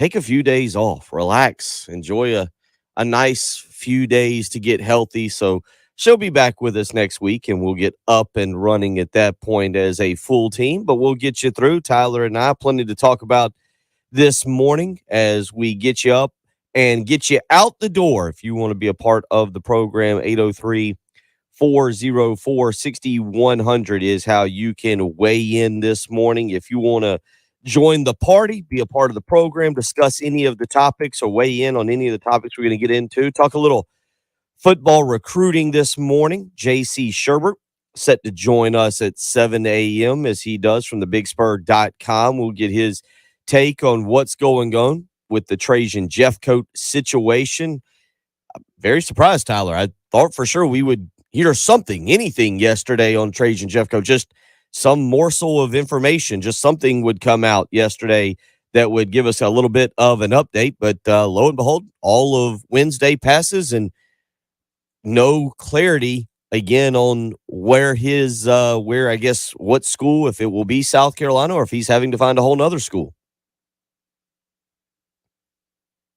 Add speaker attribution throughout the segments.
Speaker 1: take a few days off, relax, enjoy a nice few days to get healthy. So she'll be back with us next week, and we'll get up and running at that point as a full team. But we'll get you through, Tyler and I, plenty to talk about this morning as we get you up and get you out the door. If you want to be a part of the program, 803-404-6100 is how you can weigh in this morning. If you want to join the party, be a part of the program, discuss any of the topics or weigh in on any of the topics we're going to get into, talk a little football recruiting this morning. JC Shurburtt set to join us at 7 a.m. as he does from thebigspur.com. We'll get his take on what's going on with the Trajan Jeffcoat situation. Very surprised, Tyler. I thought for sure we would hear something, anything yesterday on Trajan Jeffcoat, just some morsel of information, just something would come out yesterday that would give us a little bit of an update. But lo and behold, all of Wednesday passes and no clarity again on where I guess what school, if it will be South Carolina or if he's having to find a whole nother school.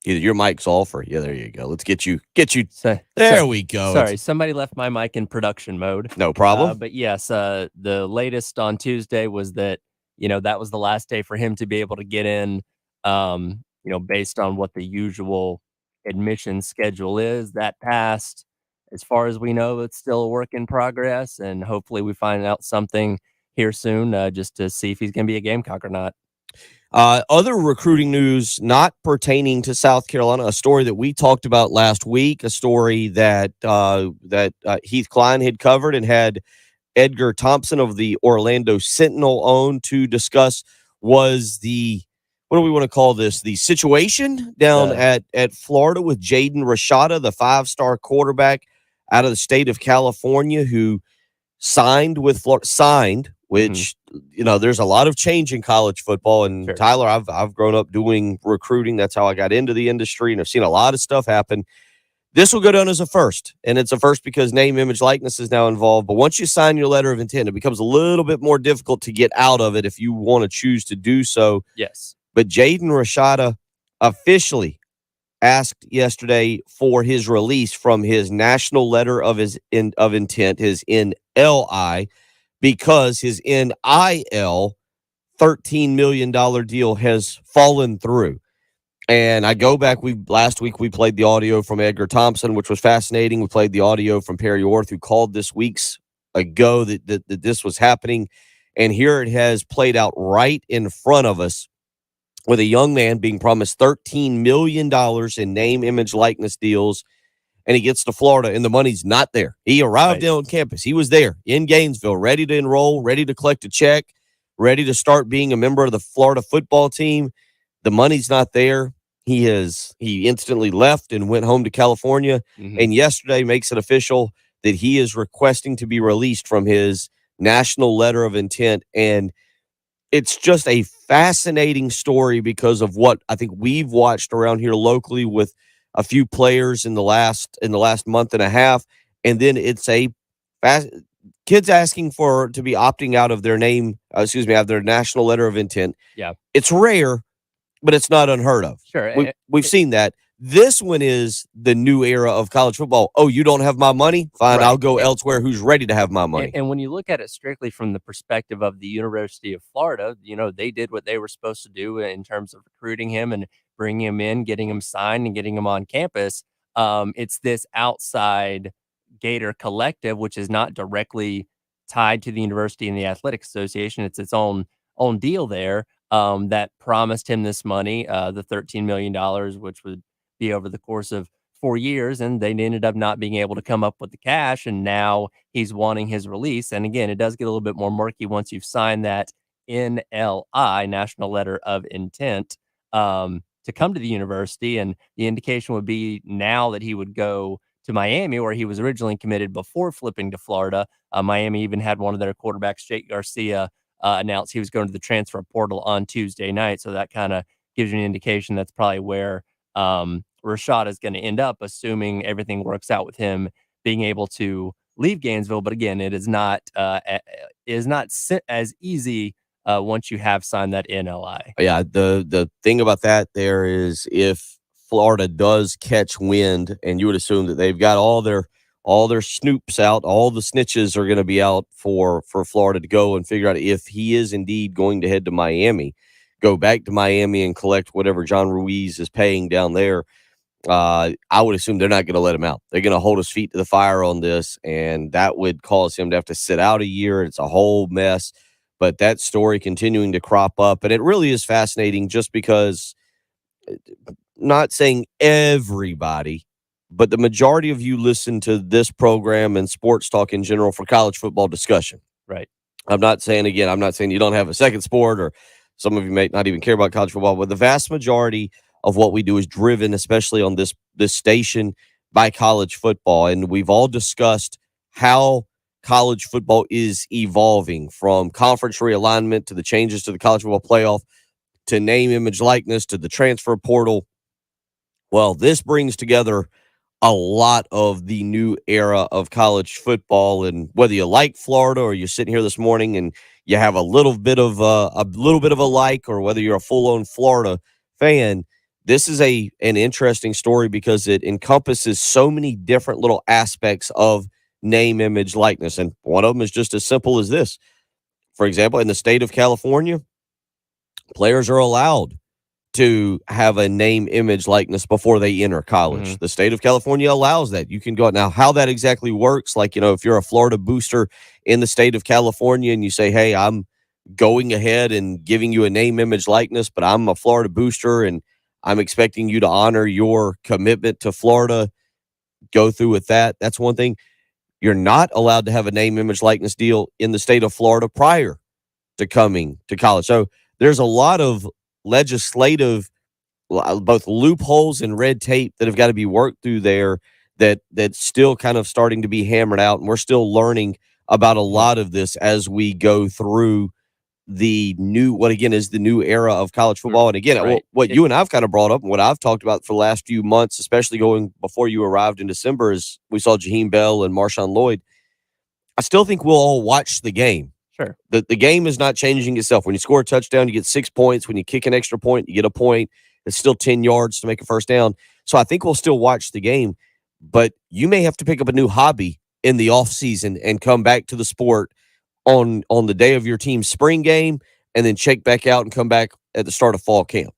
Speaker 1: Either your mic's off or yeah, there you go. Let's get you. There we go.
Speaker 2: Sorry, somebody left my mic in production mode.
Speaker 1: No problem.
Speaker 2: But yes, the latest on Tuesday was that, that was the last day for him to be able to get in, based on what the usual admission schedule is. That passed. As far as we know, it's still a work in progress, and hopefully we find out something here soon just to see if he's going to be a Gamecock or not.
Speaker 1: Other recruiting news not pertaining to South Carolina, a story that we talked about last week, a story that Heath Klein had covered and had Edgar Thompson of the Orlando Sentinel on to discuss, was the, what do we want to call this, the situation down at Florida with Jaden Rashada, the 5-star quarterback out of the state of California who signed with Florida, which, there's a lot of change in college football. And sure. Tyler, I've grown up doing recruiting. That's how I got into the industry, and I've seen a lot of stuff happen. This will go down as a first, and it's a first because name, image, likeness is now involved. But once you sign your letter of intent, it becomes a little bit more difficult to get out of it if you want to choose to do so.
Speaker 2: Yes.
Speaker 1: But Jaden Rashada officially asked yesterday for his release from his national letter of intent, his NLI, because his NIL $13 million deal has fallen through. And I go back, last week we played the audio from Edgar Thompson, which was fascinating. We played the audio from Perry Orth, who called this weeks ago that this was happening. And here it has played out right in front of us with a young man being promised $13 million in name, image, likeness deals. And he gets to Florida, and the money's not there. He arrived on campus. He was there in Gainesville, ready to enroll, ready to collect a check, ready to start being a member of the Florida football team. The money's not there. He instantly left and went home to California. Mm-hmm. And yesterday makes it official that he is requesting to be released from his national letter of intent. And it's just a fascinating story because of what I think we've watched around here locally with a few players in the last month and a half. And then it's kids asking to be opting out of their of their national letter of intent.
Speaker 2: Yeah.
Speaker 1: It's rare, but it's not unheard of.
Speaker 2: Sure.
Speaker 1: We've seen that. This one is the new era of college football. Oh, you don't have my money? Fine, right. I'll go elsewhere. Who's ready to have my money?
Speaker 2: And when you look at it strictly from the perspective of the University of Florida, they did what they were supposed to do in terms of recruiting him and bringing him in, getting him signed, and getting him on campus. It's this outside Gator collective, which is not directly tied to the university and the Athletic Association. It's its own deal there that promised him this money, the $13 million, which would be over the course of 4 years, and they ended up not being able to come up with the cash, and now he's wanting his release. And again, it does get a little bit more murky once you've signed that NLI, National Letter of Intent, to come to the university. And the indication would be now that he would go to Miami, where he was originally committed before flipping to Florida. Miami even had one of their quarterbacks, Jake Garcia, announced he was going to the transfer portal on Tuesday night. So that kind of gives you an indication that's probably where Rashad is going to end up, assuming everything works out with him being able to leave Gainesville. But again, it is not as easy once you have signed that NLI.
Speaker 1: Yeah, the thing about that there is if Florida does catch wind, and you would assume that they've got all their snoops out, all the snitches are going to be out for Florida to go and figure out if he is indeed going to head to Miami, go back to Miami and collect whatever John Ruiz is paying down there. I would assume they're not going to let him out. They're going to hold his feet to the fire on this, and that would cause him to have to sit out a year. It's a whole mess. But that story continuing to crop up, and it really is fascinating just because, not saying everybody, but the majority of you listen to this program and sports talk in general for college football discussion.
Speaker 2: Right.
Speaker 1: I'm not saying you don't have a second sport, or some of you may not even care about college football, but the vast majority of what we do is driven, especially on this station, by college football. And we've all discussed how college football is evolving, from conference realignment to the changes to the college football playoff to name, image, likeness to the transfer portal. Well, this brings together a lot of the new era of college football, and whether you like Florida or you're sitting here this morning and you have a little bit of a like, or whether you're a full-on Florida fan, this is an interesting story because it encompasses so many different little aspects of name, image, likeness. And one of them is just as simple as this. For example, in the state of California, players are allowed to have a name, image, likeness before they enter college.
Speaker 2: Mm-hmm.
Speaker 1: The state of California allows that. You can go out. Now, how that exactly works, like, if you're a Florida booster in the state of California and you say, hey, I'm going ahead and giving you a name, image, likeness, but I'm a Florida booster and I'm expecting you to honor your commitment to Florida, go through with that. That's one thing. You're not allowed to have a name, image, likeness deal in the state of Florida prior to coming to college. So there's a lot of legislative, both loopholes and red tape that have got to be worked through there that's still kind of starting to be hammered out. And we're still learning about a lot of this as we go through what again is the new era of college football. And again,
Speaker 2: Right.
Speaker 1: what you and I've kind of brought up and what I've talked about for the last few months, especially going before you arrived in December, is we saw Jaheim Bell and Marshawn Lloyd. I still think we'll all watch the game.
Speaker 2: Sure.
Speaker 1: The game is not changing itself. When you score a touchdown, you get 6 points. When you kick an extra point, you get a point. It's still 10 yards to make a first down. So I think we'll still watch the game, but you may have to pick up a new hobby in the offseason and come back to the sport on the day of your team's spring game, and then check back out and come back at the start of fall camp.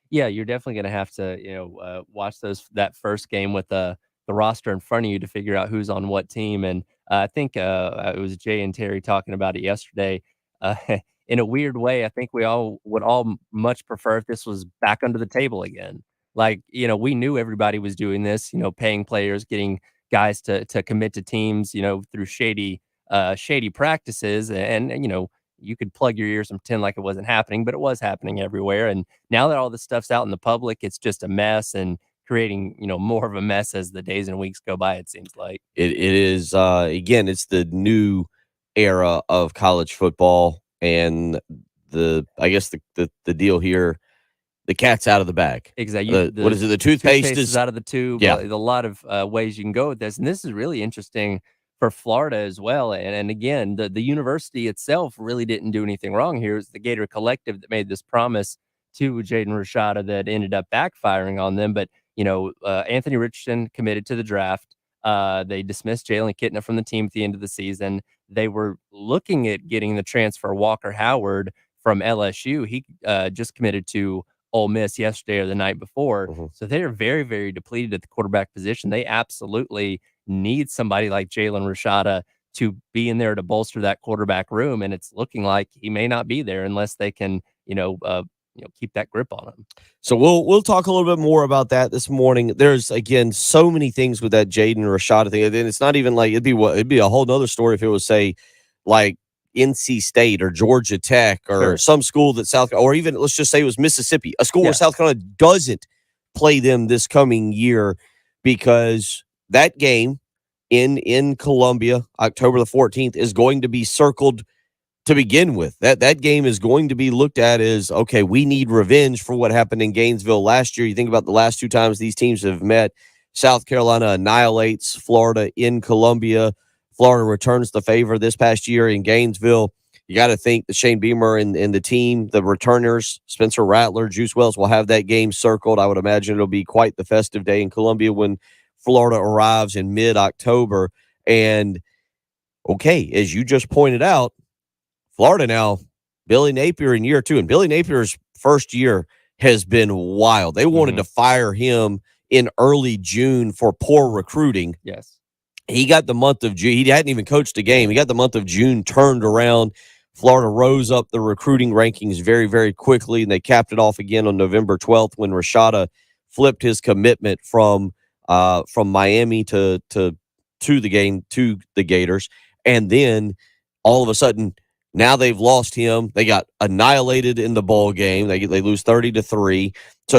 Speaker 2: Yeah, you're definitely going to have to, watch that first game with the roster in front of you to figure out who's on what team. And I think it was Jay and Terry talking about it yesterday. Uh, in a weird way, I think we all would much prefer if this was back under the table again. Like, we knew everybody was doing this, paying players, getting guys to commit to teams, through shady practices, and you could plug your ears and pretend like it wasn't happening, but it was happening everywhere. And now that all this stuff's out in the public, it's just a mess and creating, more of a mess as the days and weeks go by, it seems like.
Speaker 1: It is, again, it's the new era of college football, and I guess the deal here, the cat's out of the bag.
Speaker 2: Exactly.
Speaker 1: What is it? The toothpaste
Speaker 2: is out of the tube.
Speaker 1: Yeah.
Speaker 2: There's a lot of ways you can go with this. And this is really interesting for Florida as well. And again, the university itself really didn't do anything wrong here. It's the Gator Collective that made this promise to Jaden Rashada that ended up backfiring on them. But, Anthony Richardson committed to the draft. They dismissed Jalen Kitna from the team at the end of the season. They were looking at getting the transfer Walker Howard from LSU. He just committed to Ole Miss yesterday or the night before.
Speaker 1: Mm-hmm.
Speaker 2: So they are very, very depleted at the quarterback position. They absolutely need somebody like Jalen Rashada to be in there to bolster that quarterback room. And it's looking like he may not be there unless they can, keep that grip on him.
Speaker 1: So we'll talk a little bit more about that this morning. There's, again, so many things with that Jaden Rashada thing. And it's not even like it'd be a whole nother story if it was, say, like NC State or Georgia Tech or some school that or even let's just say it was Mississippi, a school where South Carolina doesn't play them this coming year, because that game in Columbia, October the 14th, is going to be circled to begin with. That game is going to be looked at as, okay, we need revenge for what happened in Gainesville last year. You think about the last two times these teams have met. South Carolina annihilates Florida in Columbia. Florida returns the favor this past year in Gainesville. You got to think that Shane Beamer and the team, the returners, Spencer Rattler, Juice Wells, will have that game circled. I would imagine it'll be quite the festive day in Columbia when Florida arrives in mid-October. And, okay, as you just pointed out, Florida now, Billy Napier in year 2. And Billy Napier's first year has been wild. They wanted to fire him in early June for poor recruiting.
Speaker 2: Yes.
Speaker 1: He got the month of June. He hadn't even coached a game. He got the month of June turned around. Florida rose up the recruiting rankings very, very quickly, and they capped it off again on November 12th when Rashada flipped his commitment from Miami to the game, to the Gators. And then all of a sudden, now they've lost him. They got annihilated in the bowl game. They lose 30-3.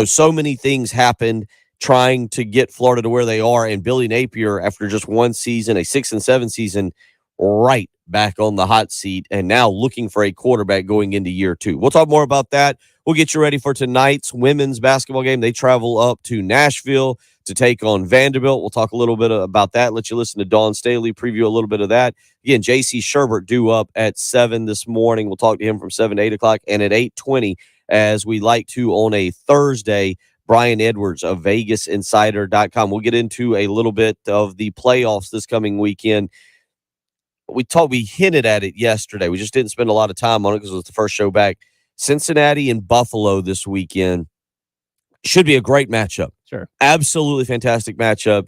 Speaker 1: So many things happened trying to get Florida to where they are. And Billy Napier, after just one season, a 6-7 season, right back on the hot seat and now looking for a quarterback going into year 2. We'll talk more about that. We'll get you ready for tonight's women's basketball game. They travel up to Nashville to take on Vanderbilt. We'll talk a little bit about that. Let you listen to Dawn Staley preview a little bit of that. Again, J.C. Shurburtt due up at 7 this morning. We'll talk to him from 7 to 8 o'clock. And at 8:20, as we like to on a Thursday, Brian Edwards of VegasInsider.com. We'll get into a little bit of the playoffs this coming weekend. We hinted at it yesterday. We just didn't spend a lot of time on it because it was the first show back. Cincinnati and Buffalo this weekend should be a great matchup.
Speaker 2: Sure.
Speaker 1: Absolutely fantastic matchup.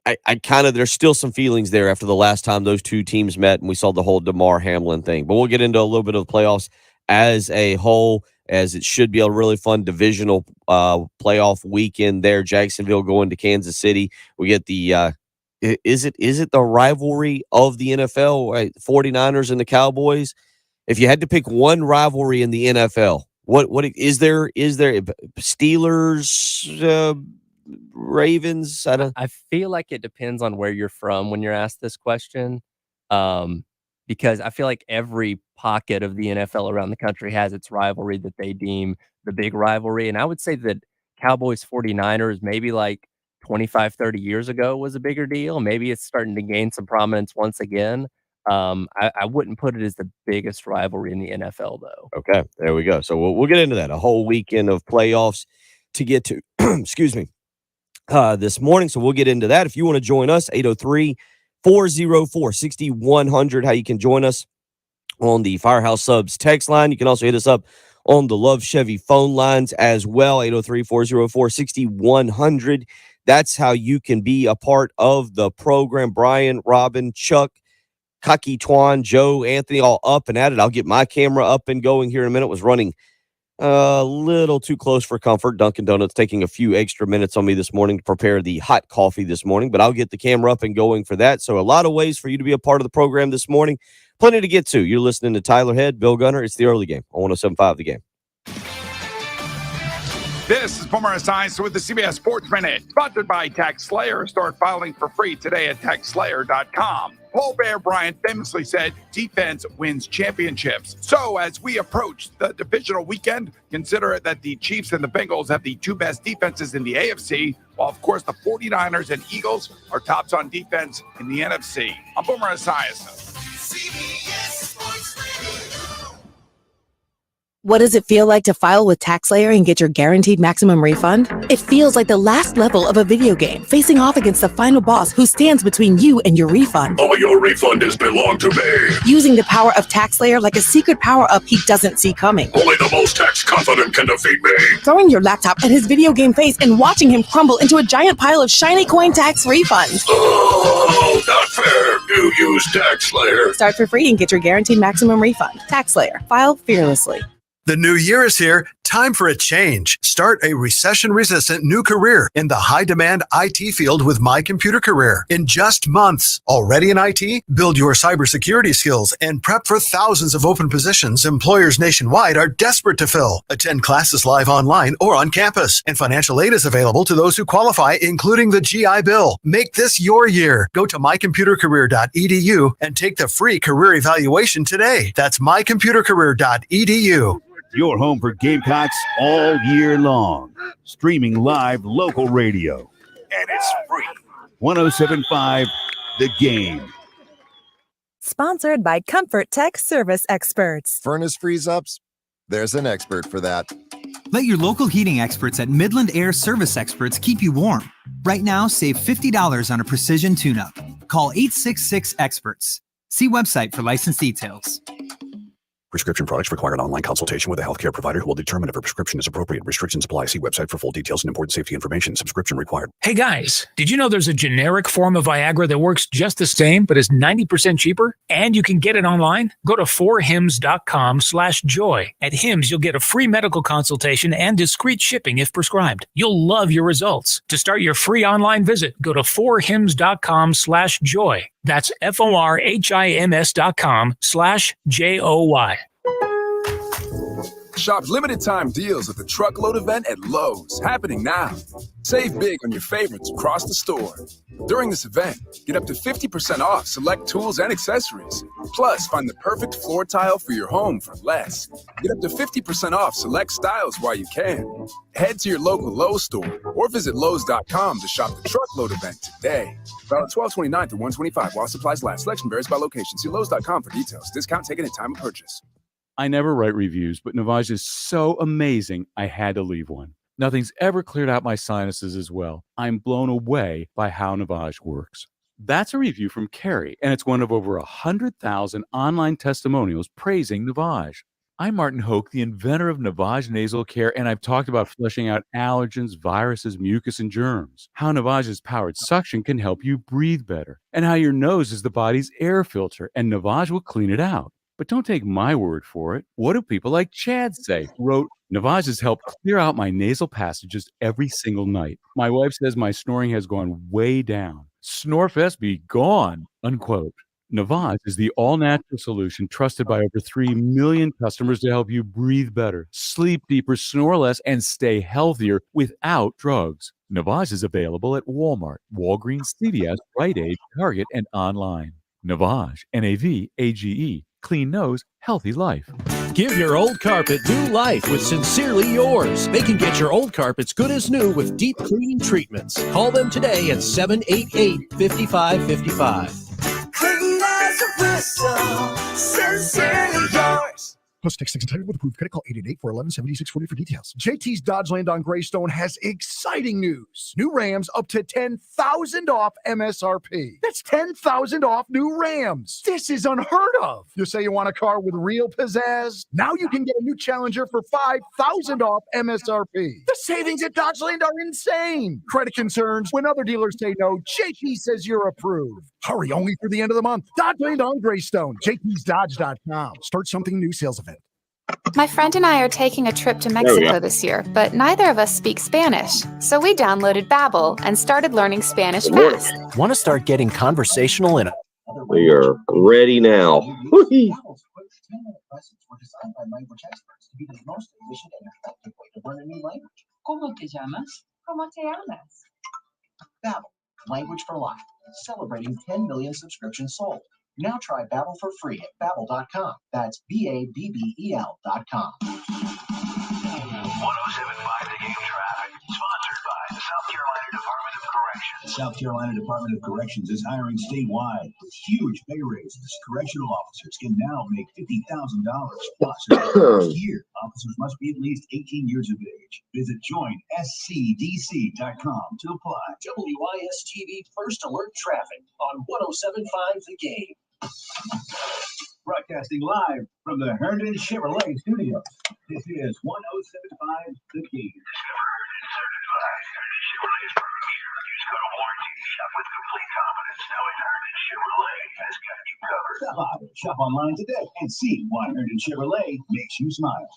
Speaker 1: I kind of, there's still some feelings there after the last time those two teams met and we saw the whole DeMar Hamlin thing. But we'll get into a little bit of the playoffs as a whole, as it should be a really fun divisional playoff weekend there. Jacksonville going to Kansas City. We get the is it the rivalry of the NFL, right? 49ers and the Cowboys? If you had to pick one rivalry in the NFL, what is there? Steelers, Ravens?
Speaker 2: I feel like it depends on where you're from when you're asked this question. Because I feel like every pocket of the NFL around the country has its rivalry that they deem the big rivalry. And I would say that Cowboys 49ers maybe like 25, 30 years ago was a bigger deal. Maybe it's starting to gain some prominence once again. I wouldn't put it as the biggest rivalry in the NFL, though.
Speaker 1: Okay, there we go. So we'll get into that. A whole weekend of playoffs to get to, excuse me, this morning. So we'll get into that. If you want to join us, 803-404-6100, how you can join us on the Firehouse Subs text line. You can also hit us up on the Love Chevy phone lines as well, 803-404-6100. That's how you can be a part of the program. Brian, Robin, Chuck, Kaki, Twan, Joe, Anthony, all up and at it. I'll get my camera up and going here in a minute. It was running a little too close for comfort. Dunkin' Donuts taking a few extra minutes on me this morning to prepare the hot coffee this morning, but I'll get the camera up and going for that. So a lot of ways for you to be a part of the program this morning. Plenty to get to. You're listening to Tyler Head, Bill Gunner. It's the early game on 107.5 The Game.
Speaker 3: This is Boomer Esiason with the CBS Sports Minute, sponsored by Tax Slayer. Start filing for free today at taxslayer.com. Paul Bear Bryant famously said, defense wins championships. So as we approach the divisional weekend, consider that the Chiefs and the Bengals have the two best defenses in the AFC, while of course the 49ers and Eagles are tops on defense in the NFC. I'm Boomer Esiason. CBS Sports Radio.
Speaker 4: What does it feel like to file with TaxSlayer and get your guaranteed maximum refund? It feels like the last level of a video game, facing off against the final boss who stands between you and your refund.
Speaker 5: All your refund is belong to me.
Speaker 4: Using the power of TaxSlayer like a secret power-up he doesn't see coming.
Speaker 5: Only the most tax confident can defeat me.
Speaker 4: Throwing your laptop at his video game face and watching him crumble into a giant pile of shiny coin tax refunds.
Speaker 5: Oh, not fair. You use TaxSlayer.
Speaker 4: Start for free and get your guaranteed maximum refund. TaxSlayer. File fearlessly.
Speaker 6: The new year is here. Time for a change. Start a recession-resistant new career in the high-demand IT field with My Computer Career. In just months, already in IT? Build your cybersecurity skills and prep for thousands of open positions employers nationwide are desperate to fill. Attend classes live online or on campus, and financial aid is available to those who qualify, including the GI Bill. Make this your year. Go to mycomputercareer.edu and take the free career evaluation today. That's mycomputercareer.edu.
Speaker 7: Your home for Gamecocks all year long. Streaming live local radio. And it's free. 107.5 The Game.
Speaker 8: Sponsored by Comfort Tech Service Experts.
Speaker 9: Furnace freeze-ups? There's an expert for that.
Speaker 10: Let your local heating experts at Midland Air Service Experts keep you warm. Right now, save $50 on a precision tune-up. Call 866-EXPERTS. See website for license details.
Speaker 11: Prescription products require an online consultation with a healthcare provider who will determine if a prescription is appropriate. Restrictions apply. See website for full details and important safety information. Subscription required.
Speaker 12: Hey guys, did you know there's a generic form of Viagra that works just the same but is 90% cheaper? And you can get it online? Go to 4hims.com/joy. At Hims, you'll get a free medical consultation and discreet shipping if prescribed. You'll love your results. To start your free online visit, go to 4hims.com/joy. That's FORHIMS.com/JOY.
Speaker 13: Shop limited time deals at the Truckload event at Lowe's, happening now. Save big on your favorites across the store. During this event, get up to 50% off select tools and accessories. Plus, find the perfect floor tile for your home for less. Get up to 50% off select styles while you can. Head to your local Lowe's store or visit Lowes.com to shop the Truckload event today. Valid 12/29 through 1/25 while supplies last. Selection varies by location. See Lowes.com for details. Discount taken at time of purchase.
Speaker 14: I never write reviews, but Navage is so amazing, I had to leave one. Nothing's ever cleared out my sinuses as well. I'm blown away by how Navage works. That's a review from Carrie, and it's one of over 100,000 online testimonials praising Navage. I'm Martin Hoke, the inventor of Navage Nasal Care, and I've talked about flushing out allergens, viruses, mucus, and germs, how Navage's powered suction can help you breathe better, and how your nose is the body's air filter, and Navage will clean it out. But don't take my word for it. What do people like Chad say? Who wrote, Navage has helped clear out my nasal passages every single night. My wife says my snoring has gone way down. Snorefest be gone, unquote. Navage is the all-natural solution trusted by over 3 million customers to help you breathe better, sleep deeper, snore less, and stay healthier without drugs. Navage is available at Walmart, Walgreens, CVS, Rite Aid, Target, and online. Navage, Navage. Clean nose, healthy life.
Speaker 15: Give your old carpet new life with Sincerely Yours. They can get your old carpets good as new with deep cleaning treatments. Call them today at 788-5555.
Speaker 16: Clean as a whistle, Sincerely Yours.
Speaker 17: Plus, text entitled with approved credit. Call 888-411-7640 for details. JT's Dodgeland on Greystone has exciting news. New Rams up to $10,000 off MSRP. That's $10,000 off new Rams. This is unheard of. You say you want a car with real pizzazz? Now you can get a new Challenger for $5,000 off MSRP. The savings at Dodgeland are insane. Credit concerns? When other dealers say no, JT says you're approved. Hurry, only through the end of the month. Dodgeland on Greystone. JT'sDodge.com. Start something new sales event.
Speaker 18: My friend and I are taking a trip to Mexico this year, but neither of us speak Spanish. So we downloaded Babbel and started learning Spanish fast.
Speaker 15: Want to start getting conversational in a...
Speaker 1: We are ready now.
Speaker 19: ¿Cómo te llamas? ¿Cómo te llamas? Babbel, language for life. Celebrating 10 million subscriptions sold. Now try Babbel for free at Babbel.com. That's Babbel.com.
Speaker 5: 1075 The Game traffic, sponsored by the South Carolina Department of Corrections.
Speaker 20: South Carolina Department of Corrections is hiring statewide with huge pay raises. Correctional officers can now make $50,000 plus in the first year. Officers must be at least 18 years of age. Visit joinscdc.com to apply.
Speaker 19: WIS-TV First Alert Traffic on 1075 The Game.
Speaker 20: Broadcasting live from the Herndon Chevrolet Studios. This is 1075 The Game.
Speaker 5: Certified Herndon Chevrolet's premier used car warranty. Shop with complete confidence knowing Herndon Chevrolet has got you covered.
Speaker 20: Stop by, shop online today and see why Herndon Chevrolet makes you smile.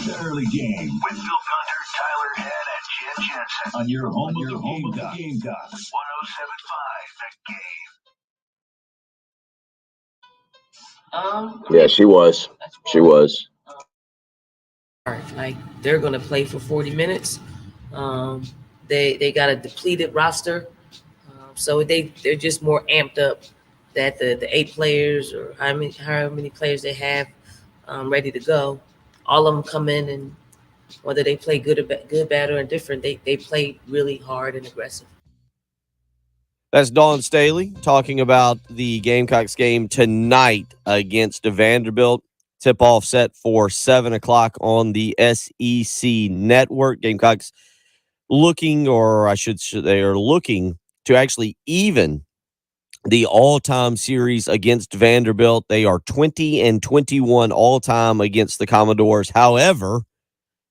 Speaker 20: The Early Game
Speaker 5: with Bill Gunter, Tyler Head, and Jen Jensen
Speaker 20: on your home of the Gamecocks.
Speaker 5: 1075 The Game.
Speaker 1: Yeah, she was. She was.
Speaker 21: Like they're gonna play for 40 minutes. They got a depleted roster, so they're just more amped up that the 8 players or how many players they have ready to go. All of them come in, and whether they play good, bad, or indifferent, they play really hard and aggressive.
Speaker 1: That's Dawn Staley talking about the Gamecocks game tonight against Vanderbilt. Tip-off set for 7 o'clock on the SEC Network. Gamecocks looking, or I should say they are looking to actually even the all-time series against Vanderbilt. They are 20-21 all-time against the Commodores. However,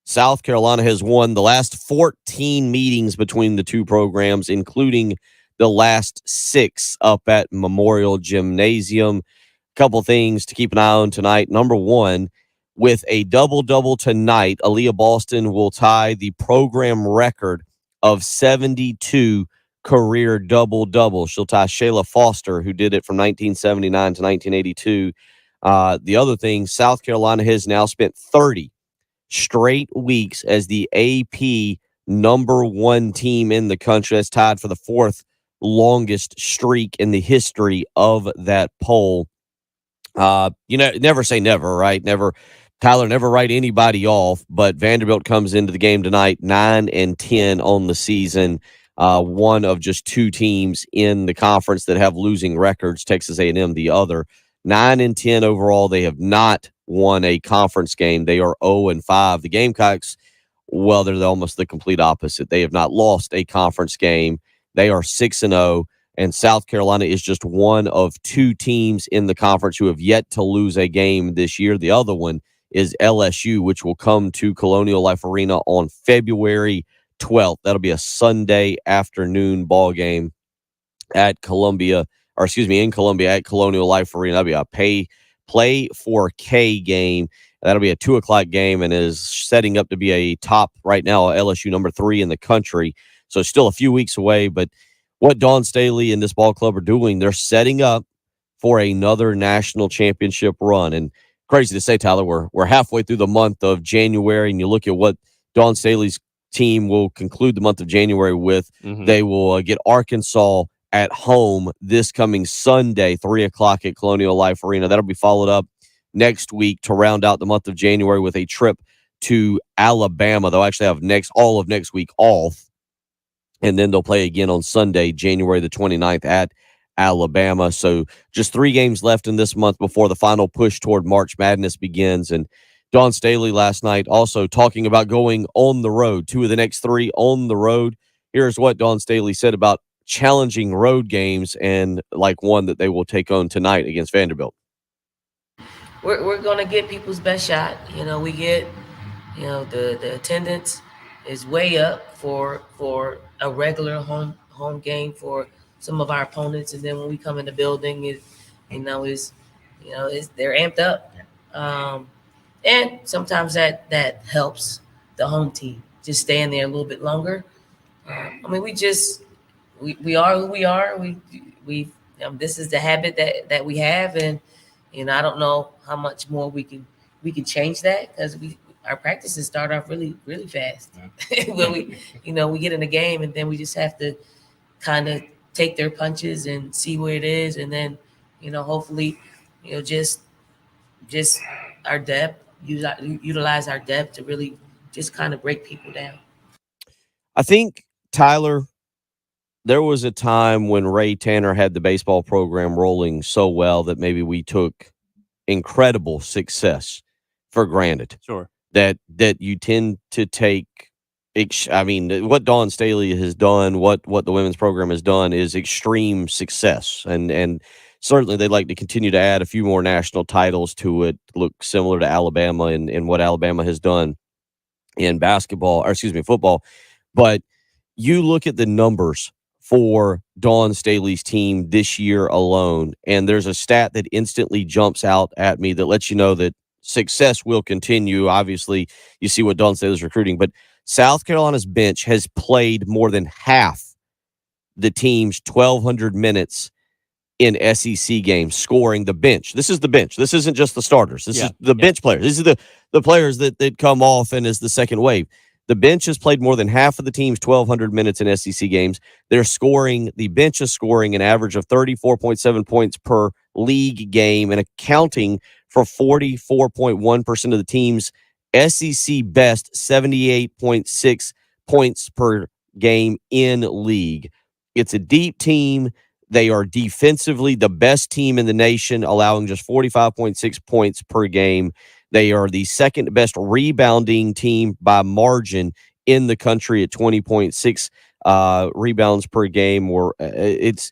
Speaker 1: South Carolina has won the last 14 meetings between the two programs, including the last 6 up at Memorial Gymnasium. Couple things to keep an eye on tonight. Number one, with a double-double tonight, Aaliyah Boston will tie the program record of 72 career double-doubles. She'll tie Shayla Foster, who did it from 1979 to 1982. The other thing, South Carolina has now spent 30 straight weeks as the AP number 1 team in the country. That's tied for the 4th longest streak in the history of that poll. Never say never, right? Never write anybody off, but Vanderbilt comes into the game tonight 9-10 on the season. One of just 2 teams in the conference that have losing records, Texas A&M the other. 9-10 overall. They have not won a conference game. They are 0-5. The Gamecocks, well, they're almost the complete opposite. They have not lost a conference game. They are 6-0. And South Carolina is just one of 2 teams in the conference who have yet to lose a game this year. The other one is LSU, which will come to Colonial Life Arena on February 12th. That'll be a Sunday afternoon ball game in Columbia at Colonial Life Arena. That'll be a play for K game. That'll be a 2:00 game and is setting up to be a top right now, LSU number 3 in the country. So still a few weeks away, but what Dawn Staley and this ball club are doing, they're setting up for another national championship run. And crazy to say, Tyler, we're halfway through the month of January, and you look at what Dawn Staley's team will conclude the month of January with.
Speaker 2: Mm-hmm.
Speaker 1: They will get Arkansas at home this coming Sunday, 3:00 at Colonial Life Arena. That'll be followed up next week to round out the month of January with a trip to Alabama. They'll actually have all of next week off. And then they'll play again on Sunday, January the 29th at Alabama. So just 3 games left in this month before the final push toward March Madness begins. And Dawn Staley last night also talking about going on the road, 2 of the next 3 on the road. Here's what Dawn Staley said about challenging road games and like one that they will take on tonight against Vanderbilt.
Speaker 21: We're going to get people's best shot. We get, the attendance is way up for a regular home game for some of our opponents, and then when we come in the building, they're amped up, and sometimes that helps the home team just staying there a little bit longer. We are who we are. We this is the habit that we have, and I don't know how much more we can change that, because our practices start off really, really fast. When we get in the game, and then we just have to kind of take their punches and see where it is, and then hopefully just our depth, utilize our depth to really just kind of break people down.
Speaker 1: I think, Tyler, there was a time when Ray Tanner had the baseball program rolling so well that maybe we took incredible success for granted.
Speaker 2: Sure.
Speaker 1: That you tend to take, what Dawn Staley has done, what the women's program has done is extreme success. And certainly they'd like to continue to add a few more national titles to it, look similar to Alabama and what Alabama has done in football. But you look at the numbers for Dawn Staley's team this year alone, and there's a stat that instantly jumps out at me that lets you know that success will continue. Obviously, you see what Dawn Staley's recruiting, but South Carolina's bench has played more than half the team's 1,200 minutes in SEC games, scoring the bench. This is the bench. This isn't just the starters. This is the bench players. This is the players that come off and is the second wave. The bench has played more than half of the team's 1,200 minutes in SEC games. The bench is scoring an average of 34.7 points per league game and accounting for 44.1% of the team's SEC best 78.6 points per game in league. It's a deep team. They are defensively the best team in the nation, allowing just 45.6 points per game. They are the second best rebounding team by margin in the country at 20.6 rebounds per game. Or it's,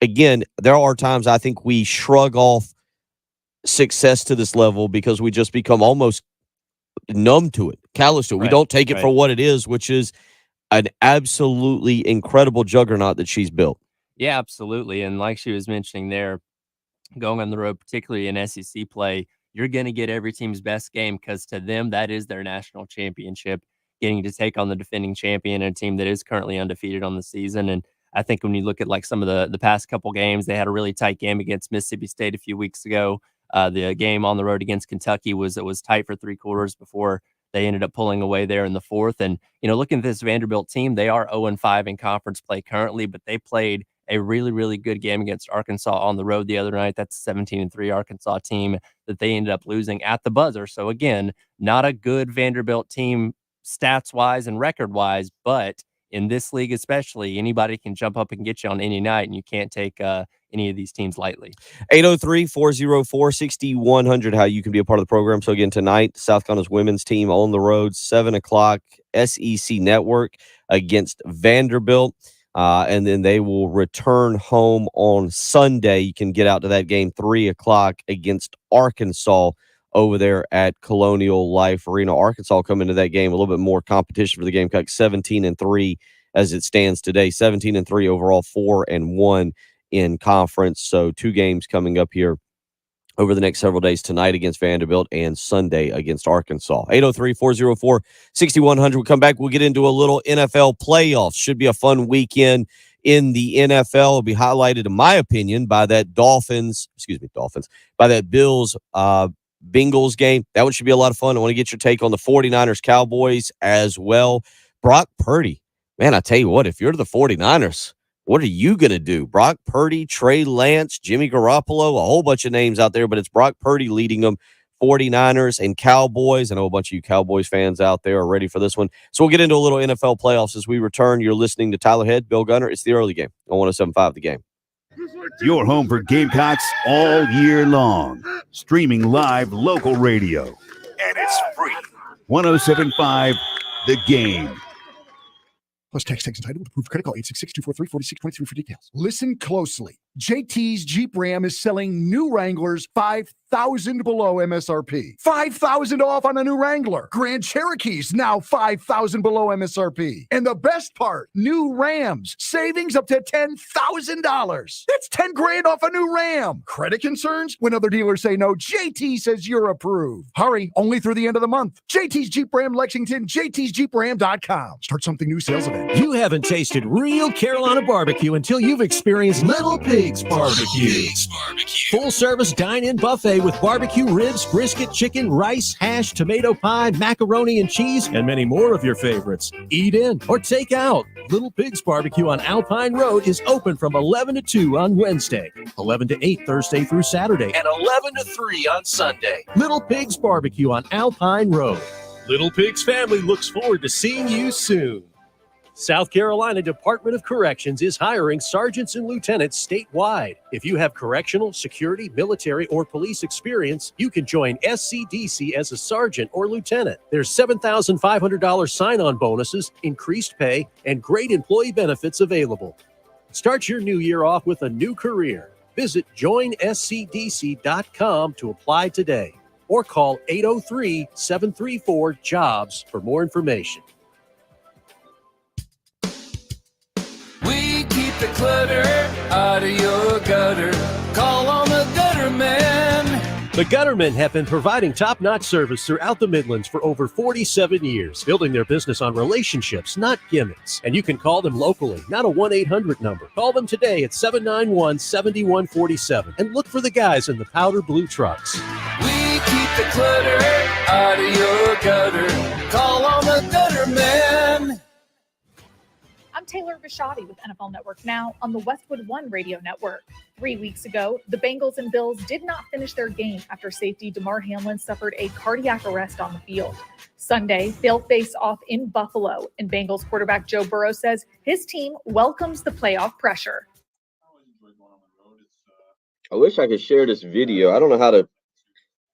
Speaker 1: again, there are times I think we shrug off success to this level because we just become almost numb to it, callous to it. We don't take it for what it is, which is an absolutely incredible juggernaut that she's built.
Speaker 2: Yeah, absolutely. And like she was mentioning there, going on the road, particularly in SEC play, you're going to get every team's best game because to them, that is their national championship, getting to take on the defending champion, a team that is currently undefeated on the season. And I think when you look at like some of the past couple games, they had a really tight game against Mississippi State a few weeks ago. The game on the road against Kentucky was tight for 3 quarters before they ended up pulling away there in the 4th. And, looking at this Vanderbilt team, they are 0-5 in conference play currently, but they played a really, really good game against Arkansas on the road the other night. That's a 17-3 Arkansas team that they ended up losing at the buzzer. So again, not a good Vanderbilt team stats-wise and record-wise, but in this league especially, anybody can jump up and get you on any night, and you can't take any of these teams lightly.
Speaker 1: 803-404-6100, how you can be a part of the program. So again, tonight, South Carolina's women's team on the road, 7 o'clock, SEC Network against Vanderbilt. And then they will return home on Sunday. You can get out to that game 3 o'clock against Arkansas over there at Colonial Life Arena. Arkansas come into that game a little bit more competition for the Gamecock, 17-3 as it stands today. 17-3 overall, 4-1 in conference. So 2 games coming up here over the next several days, tonight against Vanderbilt and Sunday against Arkansas. 803-404-6100. We'll come back. We'll get into a little NFL playoffs. Should be a fun weekend in the NFL. It'll be highlighted, in my opinion, by that by that Bills Bengals game. That one should be a lot of fun. I want to get your take on the 49ers Cowboys as well. Brock Purdy, man, I tell you what, if you're the 49ers, what are you going to do? Brock Purdy, Trey Lance, Jimmy Garoppolo, a whole bunch of names out there, but it's Brock Purdy leading them. 49ers and Cowboys. I know a bunch of you Cowboys fans out there are ready for this one. So we'll get into a little NFL playoffs as we return. You're listening to Tyler Head, Bill Gunner. It's the early game on 107.5 The Game.
Speaker 7: Your home for Gamecocks all year long. Streaming live local radio. And it's free. 107.5 The Game.
Speaker 17: Plus text and title with approved credit call 866-243-4623 for details. Listen closely. JT's Jeep Ram is selling new Wranglers $5,000 below MSRP. $5,000 off on a new Wrangler. Grand Cherokee's now $5,000 below MSRP. And the best part, new Rams. Savings up to $10,000. That's $10,000 off a new Ram. Credit concerns? When other dealers say no, JT says you're approved. Hurry, only through the end of the month. JT's Jeep Ram Lexington, JT'sJeepRam.com. Start something new sales event.
Speaker 15: You haven't tasted real Carolina barbecue until you've experienced Little Pig's Barbecue. Full-service dine-in buffet with barbecue ribs, brisket, chicken, rice, hash, tomato pie, macaroni and cheese, and many more of your favorites. Eat in or take out. Little Pig's Barbecue on Alpine Road is open from 11 to 2 on Wednesday, 11 to 8 Thursday through Saturday, and 11 to 3 on Sunday. Little Pig's Barbecue on Alpine Road. Little Pig's family looks forward to seeing you soon. South Carolina Department of Corrections is hiring sergeants and lieutenants statewide. If you have correctional, security, military, or police experience, you can join SCDC as a sergeant or lieutenant. There's $7,500 sign-on bonuses, increased pay, and great employee benefits available. Start your new year off with a new career. Visit joinscdc.com to apply today or call 803-734-JOBS for more information.
Speaker 16: We keep the clutter out of your gutter. Call on the gutter man.
Speaker 15: The Guttermen have been providing top-notch service throughout the Midlands for over 47 years, building their business on relationships, not gimmicks. And you can call them locally, not a 1-800 number. Call them today at 791-7147 and look for the guys in the powder blue trucks.
Speaker 16: We keep the clutter out of your gutter. Call on the gutter man.
Speaker 22: I'm
Speaker 3: Taylor Bishotti with NFL Network Now on the Westwood One Radio Network. 3 weeks ago, the Bengals and Bills did not finish their game after safety Damar Hamlin suffered a cardiac arrest on the field. Sunday, they'll face off in Buffalo, and Bengals quarterback Joe Burrow says his team welcomes the playoff pressure.
Speaker 1: I wish I could share this video. I don't know how to.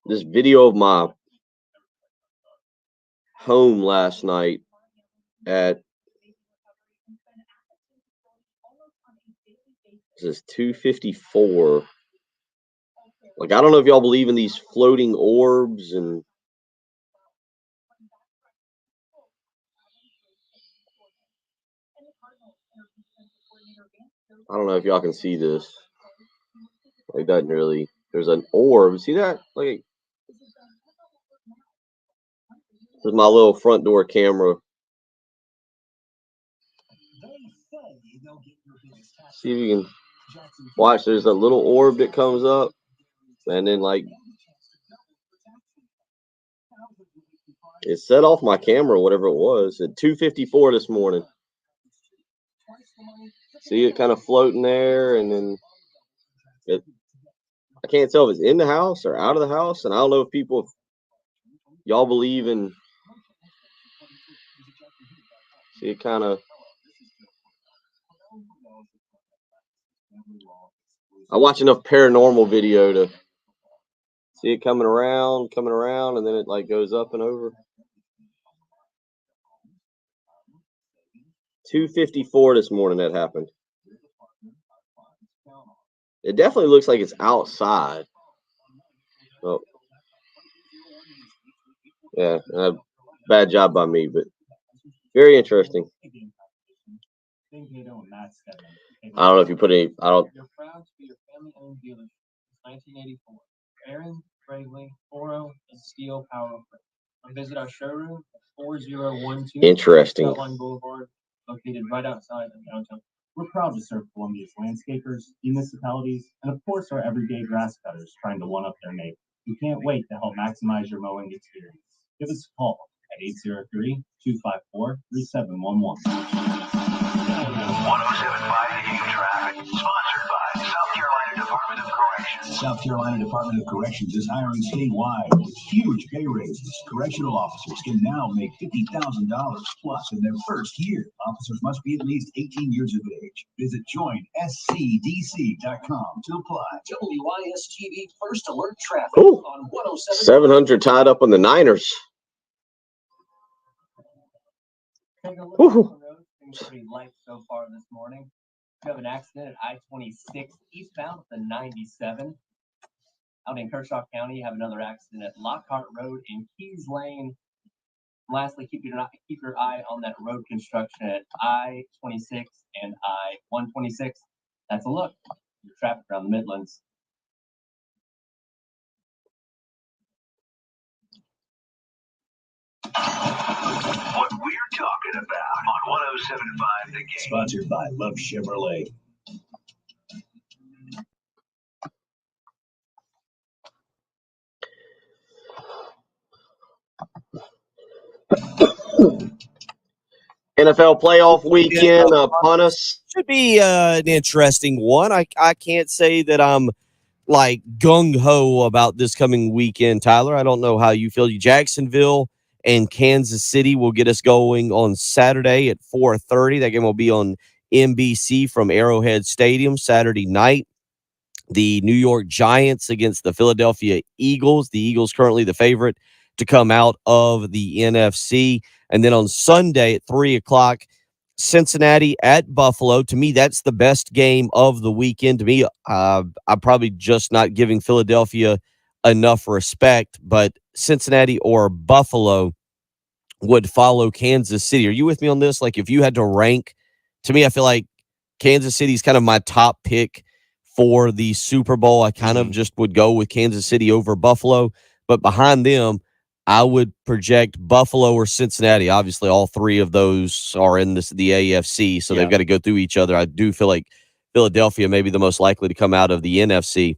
Speaker 1: This video of my home last night at. This is 2:54. Like, I don't know if y'all believe in these floating orbs and. I don't know if y'all can see this. It doesn't really. There's an orb. See that? Like, this is my little front door camera. See if you can watch. There's a little orb that comes up, and then like it set off my camera, whatever it was, at 2:54 this morning. See it kind of floating there, and then it. I can't tell if it's in the house or out of the house, and I don't know if y'all believe in. See it kind of. I watch enough paranormal video to see it coming around, and then it like goes up and over. 2:54 this morning that happened. It definitely looks like it's outside. Oh, yeah, bad job by me, but very interesting. I don't know if you put any. I don't.
Speaker 22: You're proud to be your family-owned dealer since 1984. Aaron, Bravely, Oro, and Steel Power. Visit our showroom at 4012
Speaker 1: Interesting.
Speaker 22: Beltline Boulevard, located right outside of downtown. We're proud to serve Columbia's landscapers, municipalities, and of course our everyday grass cutters trying to one-up their neighbors. We can't wait to help maximize your mowing experience. Give us a call at 803-254-3711.
Speaker 5: 1075 The Game traffic, sponsored by South Carolina Department of Corrections.
Speaker 20: South Carolina Department of Corrections is hiring statewide with huge pay raises. Correctional officers can now make $50,000 plus in their first year. Officers must be at least 18 years of age. Visit joinscdc.com to apply.
Speaker 19: WIS-TV First Alert Traffic
Speaker 1: Ooh,
Speaker 19: on 107.
Speaker 1: 700 tied up on the Niners.
Speaker 22: Woo. Pretty light so far this morning. We have an accident at I-26 eastbound at the 97. Out in Kershaw County, you have another accident at Lockhart Road and Keys Lane. And lastly, keep your eye on that road construction at I-26 and I-126. That's a look. Your traffic around the Midlands.
Speaker 5: What we're talking about on 1075 The Game.
Speaker 20: Sponsored by Love Chevrolet.
Speaker 1: NFL playoff weekend upon us.
Speaker 23: Should be an interesting one. I can't say that I'm like gung-ho about this coming weekend, Tyler. I don't know how you feel. Jacksonville and Kansas City will get us going on Saturday at 4:30. That game will be on NBC from Arrowhead Stadium Saturday night. The New York Giants against the Philadelphia Eagles. The Eagles currently the favorite to come out of the NFC. And then on Sunday at 3 o'clock, Cincinnati at Buffalo. To me, that's the best game of the weekend. To me, I'm probably just not giving Philadelphia enough respect, but Cincinnati or Buffalo would follow Kansas City. Are you with me on this? Like, if you had to rank, to me, I feel like Kansas City is kind of my top pick for the Super Bowl. I kind of just would go with Kansas City over Buffalo, but behind them, I would project Buffalo or Cincinnati. Obviously, all three of those are in the AFC, so they've got to go through each other. I do feel like Philadelphia may be the most likely to come out of the NFC,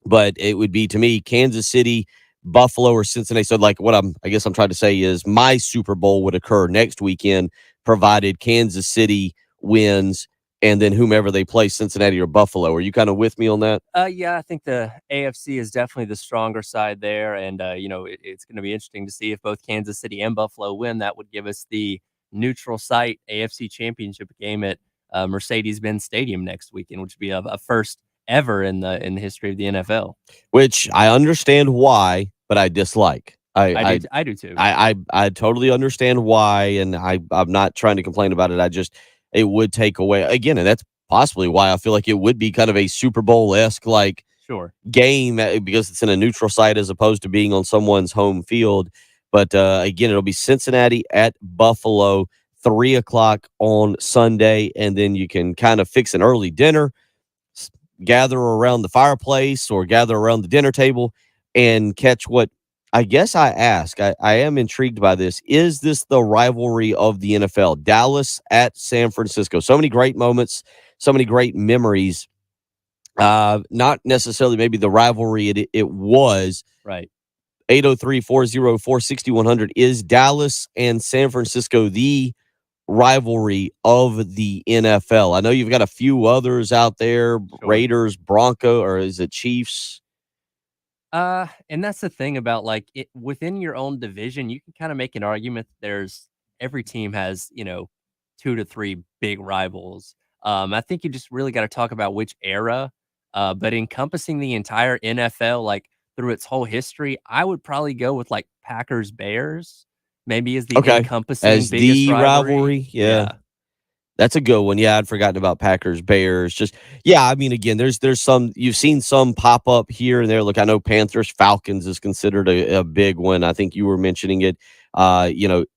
Speaker 23: but it would be, to me, Kansas City, Buffalo, or Cincinnati. So, like, what I guess I'm trying to say is my Super Bowl would occur next weekend, provided Kansas City
Speaker 1: wins, and then whomever they play, Cincinnati or Buffalo. Are you kind of with me on that?
Speaker 2: Yeah, I think the AFC is definitely the stronger side there, and it's going to be interesting to see if both Kansas City and Buffalo win. That would give us the neutral site AFC Championship game at Mercedes-Benz Stadium next weekend, which would be a first ever in the history of the NFL.
Speaker 1: Which I understand why, but I dislike.
Speaker 2: I do too.
Speaker 1: I totally understand why, and I'm not trying to complain about it. It would take away again, and that's possibly why I feel like it would be kind of a Super Bowl-esque game because it's in a neutral site as opposed to being on someone's home field. But again, it'll be Cincinnati at Buffalo, 3:00 on Sunday, and then you can kind of fix an early dinner, gather around the fireplace or gather around the dinner table and catch what I guess I am intrigued by this. Is this the rivalry of the NFL? Dallas at San Francisco. So many great moments, so many great memories. Not necessarily maybe the rivalry it was.
Speaker 2: Right.
Speaker 1: 803-404-6100. Is Dallas and San Francisco the rivalry of the NFL? I know you've got a few others out there,
Speaker 2: Sure.
Speaker 1: Raiders, Bronco, or is it Chiefs?
Speaker 2: And that's the thing about within your own division, you can kind of make an argument that every team has, 2 to 3 big rivals. I think you just really got to talk about which era, but encompassing the entire NFL, through its whole history, I would probably go with Packers Bears, maybe as the encompassing
Speaker 1: as
Speaker 2: biggest
Speaker 1: the rivalry. Yeah. That's a good one. Yeah, I'd forgotten about Packers Bears. I mean, again, there's some you've seen some pop up here and there. Look, I know Panthers Falcons is considered a big one. I think you were mentioning it.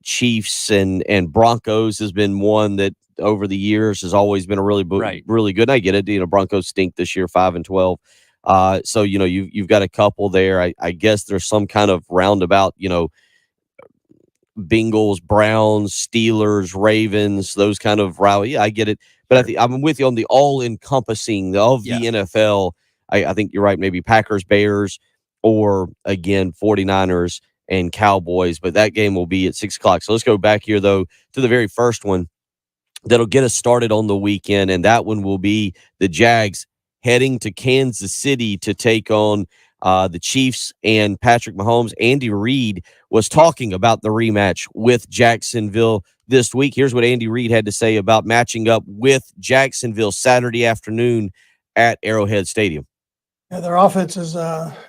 Speaker 1: Chiefs and Broncos has been one that over the years has always been a really good. And I get it. Broncos stink this year, 5-12. So you've got a couple there. I guess there's some kind of roundabout. Bengals, Browns, Steelers, Ravens, those kind of rally. Yeah, I get it. But I'm with you on the all-encompassing of the NFL. I think you're right. Maybe Packers, Bears, or, again, 49ers and Cowboys. But that game will be at 6 o'clock. So let's go back here, though, to the very first one that'll get us started on the weekend. And that one will be the Jags heading to Kansas City to take on the Chiefs and Patrick Mahomes. Andy Reid was talking about the rematch with Jacksonville this week. Here's what Andy Reid had to say about matching up with Jacksonville Saturday afternoon at Arrowhead Stadium.
Speaker 4: Yeah, their offense is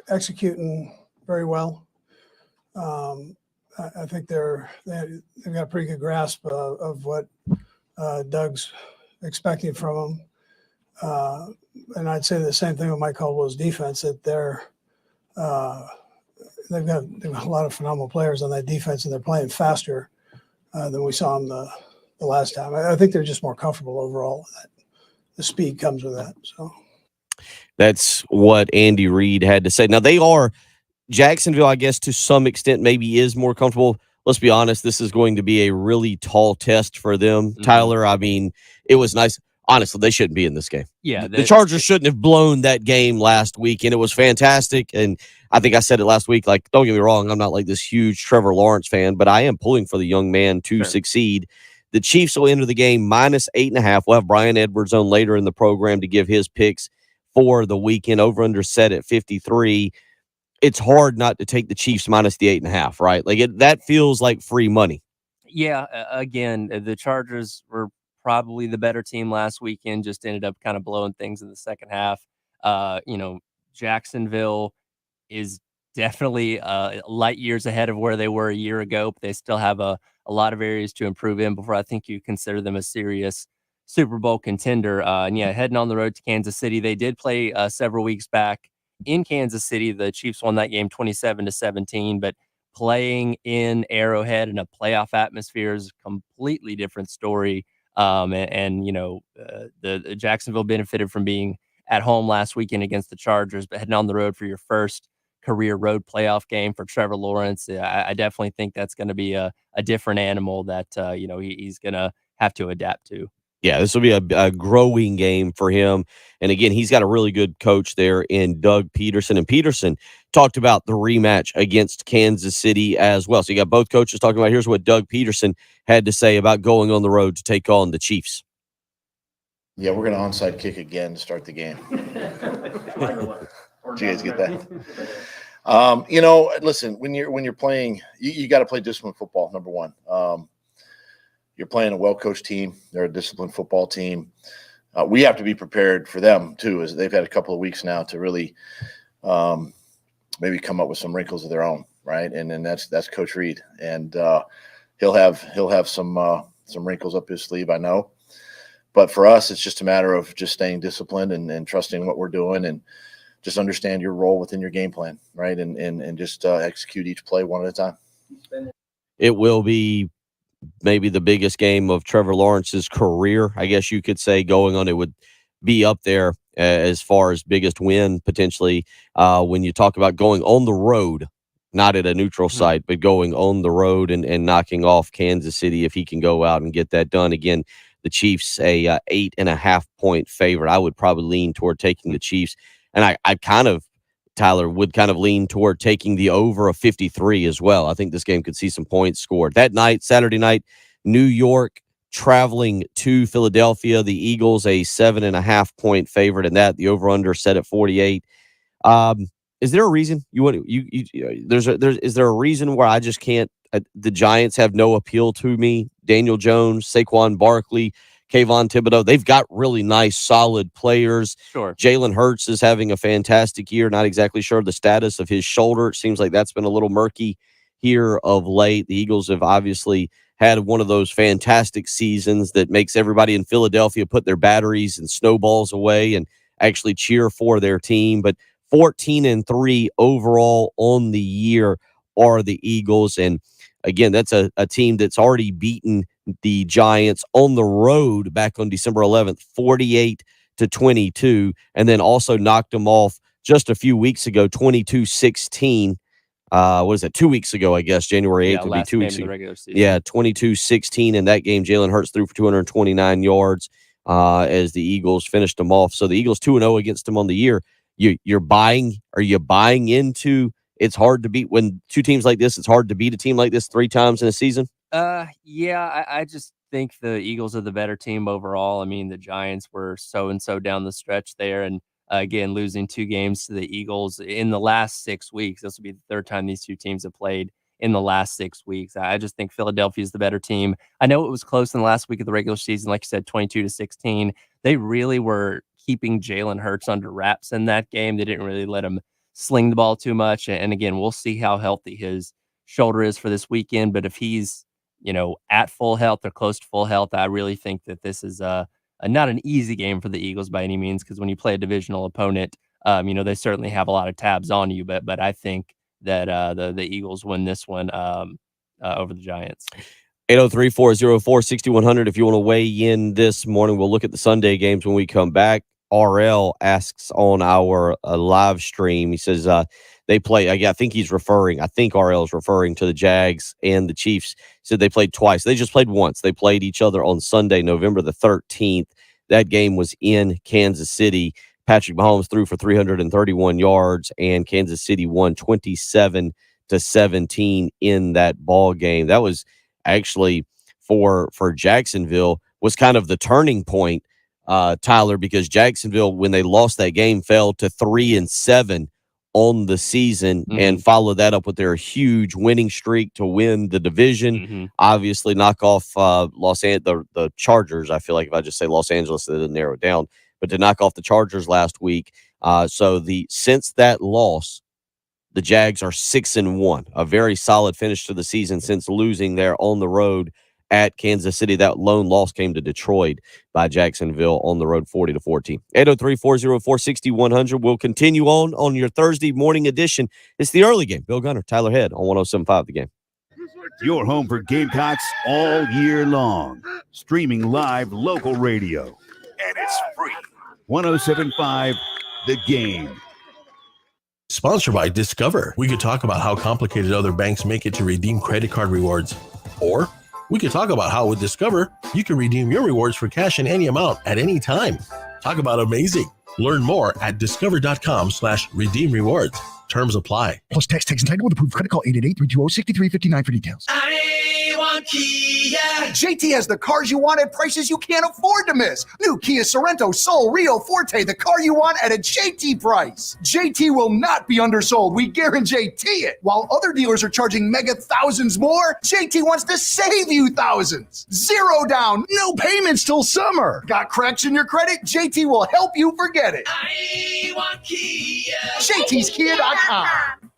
Speaker 4: executing very well. I think they've got a pretty good grasp of what Doug's expecting from them. And I'd say the same thing with Mike Caldwell's defense, that they've got a lot of phenomenal players on that defense, and they're playing faster than we saw them the last time. I think they're just more comfortable overall. The speed comes with that. So
Speaker 1: that's what Andy Reid had to say. Now Jacksonville, I guess, to some extent, maybe is more comfortable. Let's be honest, this is going to be a really tall test for them, Tyler. I mean, it was nice. Honestly, they shouldn't be in this game.
Speaker 2: Yeah,
Speaker 1: the Chargers shouldn't have blown that game last week, and it was fantastic. And I think I said it last week. Don't get me wrong, I'm not this huge Trevor Lawrence fan, but I am pulling for the young man to succeed. The Chiefs will enter the game -8.5. We'll have Brian Edwards on later in the program to give his picks for the weekend. Over under set at 53. It's hard not to take the Chiefs minus the 8.5, right? That feels like free money.
Speaker 2: Yeah, again, the Chargers were probably the better team last weekend, just ended up kind of blowing things in the second half. Jacksonville is definitely light years ahead of where they were a year ago, but they still have a lot of areas to improve in before I think you consider them a serious Super Bowl contender. Heading on the road to Kansas City. They did play several weeks back in Kansas City. The Chiefs won that game 27-17, but playing in Arrowhead in a playoff atmosphere is a completely different story. The Jacksonville benefited from being at home last weekend against the Chargers, but heading on the road for your first career road playoff game for Trevor Lawrence, I definitely think that's going to be a different animal that he's going to have to adapt to.
Speaker 1: Yeah, this will be a growing game for him. And again, he's got a really good coach there in Doug Peterson. And Peterson talked about the rematch against Kansas City as well. So you got both coaches talking about, here's what Doug Peterson had to say about going on the road to take on the Chiefs.
Speaker 6: Yeah, we're going to onside kick again to start the game. Did you guys get that? Listen, when you're playing, you got to play disciplined football, number one. You're playing a well-coached team. They're a disciplined football team. We have to be prepared for them, too, as they've had a couple of weeks now to really maybe come up with some wrinkles of their own, right? And then that's Coach Reed. And he'll have some wrinkles up his sleeve, I know. But for us, it's just a matter of just staying disciplined and trusting what we're doing and just understand your role within your game plan, right? And just execute each play one at a time.
Speaker 23: It will be maybe the biggest game of Trevor Lawrence's career, I guess you could say, going on. It would be up there as far as biggest win potentially when you talk about going on the road, not at a neutral site, but going on the road and knocking off Kansas City. If he can go out and get that done again, the Chiefs a 8.5 point favorite. I would probably lean toward taking the Chiefs, and I kind of, Tyler, would kind of lean toward taking the over of 53 as well. I think this game could see some points scored that night. Saturday night, New York traveling to Philadelphia. The Eagles a 7.5 point favorite, and that the over under set at 48. Is there a reason is there a reason where I just can't? The Giants have no appeal to me. Daniel Jones, Saquon Barkley, Kayvon Thibodeau, they've got really nice, solid players.
Speaker 2: Sure.
Speaker 23: Jalen Hurts is having a fantastic year. Not exactly sure of the status of his shoulder. It seems like that's been a little murky here of late. The Eagles have obviously had one of those fantastic seasons that makes everybody in Philadelphia put their batteries and snowballs away and actually cheer for their team. But 14-3 overall on the year are the Eagles. And again, that's a team that's already beaten the Giants on the road back on December 11th, 48-22, and then also knocked them off just a few weeks ago, 22-16. What is that? 2 weeks ago, I guess. January 8th would be 2 weeks ago. Yeah, 22-16 in that game. Jalen Hurts threw for 229 yards as the Eagles finished them off. So the Eagles 2-0 against them on the year. Are you buying into it's hard to beat when two teams like this? It's hard to beat a team like this 3 times in a season.
Speaker 2: Yeah, I just think the Eagles are the better team overall. I mean, the Giants were so down the stretch there, and again, losing 2 games to the Eagles in the last 6 weeks. This will be the third time these two teams have played in the last 6 weeks. I just think Philadelphia is the better team. I know it was close in the last week of the regular season, like you said, 22-16. They really were keeping Jalen Hurts under wraps in that game. They didn't really let him sling the ball too much. And again, we'll see how healthy his shoulder is for this weekend. But if he's, at full health or close to full health, I really think that this is not an easy game for the Eagles by any means, because when you play a divisional opponent, they certainly have a lot of tabs on you. But I think that the Eagles win this one over the Giants.
Speaker 23: 803-404-6100 if you want to weigh in this morning. We'll look at the Sunday games when we come back. RL asks on our live stream, he says they play, I think RL is referring to the Jags and the Chiefs. He said they played twice. They just played once. They played each other on Sunday, November the 13th. That game was in Kansas City. Patrick Mahomes threw for 331 yards, and Kansas City won 27-17 in that ball game. That was actually for Jacksonville was kind of the turning point, Tyler, because Jacksonville, when they lost that game, fell to 3-7 on the season and followed that up with their huge winning streak to win the division. Obviously, knock off the Chargers. I feel like if I just say Los Angeles, it'll narrow it down. But to knock off the Chargers last week, since that loss, the Jags are 6-1, a very solid finish to the season since losing there on the road at Kansas City. That lone loss came to Detroit by Jacksonville on the road, 40-14. 803-404-6100. We'll continue on your Thursday morning edition. It's the early game. Bill Gunner, Tyler Head on 107.5 The Game.
Speaker 7: Your home for Gamecocks all year long. Streaming live local radio. And it's free. 107.5 The Game.
Speaker 8: Sponsored by Discover. We could talk about how complicated other banks make it to redeem credit card rewards. Or we could talk about how with Discover, you can redeem your rewards for cash in any amount at any time. Talk about amazing. Learn more at discover.com/redeem rewards. Terms apply.
Speaker 17: Plus tax and title with approved credit call 888-320-6359 for details.
Speaker 16: I want
Speaker 9: want Kia.
Speaker 17: JT has the cars you want at prices you can't afford to miss. New Kia Sorento, Soul, Rio, Forte, the car you want at a JT price. JT will not be undersold. We guarantee it. While other dealers are charging mega thousands more, JT wants to save you thousands. Zero down, no payments till summer. Got cracks in your credit? JT will help you forget it.
Speaker 9: I want Kia.
Speaker 17: JT'sKia.com.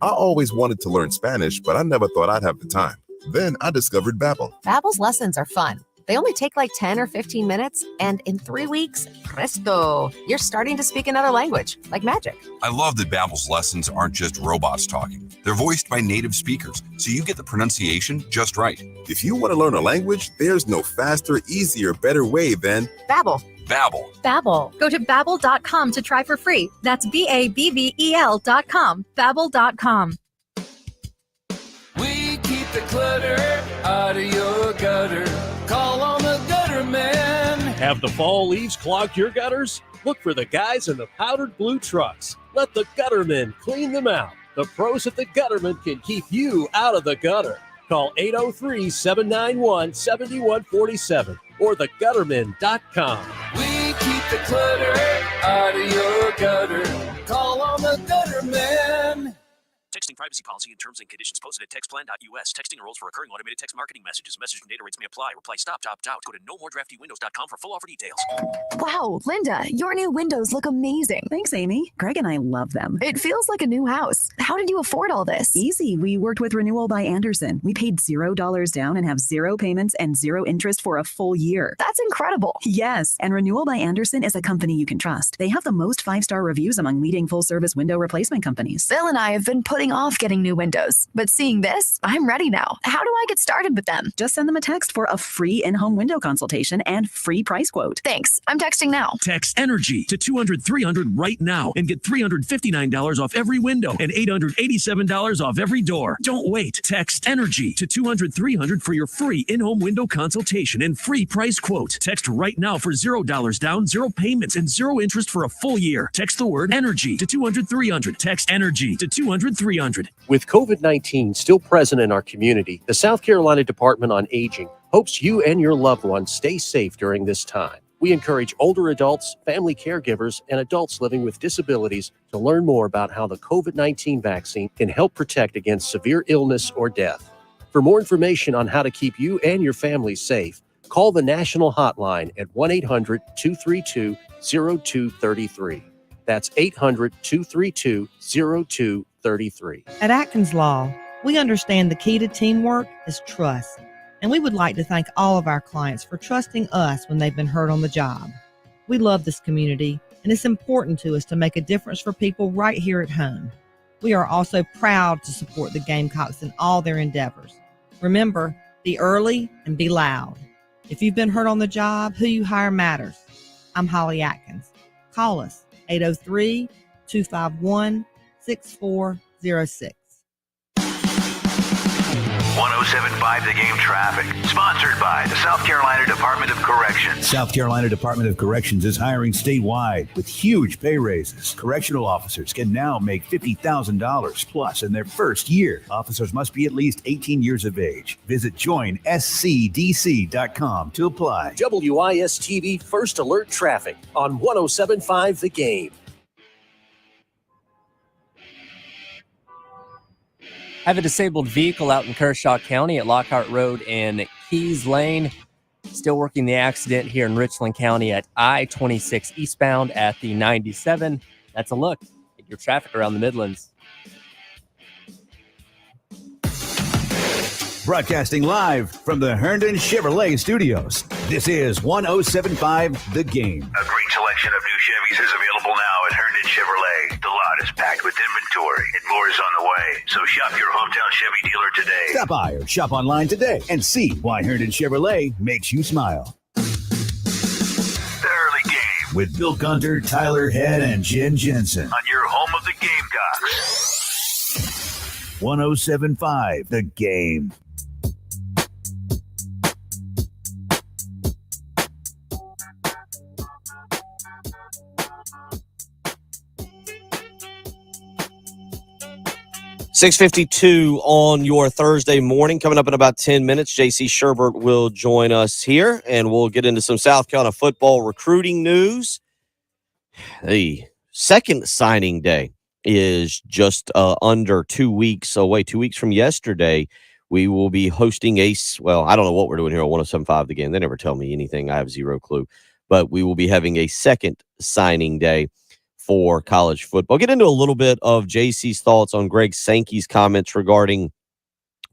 Speaker 10: I always wanted to learn Spanish, but I never thought I'd have the time. Then I discovered Babbel.
Speaker 11: Babbel's lessons are fun. They only take like 10 or 15 minutes, and in 3 weeks, presto, you're starting to speak another language, like magic.
Speaker 24: I love that Babbel's lessons aren't just robots talking. They're voiced by native speakers, so you get the pronunciation just right.
Speaker 10: If you want to learn a language, there's no faster, easier, better way than
Speaker 11: Babbel.
Speaker 24: Babbel.
Speaker 25: Babbel. Go to babbel.com to try for free. That's BABBEL.com. Babbel.com.
Speaker 16: We keep the clutter out of your gutter. Call on the gutter man.
Speaker 15: Have the fall leaves clogged your gutters? Look for the guys in the powdered blue trucks. Let the guttermen clean them out. The pros at the Gutterman can keep you out of the gutter. Call 803-791-7147 or thegutterman.com.
Speaker 16: We keep the clutter out of your gutter. Call on the gutter man.
Speaker 26: Texting privacy policy and terms and conditions posted at textplan.us. Texting enrolls for recurring automated text marketing messages. Message and data rates may apply. Reply stop, to opt out. Go to nomoredraftywindows.com for full offer details.
Speaker 27: Wow, Linda, your new windows look amazing.
Speaker 28: Thanks, Amy. Greg and I love them.
Speaker 27: It feels like a new house. How did you afford all this?
Speaker 28: Easy. We worked with Renewal by Anderson. We paid $0 down and have 0 payments and 0 interest for a full year.
Speaker 27: That's incredible.
Speaker 28: Yes, and Renewal by Anderson is a company you can trust. They have the most 5-star reviews among leading full-service window replacement companies.
Speaker 27: Bill and I have been putting off getting new windows, but seeing this, I'm ready now. How do I get started with them?
Speaker 28: Just send them a text for a free in-home window consultation and free price quote.
Speaker 27: Thanks. I'm texting now.
Speaker 29: Text ENERGY to 200-300 right now and get $359 off every window and $887 off every door. Don't wait. Text ENERGY to 200-300 for your free in-home window consultation and free price quote. Text right now for $0 down, 0 payments, and 0 interest for a full year. Text the word ENERGY to 200-300. Text ENERGY to 200-300.
Speaker 30: With COVID-19 still present in our community, the South Carolina Department on Aging hopes you and your loved ones stay safe during this time. We encourage older adults, family caregivers, and adults living with disabilities to learn more about how the COVID-19 vaccine can help protect against severe illness or death. For more information on how to keep you and your family safe, call the national hotline at 1-800-232-0233. That's 800-232-0233.
Speaker 31: At Atkins Law, we understand the key to teamwork is trust, and we would like to thank all of our clients for trusting us when they've been hurt on the job. We love this community, and it's important to us to make a difference for people right here at home. We are also proud to support the Gamecocks in all their endeavors. Remember, be early and be loud. If you've been hurt on the job, who you hire matters. I'm Holly Atkins. Call us, 803-251-6406.
Speaker 20: 107.5 The Game traffic. Sponsored by the South Carolina Department of Corrections.
Speaker 7: South Carolina Department of Corrections is hiring statewide with huge pay raises. Correctional officers can now make $50,000 plus in their first year. Officers must be at least 18 years of age. Visit joinscdc.com to apply.
Speaker 30: WIS-TV First Alert Traffic on 107.5 The Game.
Speaker 2: Have a disabled vehicle out in Kershaw County at Lockhart Road and Keys Lane. Still working the accident here in Richland County at I-26 eastbound at the 97. That's a look at your traffic around the Midlands.
Speaker 7: Broadcasting live from the Herndon Chevrolet Studios. This is 107.5 The Game.
Speaker 20: A great selection of new Chevys is available now at Herndon Chevrolet. The lot is packed with inventory and more is on the way. So shop your hometown Chevy dealer today.
Speaker 7: Stop by or shop online today and see why Herndon Chevrolet makes you smile.
Speaker 20: The early game
Speaker 7: With Bill Gunter, Tyler Head, and Jen Jensen.
Speaker 20: on your home of the Gamecocks.
Speaker 7: 107.5 The Game.
Speaker 23: 6:52 on your Thursday morning. Coming up in about 10 minutes, J.C. Shurburtt will join us here, and we'll get into some South Carolina football recruiting news. The second signing day is just under 2 weeks away. 2 weeks from yesterday, we will be hosting I don't know what we're doing here on 107.5 The Game. They never tell me anything. I have zero clue. But we will be having a second signing day for college football. Get into a little bit of JC's thoughts on Greg Sankey's comments regarding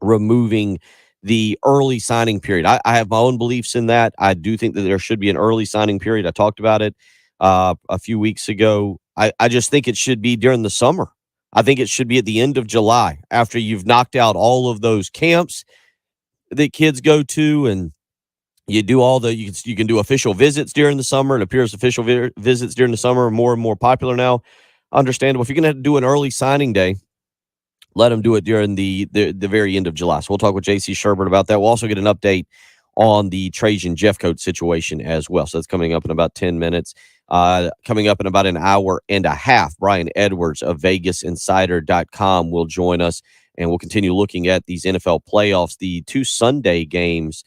Speaker 23: removing the early signing period. I have my own beliefs in that. I do think that there should be an early signing period. I talked about it a few weeks ago. I just think it should be during the summer. I think it should be at the end of July after you've knocked out all of those camps that kids go to, and you do you can do official visits during the summer. It appears official visits during the summer are more and more popular now. Understandable. If you're going to do an early signing day, let them do it during the very end of July. So we'll talk with J.C. Shurburtt about that. We'll also get an update on the Trajan Jeffcoat situation as well. So that's coming up in about 10 minutes. Coming up in about an hour and a half, Brian Edwards of VegasInsider.com will join us, and we'll continue looking at these NFL playoffs, the 2 Sunday games,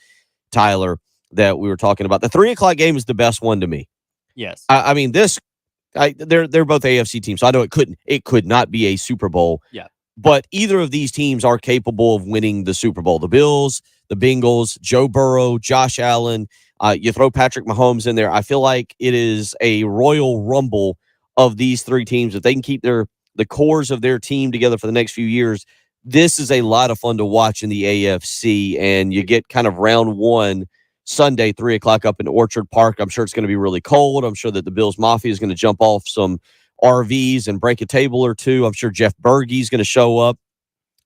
Speaker 23: Tyler, that we were talking about. The 3 o'clock game is the best one to me.
Speaker 2: Yes.
Speaker 23: I mean, they're both AFC teams, so I know it could not be a Super Bowl.
Speaker 2: Yeah.
Speaker 23: But either of these teams are capable of winning the Super Bowl. The Bills, the Bengals, Joe Burrow, Josh Allen. You throw Patrick Mahomes in there. I feel like it is a royal rumble of these 3 teams. If they can keep the cores of their team together for the next few years, this is a lot of fun to watch in the AFC. And you get kind of round 1 Sunday, 3 o'clock up in Orchard Park. I'm sure it's going to be really cold. I'm sure that the Bills Mafia is going to jump off some RVs and break a table or two. I'm sure Jeff Bergey's going to show up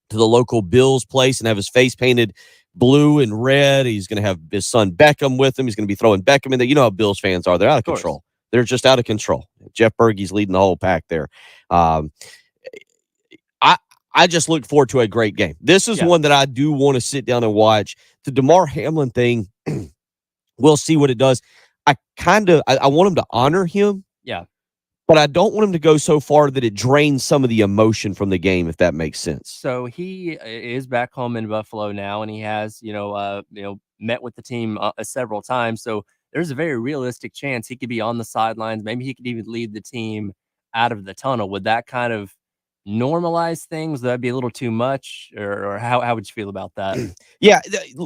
Speaker 23: to the local Bills place and have his face painted blue and red. He's going to have his son Beckham with him. He's going to be throwing Beckham in there. You know how Bills fans are. They're out of control. They're just out of control. Jeff Bergey's leading the whole pack there. I just look forward to a great game. This is one that I do want to sit down and watch. The DeMar Hamlin thing, we'll see what it does. I want him to honor him.
Speaker 2: Yeah.
Speaker 23: But I don't want him to go so far that it drains some of the emotion from the game, if that makes sense.
Speaker 2: So he is back home in Buffalo now, and he has, met with the team several times. So there's a very realistic chance he could be on the sidelines. Maybe he could even lead the team out of the tunnel. Would that kind of normalize things? Would that be a little too much, or how would you feel about that?
Speaker 23: Yeah,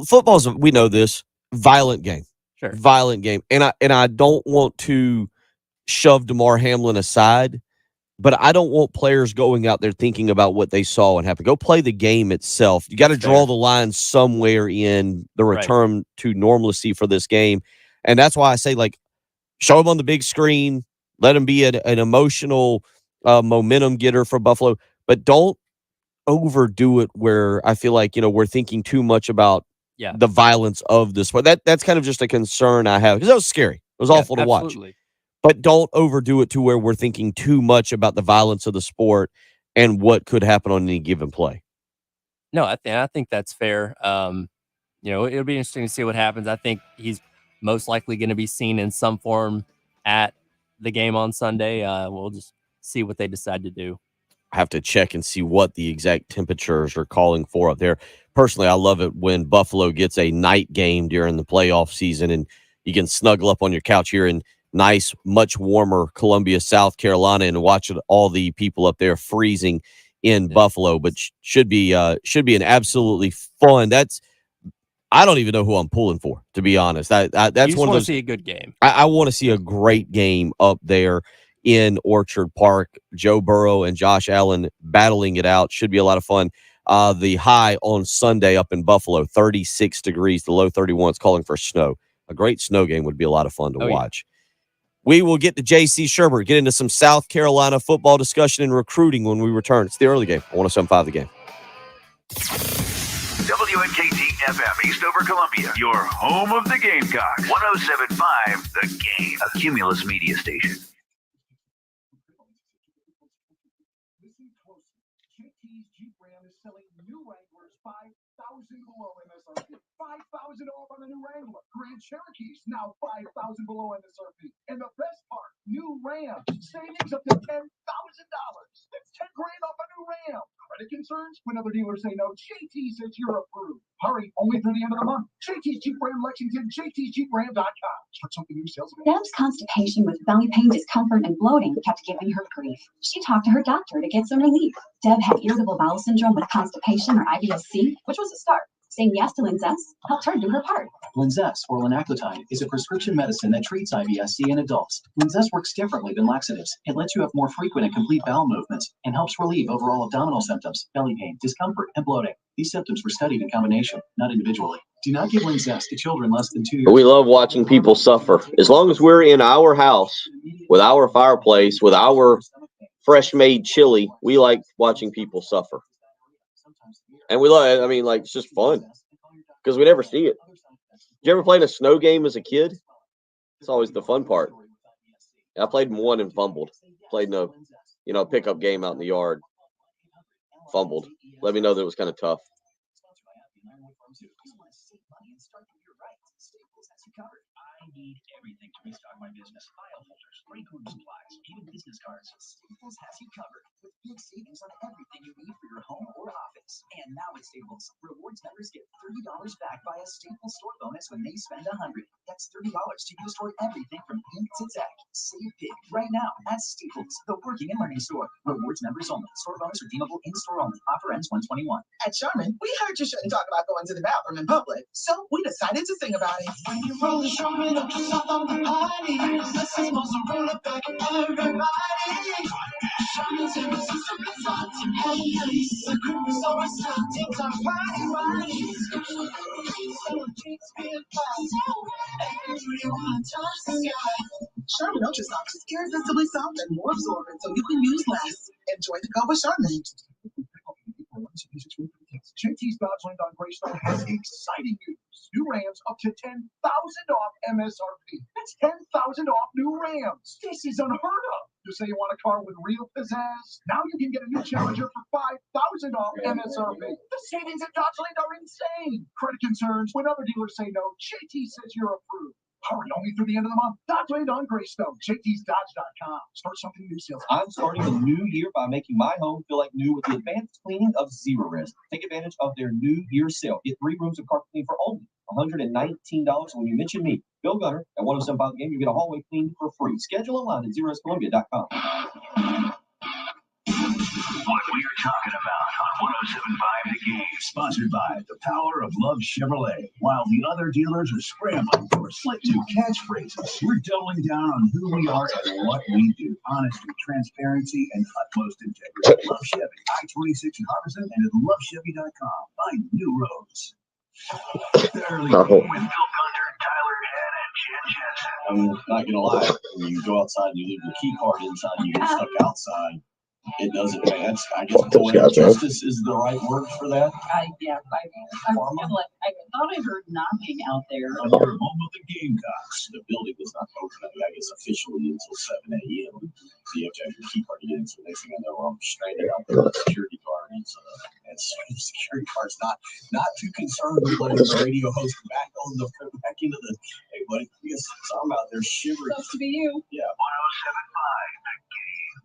Speaker 23: football's, we know this, violent game.
Speaker 2: Sure.
Speaker 23: Violent game. And I don't want to shove DeMar Hamlin aside, but I don't want players going out there thinking about what they saw and happen. Go play the game itself. You got to draw the line somewhere in the return to normalcy for this game. And that's why I say, show them on the big screen, let them be an emotional momentum getter for Buffalo, but don't overdo it where I feel like, we're thinking too much about the violence of this. But that's kind of just a concern I have, because that was scary. It was awful to watch. But don't overdo it to where we're thinking too much about the violence of the sport and what could happen on any given play.
Speaker 2: No, I think that's fair. It'll be interesting to see what happens. I think he's most likely going to be seen in some form at the game on Sunday. We'll just see what they decide to do.
Speaker 23: I have to check and see what the exact temperatures are calling for up there. Personally, I love it when Buffalo gets a night game during the playoff season and you can snuggle up on your couch here in nice, much warmer Columbia, South Carolina, and watch all the people up there freezing in Buffalo. But should be an absolutely fun. I don't even know who I'm pulling for, to be honest. That's one of those.
Speaker 2: See a good game.
Speaker 23: I want to see a great game up there in Orchard Park. Joe Burrow and Josh Allen battling it out. Should be a lot of fun. The high on Sunday up in Buffalo, 36 degrees. The low 31. It's calling for snow. A great snow game would be a lot of fun to watch. We will get to J.C. Shurburtt, get into some South Carolina football discussion and recruiting when we return. It's the early game. I want to 107.5 The Game.
Speaker 20: WNKT-FM, Eastover, Columbia, your home of the Gamecocks. 107.5 The Game, a Cumulus media station.
Speaker 17: Below MSRP. 5,000 off on the new Wrangler. Grand Cherokee's now 5,000 below MSRP. And the best part, new Ram. Savings up to $10,000. That's $10,000 off a new Ram. Credit concerns? When other dealers say no, JT says you're approved. Hurry, only through the end of the month. JT's Jeep Ram Lexington, jtsjeepram.com. Start something new sales.
Speaker 1: Deb's constipation with belly pain, discomfort, and bloating kept giving her grief. She talked to her doctor to get some relief. Deb had irritable bowel syndrome with constipation or IBS-C, which was a start. Saying yes to Linzess helped her do her part.
Speaker 3: Linzess, or linaclotide, is a prescription medicine that treats IBS-C in adults. Linzess works differently than laxatives. It lets you have more frequent and complete bowel movements and helps relieve overall abdominal symptoms, belly pain, discomfort, and bloating. These symptoms were studied in combination, not individually. Do not give Linzess to children less than 2 years.
Speaker 4: We love watching people suffer. As long as we're in our house, with our fireplace, with our fresh-made chili, we like watching people suffer. And we love it. I mean, like, it's just fun because we never see it. Did you ever play in a snow game as a kid? It's always the fun part. I played in one and fumbled. Played in a pickup game out in the yard. Fumbled. Let me know that it was kind of tough.
Speaker 20: I need everything to restock my business. File folders, spray code supplies, even business cards. Staples has you covered with big savings on everything you need for your home or office. And now at Staples, rewards members get $30 back by a Staples store bonus when they spend $100. That's $30 to use for everything from ink to tech. Save big right now at Staples, the working and learning store. Rewards members only. Store bonus redeemable in store only. Offer ends 1/21.
Speaker 5: At Sherman, we heard you shouldn't talk about going to the bathroom in public, so we decided to sing about it. When you roll the Sherman up, you stop on the party. This is supposed to roll it back, everybody. Sherman's irresistible thoughts and heavenly. The group is always starting to party, party. So it keeps being fast. Everyone touch the sky. Sherman Ultra Soft is irresistibly soft and more absorbent, so you can use less. Enjoy the go with Sherman.
Speaker 17: JT's Dodgeland on Greystone has exciting news. New Rams up to $10,000 off MSRP. That's $10,000 off new Rams. This is unheard of. You say you want a car with real pizzazz? Now you can get a new Challenger for $5,000 off MSRP. The savings at Dodgeland are insane. Credit concerns? When other dealers say no, JT says you're approved. Hurry, only through the end of the month. Dodgeland on Greystone. JT'sDodge.com. Start something new sales.
Speaker 12: I'm starting the new year by making my home feel like new with the advanced cleaning of Zero Rest. Take advantage of their new year sale. Get 3 rooms of carpet clean for only $119. When you mention me, Bill Gunner, at 107.5 The Game, you get a hallway clean for free. Schedule online at ZeroRestColumbia.com.
Speaker 20: What we're talking about on 107.5 The Game.
Speaker 7: Sponsored by the power of Love Chevrolet. While the other dealers are scrambling for slick new catchphrases, we're doubling down on who we are and what we do. Honesty, transparency, and utmost integrity. Love Chevy, I-26 in Harbison, and at lovechevy.com. Find new roads.
Speaker 12: Early with Bill Gunter, Tyler Head, and Jen Jensen. I'm not gonna lie, when you go outside and you leave your key card inside and you get stuck outside, it doesn't match. I guess poetic justice is the right word for that.
Speaker 13: I thought I heard knocking out there.
Speaker 12: You're home of the Gamecocks. The building was not open, I guess, officially until 7 a.m. So you have to have your key card to get in. So the next thing I know, I'm stranded out there with a security guard. And the security guard's not too concerned with letting the radio host back into the, hey, buddy, so I'm out there shivering.
Speaker 13: Supposed to be you.
Speaker 12: Yeah. 107.5 The Game.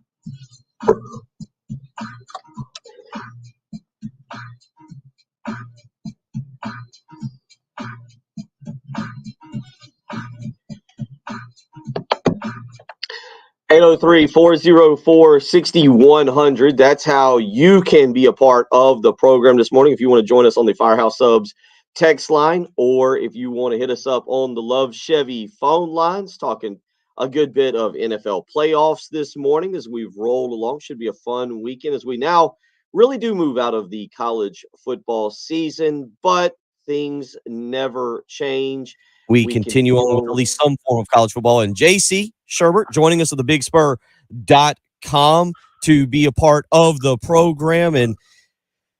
Speaker 4: 803-404-6100. That's how you can be a part of the program this morning. If you want to join us on the Firehouse Subs text line, or if you want to hit us up on the Love Chevy phone lines, talking a good bit of NFL playoffs this morning as we've rolled along. Should be a fun weekend as we now really do move out of the college football season, but things never change.
Speaker 23: We continue on with at least some form of college football. And JC Shurburtt joining us at thebigspur.com to be a part of the program. And,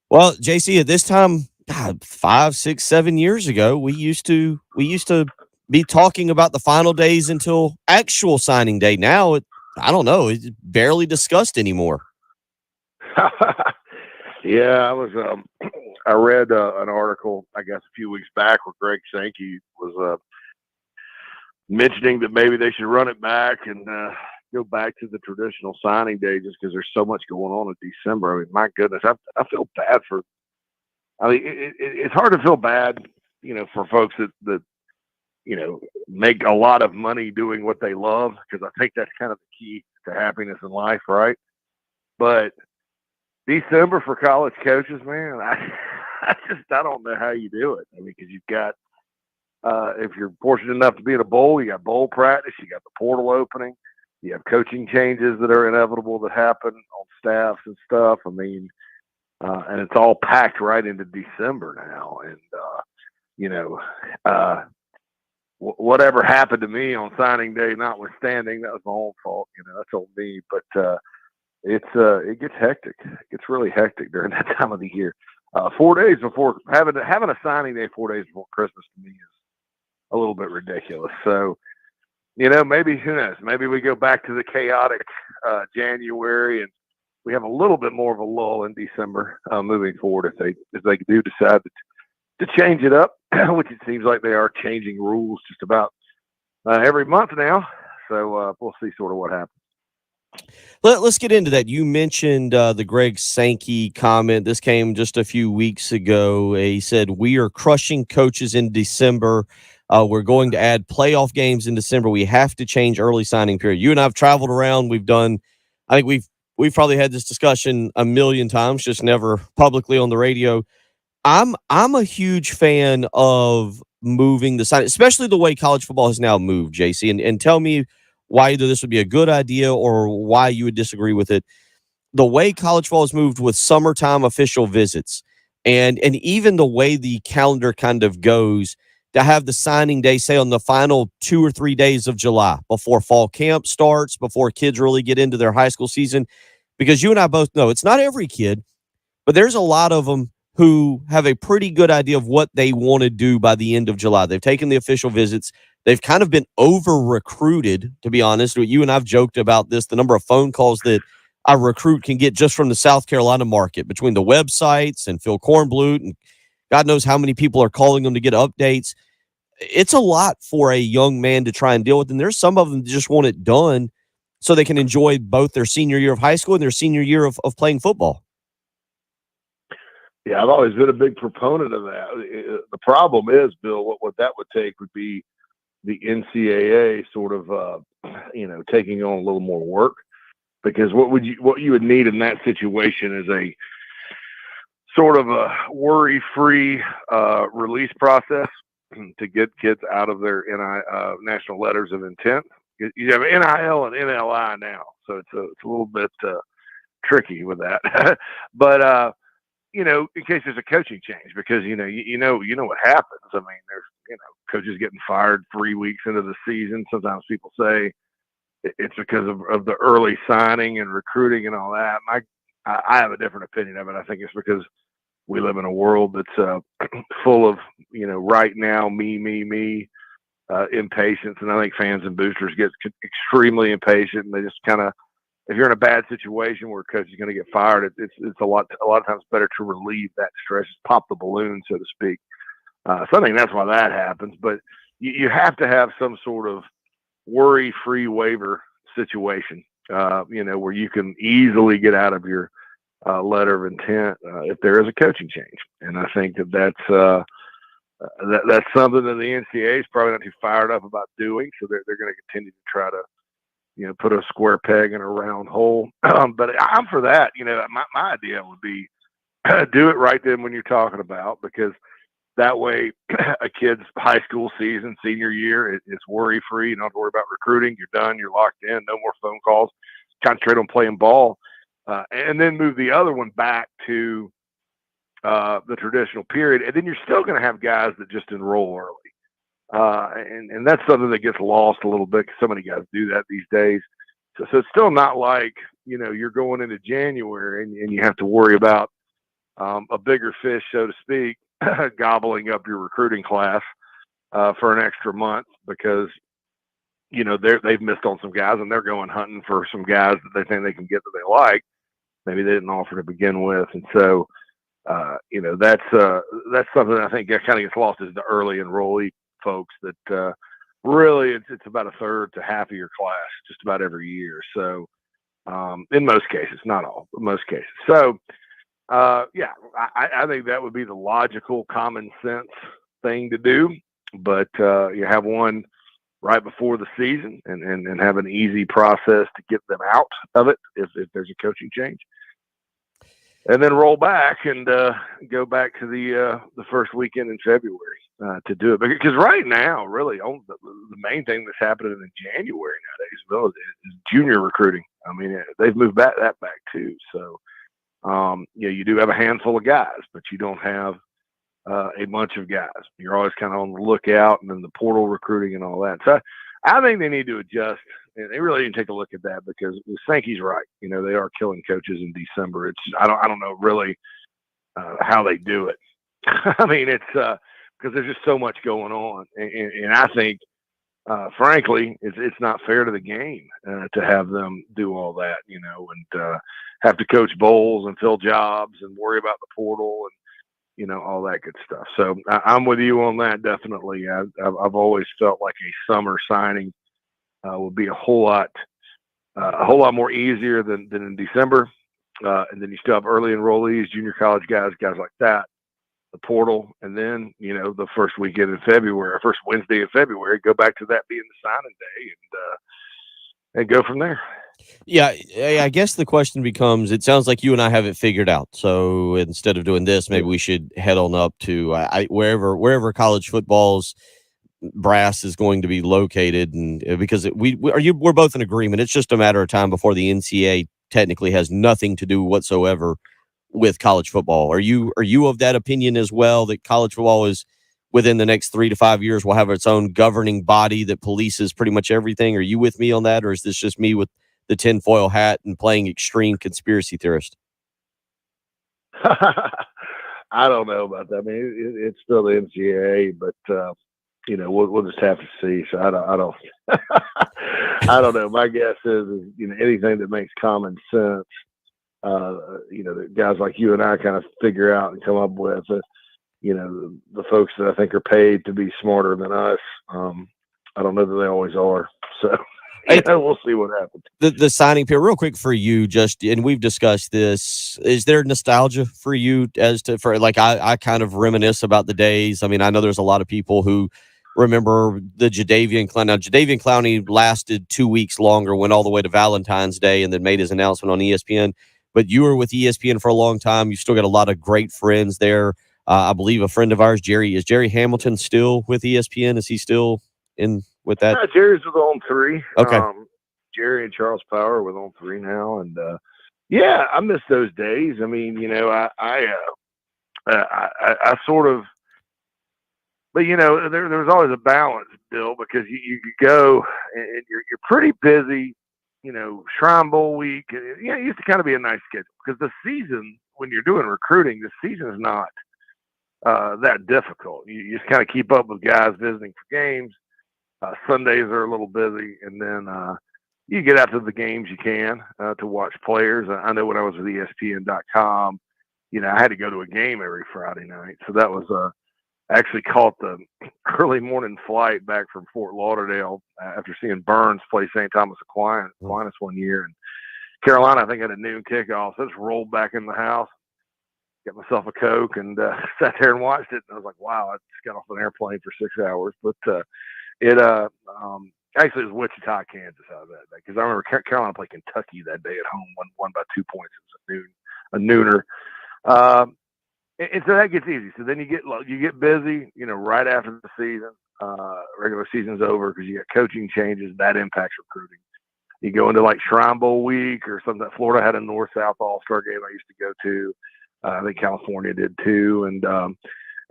Speaker 23: well, JC, at this time, 5, 6, 7 years ago, we used to be talking about the final days until actual signing day. Now, I don't know, it's barely discussed anymore.
Speaker 14: Yeah, I read an article, I guess, a few weeks back where Greg Sankey was mentioning that maybe they should run it back and go back to the traditional signing day just because there's so much going on in December. I mean, my goodness, I feel bad for. I mean, it's hard to feel bad, for folks that make a lot of money doing what they love, because I think that's kind of the key to happiness in life, right? But December for college coaches, man, I don't know how you do it. I mean, because you've got, if you're fortunate enough to be in a bowl, you got bowl practice, you got the portal opening, you have coaching changes that are inevitable that happen on staffs and stuff. I mean, and it's all packed right into December now. And, whatever happened to me on signing day, notwithstanding, that was my own fault. That's on me. But it gets hectic. It gets really hectic during that time of the year. 4 days before having a signing day, 4 days before Christmas, to me is a little bit ridiculous. So, maybe, who knows? Maybe we go back to the chaotic January, and we have a little bit more of a lull in December moving forward if they do decide to change it up, which it seems like they are changing rules just about every month now. So we'll see sort of what happens.
Speaker 23: Let's get into that. You mentioned the Greg Sankey comment. This came just a few weeks ago. He said, "We are crushing coaches in December. We're going to add playoff games in December. We have to change early signing period." You and I have traveled around. I think we've probably had this discussion a million times, just never publicly on the radio. I'm a huge fan of moving the sign, especially the way college football has now moved, JC. And tell me why either this would be a good idea or why you would disagree with it. The way college football has moved with summertime official visits, and even the way the calendar kind of goes, to have the signing day, say, on the final 2 or 3 days of July before fall camp starts, before kids really get into their high school season. Because you and I both know it's not every kid, but there's a lot of them who have a pretty good idea of what they want to do by the end of July. They've taken the official visits. They've kind of been over-recruited, to be honest. You and I've joked about this, the number of phone calls that a recruit can get just from the South Carolina market, between the websites and Phil Kornblut, and God knows how many people are calling them to get updates. It's a lot for a young man to try and deal with, and there's some of them that just want it done so they can enjoy both their senior year of high school and their senior year of playing football.
Speaker 14: Yeah, I've always been a big proponent of that. The problem is, Bill, what that would take would be the NCAA sort of, taking on a little more work, because what you would need in that situation is a sort of a worry-free release process to get kids out of their national letters of intent. You have NIL and NLI now, so it's a little bit tricky with that. But in case there's a coaching change, because you know what happens. I mean, there's coaches getting fired 3 weeks into the season. Sometimes people say it's because of the early signing and recruiting and all that. I have a different opinion of it. I think it's because we live in a world that's full of right now me impatience, and I think fans and boosters get extremely impatient, and they just kind of, if you're in a bad situation where a coach is going to get fired, it's a lot of times better to relieve that stress, pop the balloon, so to speak. So I think that's why that happens. But you have to have some sort of worry-free waiver situation, where you can easily get out of your letter of intent if there is a coaching change. And I think that's something that the NCAA is probably not too fired up about doing. So they're going to continue to try to put a square peg in a round hole. But I'm for that. My idea would be do it right then when you're talking about, because that way a kid's high school season, senior year, it's worry-free. You don't have to worry about recruiting. You're done. You're locked in. No more phone calls. Concentrate on playing ball. And then move the other one back to the traditional period. And then you're still going to have guys that just enroll early. And that's something that gets lost a little bit, because so many guys do that these days. So it's still not like, you're going into January and you have to worry about a bigger fish, so to speak, gobbling up your recruiting class for an extra month, because, they've missed on some guys and they're going hunting for some guys that they think they can get that they like. Maybe they didn't offer to begin with. And so, that's something I think that kind of gets lost, is the early enrollee folks that really it's about a third to half of your class just about every year. So in most cases, not all, but most cases. So yeah, I think that would be the logical, common sense thing to do. But you have one right before the season and have an easy process to get them out of it if there's a coaching change. And then roll back and go back to the first weekend in February to do it. Because right now, really, the main thing that's happening in January nowadays, Bill, is junior recruiting. I mean, they've moved that back too. So, you do have a handful of guys, but you don't have a bunch of guys. You're always kind of on the lookout, and then the portal recruiting and all that. So I think they need to adjust, and they really need to take a look at that because Sankey's right. They are killing coaches in December. I don't know really how they do it. I mean, it's because there's just so much going on, and I think, frankly, it's not fair to the game to have them do all that, and have to coach bowls and fill jobs and worry about the portal and all that good stuff. So I'm with you on that. Definitely. I've always felt like a summer signing would be a whole lot more easier than in December. And then you still have early enrollees, junior college guys like that, the portal, and then, the first weekend in February, first Wednesday in February, go back to that being the signing day and go from there.
Speaker 23: Yeah, I guess the question becomes, it sounds like you and I have it figured out. So instead of doing this, maybe we should head on up to wherever college football's brass is going to be located. And because we're both in agreement. It's just a matter of time before the NCAA technically has nothing to do whatsoever with college football. Are you of that opinion as well, that college football is within the next 3 to 5 years will have its own governing body that polices pretty much everything? Are you with me on that? Or is this just me with the tinfoil hat and playing extreme conspiracy theorist?
Speaker 14: I don't know about that. I mean, it's still the NCAA, but we'll just have to see. So I don't I don't know. My guess is anything that makes common sense, that guys like you and I kind of figure out and come up with. The folks that I think are paid to be smarter than us. I don't know that they always are. So. We'll see what happens.
Speaker 23: The signing period, real quick for you, and we've discussed this. Is there nostalgia for you I kind of reminisce about the days? I mean, I know there's a lot of people who remember the Jadeveon Clowney. Now, Jadeveon Clowney lasted 2 weeks longer, went all the way to Valentine's Day, and then made his announcement on ESPN. But you were with ESPN for a long time. You've still got a lot of great friends there. I believe a friend of ours, Jerry Hamilton, still with ESPN? Is he still in with that?
Speaker 14: Jerry's with On 3.
Speaker 23: Okay.
Speaker 14: Jerry and Charles Power with On 3 now, and I miss those days. I mean, I sort of, but there was always a balance, Bill, because you go and you're pretty busy. Shrine Bowl week. It used to kind of be a nice schedule because the season, when you're doing recruiting, the season is not that difficult. You just kind of keep up with guys visiting for games. Sundays are a little busy, and then you get out to the games you can to watch players. I know when I was with ESPN.com, I had to go to a game every Friday night. So that was I actually caught the early morning flight back from Fort Lauderdale after seeing Burns play St. Thomas Aquinas one year. And Carolina, I think, had a noon kickoff. So I just rolled back in the house, got myself a Coke, and sat there and watched it. And I was like, wow, I just got off an airplane for 6 hours. But actually it was Wichita, Kansas out of that day, because I remember Carolina played Kentucky that day at home, won by 2 points. It was a nooner. And so that gets easy. So then you get busy, right after the season, regular season's over, because you got coaching changes that impacts recruiting. You go into like Shrine Bowl week or something. Florida had a North-South All-Star game I used to go to. I think California did too,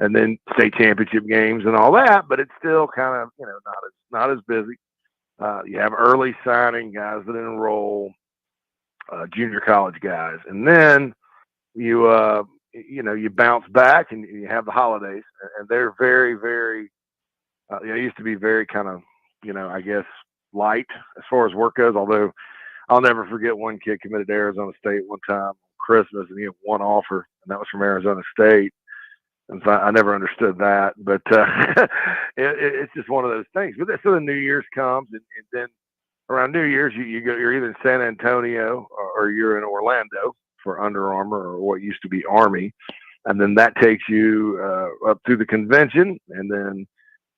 Speaker 14: and then state championship games and all that. But it's still kind of not as busy. You have early signing guys that enroll, junior college guys, and then you bounce back and you have the holidays, and they're very, very. It used to be very kind of I guess light as far as work goes. Although I'll never forget one kid committed to Arizona State one time on Christmas, and he had one offer, and that was from Arizona State. And so I never understood that, but it's just one of those things. But so the New Year's comes, and then around New Year's, you're either in San Antonio or you're in Orlando for Under Armour or what used to be Army, and then that takes you up through the convention, and then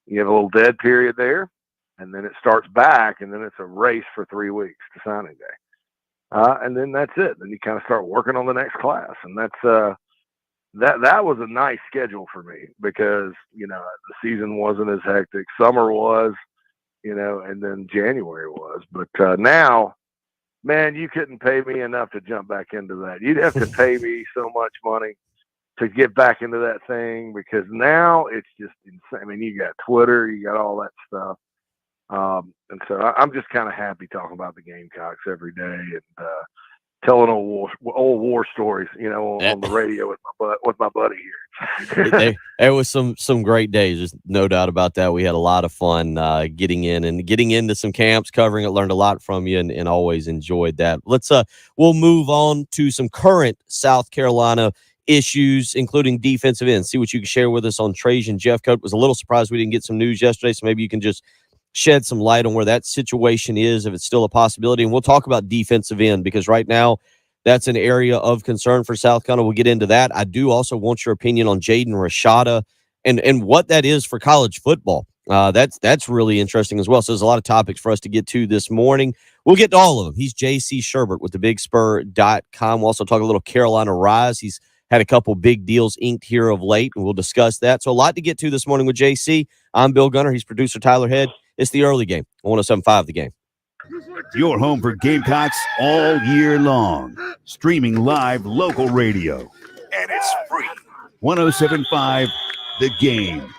Speaker 14: you have a little dead period there, and then it starts back, and then it's a race for 3 weeks to signing day, and then that's it. Then you kind of start working on the next class, and that's that was a nice schedule for me because the season wasn't as hectic. Summer was, and then January was. But now, man, you couldn't pay me enough to jump back into that. You'd have to pay me so much money to get back into that thing because now it's just insane. I mean, you got Twitter, you got all that stuff. And so I'm just kind of happy talking about the Gamecocks every day and telling old war stories, on the radio with my buddy here.
Speaker 23: There was some great days. There's no doubt about that. We had a lot of fun getting into some camps, covering it. Learned a lot from you, and always enjoyed that. We'll move on to some current South Carolina issues, including defensive ends. See what you can share with us on Trajan Jeffcoat. Was a little surprised we didn't get some news yesterday, so maybe you can just shed some light on where that situation is, if it's still a possibility. And we'll talk about defensive end because right now that's an area of concern for South Carolina. We'll get into that. I do also want your opinion on Jaden Rashada and what that is for college football. That's really interesting as well. So there's a lot of topics for us to get to this morning. We'll get to all of them. He's JC Shurburtt with thebigspur.com. We'll also talk a little Carolina Rise. He's had a couple big deals inked here of late, and we'll discuss that. So a lot to get to this morning with JC. I'm Bill Gunner. He's producer Tyler Head. It's the early game. 107.5 The Game.
Speaker 7: Your home for Gamecocks all year long. Streaming live local radio. And it's free. 107.5 The Game.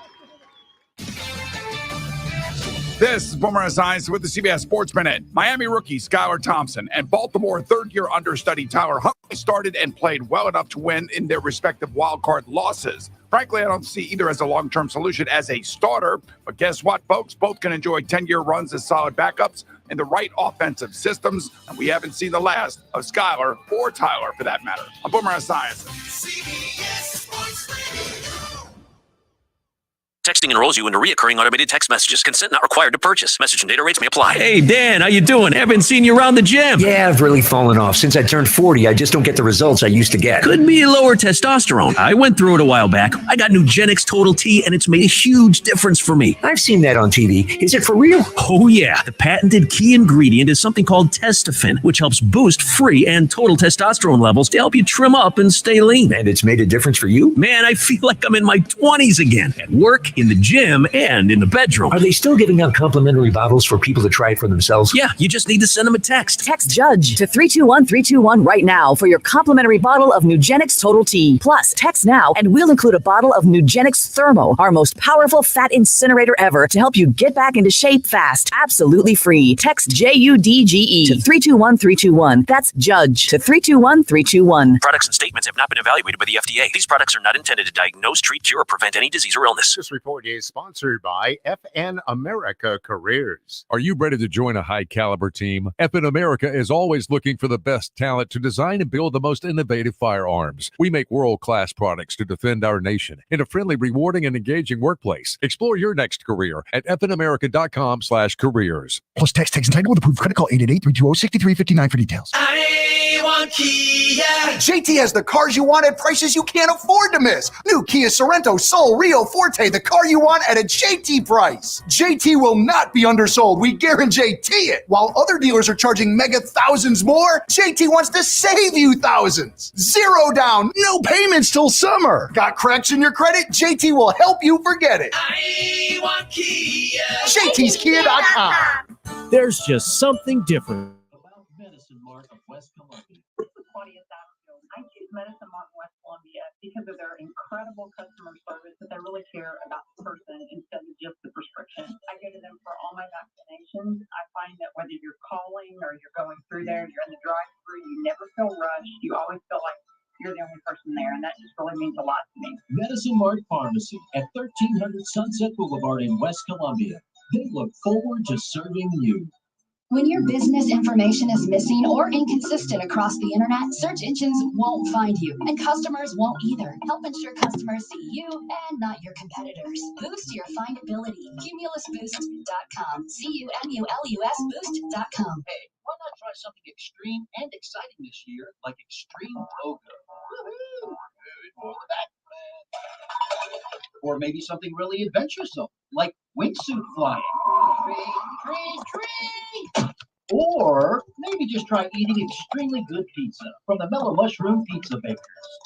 Speaker 6: This is Boomer Science with the CBS Sports Minute. Miami rookie Skylar Thompson and Baltimore third-year understudy Tyler Huntley started and played well enough to win in their respective wildcard losses. Frankly, I don't see either as a long-term solution as a starter. But guess what, folks? Both can enjoy 10-year runs as solid backups in the right offensive systems. And we haven't seen the last of Skylar or Tyler, for that matter. I'm Boomer Science.
Speaker 26: CBS Sports Radio. Texting enrolls you into recurring automated text messages. Consent not required to purchase. Message and data rates may apply.
Speaker 29: Hey, Dan, how you doing? Haven't seen you around the gym.
Speaker 8: Yeah, I've really fallen off. Since I turned 40, I just don't get the results I used to get.
Speaker 29: Could be lower testosterone. I went through it a while back. I got Nugenix Total T, and it's made a huge difference for me.
Speaker 8: I've seen that on TV. Is it for real?
Speaker 29: Oh, yeah. The patented key ingredient is something called Testofen, which helps boost free and total testosterone levels to help you trim up and stay lean.
Speaker 8: And it's made a difference for you?
Speaker 29: Man, I feel like I'm in my 20s again. At work, in the gym, and in the bedroom.
Speaker 8: Are they still giving out complimentary bottles for people to try it for themselves?
Speaker 29: Yeah, you just need to send them a text.
Speaker 28: Text JUDGE to 321-321 right now for your complimentary bottle of Nugenix Total T. Plus, text now and we'll include a bottle of Nugenix Thermo, our most powerful fat incinerator ever, to help you get back into shape fast. Absolutely free. Text JUDGE to 321-321. That's JUDGE to 321-321.
Speaker 26: Products and statements have not been evaluated by the FDA. These products are not intended to diagnose, treat, cure, or prevent any disease or illness.
Speaker 9: This report is sponsored by FN America Careers. Are you ready to join a high-caliber team? FN America is always looking for the best talent to design and build the most innovative firearms. We make world-class products to defend our nation in a friendly, rewarding, and engaging workplace. Explore your next career at fnamerica.com/careers.
Speaker 17: Plus text entitled with approved credit call 888-320-6359 for details.
Speaker 5: I want Kia.
Speaker 17: JT has the cars you want at prices you can't afford to miss. New Kia Sorento, Soul, Rio, Forte, the car you want at a JT price. JT will not be undersold. We guarantee it. While other dealers are charging mega thousands more, JT wants to save you thousands. Zero down, no payments till summer. Got cracks in your credit? JT will help you forget it.
Speaker 5: I want Kia.
Speaker 17: JT'sKia.com.
Speaker 15: There's just something different.
Speaker 13: I choose Medicine Mark West Columbia because of their incredible customer service, that they really care about the person instead of just the prescription. I go to them for all my vaccinations. I find that whether you're calling or you're going through there, you're in the drive-through, you never feel rushed. You always feel like you're the only person there, and that just really means a lot to me.
Speaker 3: Medicine Mart Pharmacy at 1300 Sunset Boulevard in West Columbia. They look forward to serving you.
Speaker 1: When your business information is missing or inconsistent across the internet, search engines won't find you, and customers won't either. Help ensure customers see you and not your competitors. Boost your findability. CumulusBoost.com. CUMULUS Boost.com.
Speaker 10: Hey, why not try something extreme and exciting this year, like Extreme Pogo? Woohoo! Good for the back. Or maybe something really adventuresome, like wingsuit flying. Tree. Or maybe just try eating extremely good pizza from the Mellow Mushroom Pizza Bakers.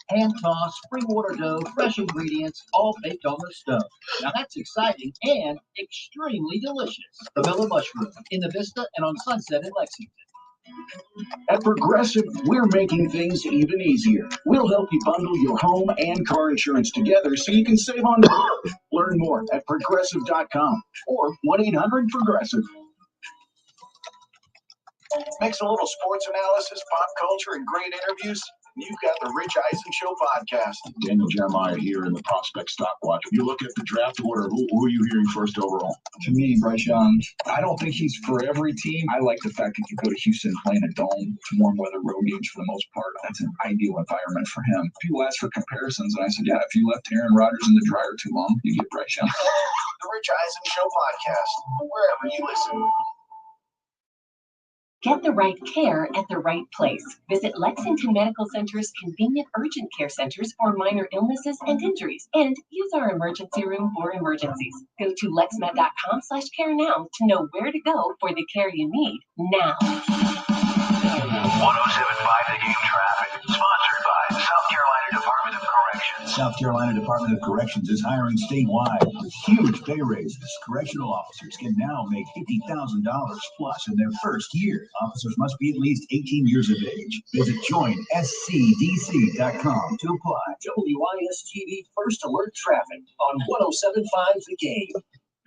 Speaker 10: Hand-tossed, spring water dough, fresh ingredients, all baked on the stove. Now that's exciting and extremely delicious. The Mellow Mushroom in the Vista and on Sunset in Lexington.
Speaker 20: At Progressive, we're making things even easier. We'll help you bundle your home and car insurance together so you can save on both. Learn more at progressive.com or 1-800-PROGRESSIVE. Mix a little sports analysis, pop culture, and great interviews. You've got the Rich Eisen Show podcast.
Speaker 12: Daniel Jeremiah here in the Prospect Stock Watch. If you look at the draft order, who are you hearing first overall?
Speaker 20: To me, Bryce Young, I don't think he's for every team. I like the fact he could go to Houston playing a dome to warm weather road games for the most part. That's an ideal environment for him. People ask for comparisons, and I said, yeah, if you left Aaron Rodgers in the dryer too long, you get Bryce Young. The Rich Eisen Show podcast, wherever you listen.
Speaker 1: Get the right care at the right place. Visit Lexington Medical Center's convenient urgent care centers for minor illnesses and injuries, and use our emergency room for emergencies. Go to lexmed.com/care now to know where to go for the care you need now.
Speaker 20: 107.5 The Game traffic, sponsored by the South Carolina Department of Corrections. South Carolina Department of Corrections is hiring statewide with huge pay raises. Correctional officers can now make $50,000 plus in their first year. Officers must be at least 18 years of age. Visit joinscdc.com to apply.
Speaker 10: WIS-TV First Alert Traffic on 107.5 The Game.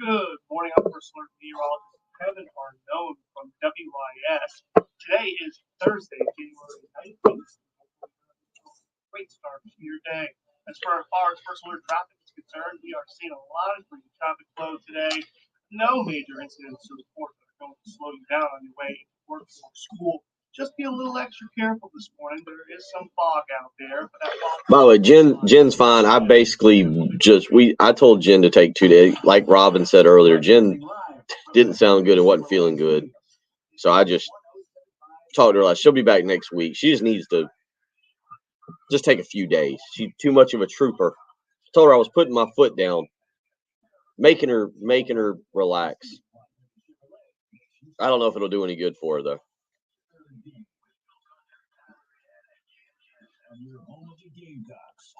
Speaker 11: Good morning. I'm First Alert meteorologist Kevin Arnone from WIS. Today is Thursday, January 19th. Great start to your day. As far as First Alert traffic is concerned, we are seeing a lot of green traffic flow today. No major incidents to report that are going to slow you down on your way to work or school. Just be a little extra careful this morning. There is some fog out there. But that fog
Speaker 4: By the way, Jen's fine. I basically I told Jen to take 2 days. Like Robin said earlier, Jen didn't sound good and wasn't feeling good. So I just talked to her like she'll be back next week. She just needs to just take a few days. She's too much of a trooper. I told her I was putting my foot down, making her relax. I don't know if it'll do any good for her though.
Speaker 20: Your home of the Gamecocks.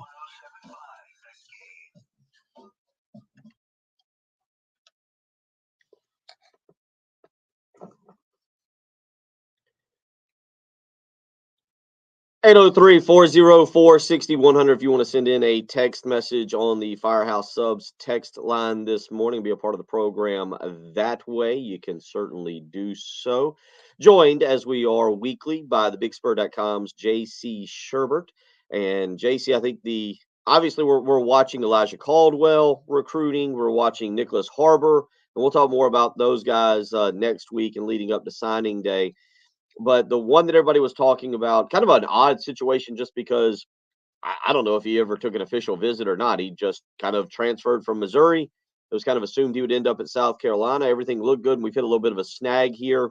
Speaker 4: 803-404-6100 if you want to send in a text message on the Firehouse Subs text line this morning, be a part of the program that way. You can certainly do so. Joined as we are weekly by the BigSpur.com's JC Shurburtt. And JC, I think obviously we're watching Elijah Caldwell recruiting. We're watching Nicholas Harbor, and we'll talk more about those guys next week and leading up to signing day. But the one that everybody was talking about, kind of an odd situation just because I don't know if he ever took an official visit or not. He just kind of transferred from Missouri. It was kind of assumed he would end up at South Carolina. Everything looked good, and we've hit a little bit of a snag here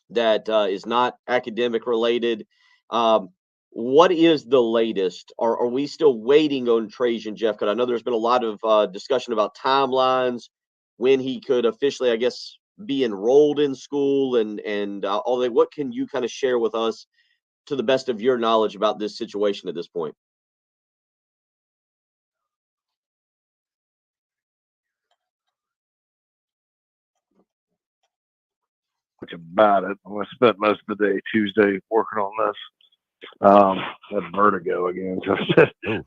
Speaker 4: that is not academic related. What is the latest? Are we still waiting on Trajan Jeffcoat? I know there's been a lot of discussion about timelines, when he could officially, I guess, be enrolled in school and all that. What can you kind of share with us to the best of your knowledge about this situation at this point?
Speaker 14: About it. I spent most of the day Tuesday working on this. Had vertigo again. So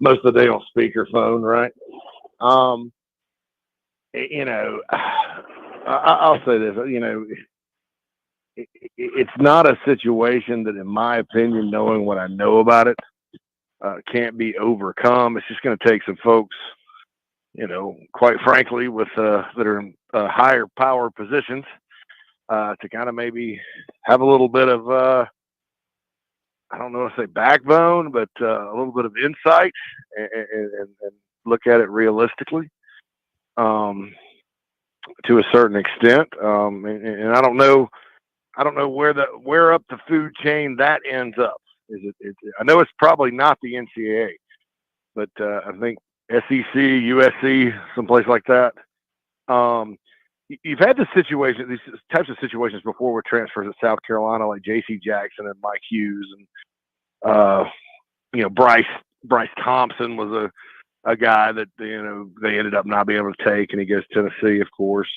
Speaker 14: most of the day on speakerphone, right? I'll say this, it's not a situation that, in my opinion, knowing what I know about it, can't be overcome. It's just going to take some folks, quite frankly, with that are in higher power positions to kind of maybe have a little bit of, I don't know if I say backbone, but a little bit of insight and look at it realistically to a certain extent. And I don't know where up the food chain that ends up. I know it's probably not the NCAA, but I think SEC, USC, someplace like that. You've had these types of situations before with transfers at South Carolina, like J.C. Jackson and Mike Hughes, and Bryce Thompson was a guy that they ended up not being able to take, and he goes to Tennessee, of course.